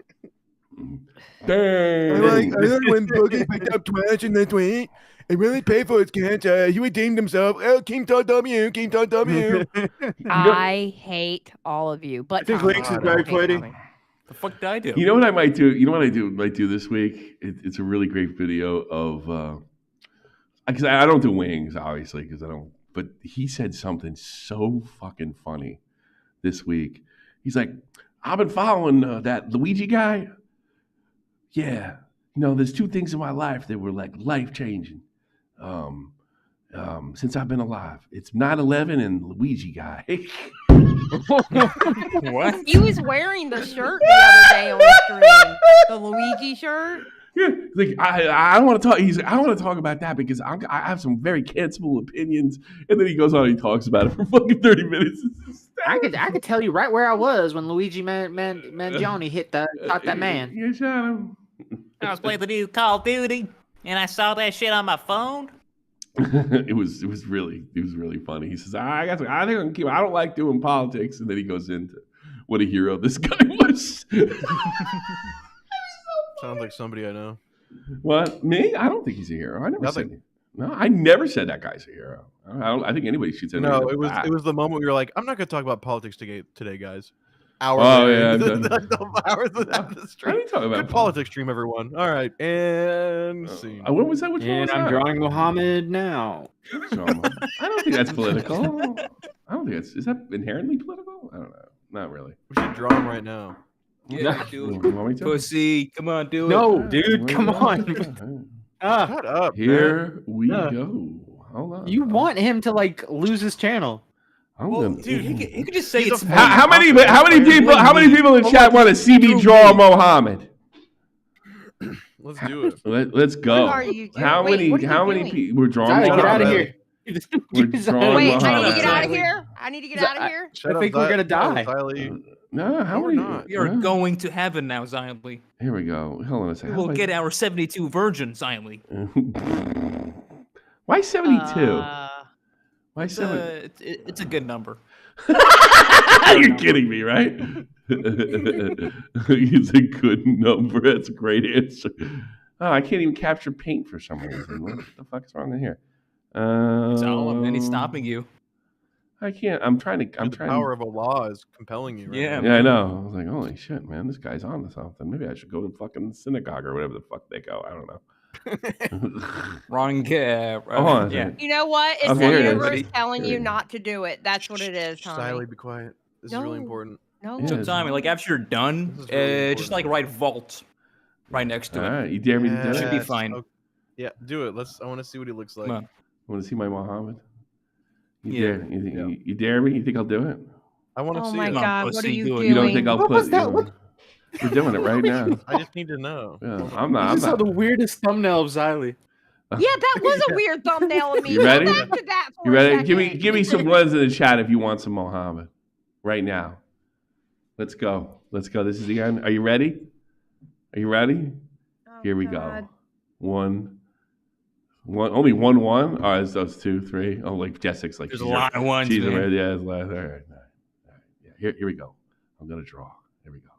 Dang. I like when Boogie picked up trash in the tweet and really paid for his cancer. He redeemed himself. Oh, Keem.w, Keem.w. I hate all of you. But I think Tommy. Links is very pretty. The fuck did I do? You know what I might do? You know what might do this week? It's a really great video of because I don't do wings, obviously, because I don't. But he said something so fucking funny this week. He's like, I've been following that Luigi guy. Yeah, there's two things in my life that were like life changing. Since I've been alive, it's 9/11 and Luigi guy. What? He was wearing the shirt the other day on the stream. The Luigi shirt. Yeah, like I don't want to talk. I don't want to talk about that because I have some very cancelable opinions. And then he goes on and he talks about it for fucking 30 minutes. I could tell you right where I was when Luigi Mangione caught that man. You shot him. I was playing the new Call of Duty, and I saw that shit on my phone. it was really funny. He says, I think I can keep. I don't like doing politics, and then he goes into what a hero this guy was. Sounds like somebody I know. What? Me? I don't think he's a hero. I never said that guy's a hero. I think anybody should say no. It was the moment we were like, I'm not going to talk about politics today, guys. Hours. Hours without the stream. What are you talking about? Good politics stream, everyone. All right, and scene. What was that? Which one was I'm that? drawing Muhammad now. I don't think that's political. I don't think is that inherently political? I don't know. Not really. We should draw him right now. Yeah, dude. You want me to? Pussy, come on, do it. No, dude, come on. Shut up. Here we go. Hold on. You want him to lose his channel? Dude, he could just say it's how many people in chat want to see me draw Mohammed? Let's do it. Let's go. What are you doing? How Wait, many? what are you How many doing? people? We're drawing Get out of Mohammed. here. We're drawing Wait, I Mohammed. need to get out of here. I need to get out of here. I think we're gonna die. No, how we're many? not. We are going to heaven now, Xylee. Here we go. Hold on a second. We will get our 72 virgin, Xylee. Why 72? Why 7? It's a good number. You're kidding me, right? It's a good number. That's a great answer. Oh, I can't even capture paint for some reason. What the fuck is wrong in here? So, and he's stopping you. I can't. I'm trying to. The power of Allah is compelling you. Right Yeah. now. Yeah, I know. I was like, holy shit, man, this guy's on to something. Maybe I should go to fucking synagogue or whatever the fuck they go. I don't know. Wrong. Yeah. You know what? It's Okay, the here it is. universe telling you not to do it. That's what it is, Tommy. Xylee, be quiet. This is really important. No. Yeah. So, Tommy, after you're done, just write vault right next to All it. right, you dare me to do Should it? be fine. Okay. Yeah, do it. I want to see what he looks like. Come on. Want to see my Muhammad? Yeah. You dare me? You think I'll do it? I want to Oh see my it. God, what are pussy, you do it. doing? You don't think I'll What put? was that? We're doing it right now. I just need to know. Yeah, I just saw the weirdest thumbnell of Xylee. Yeah, that was a weird thumbnail of me. You ready? Go back to that for You a ready? second. Give me some ones in the chat if you want some Mohammed. Right now. Let's go. Let's go. This is the end. Are you ready? Are you ready? Here we go. One. Only one. Oh, it's those 2, 3. Oh, like Jessic's like. There's a lot of ones. She's Man. yeah, all right. Yeah. Here we go. I'm gonna draw. Here we go.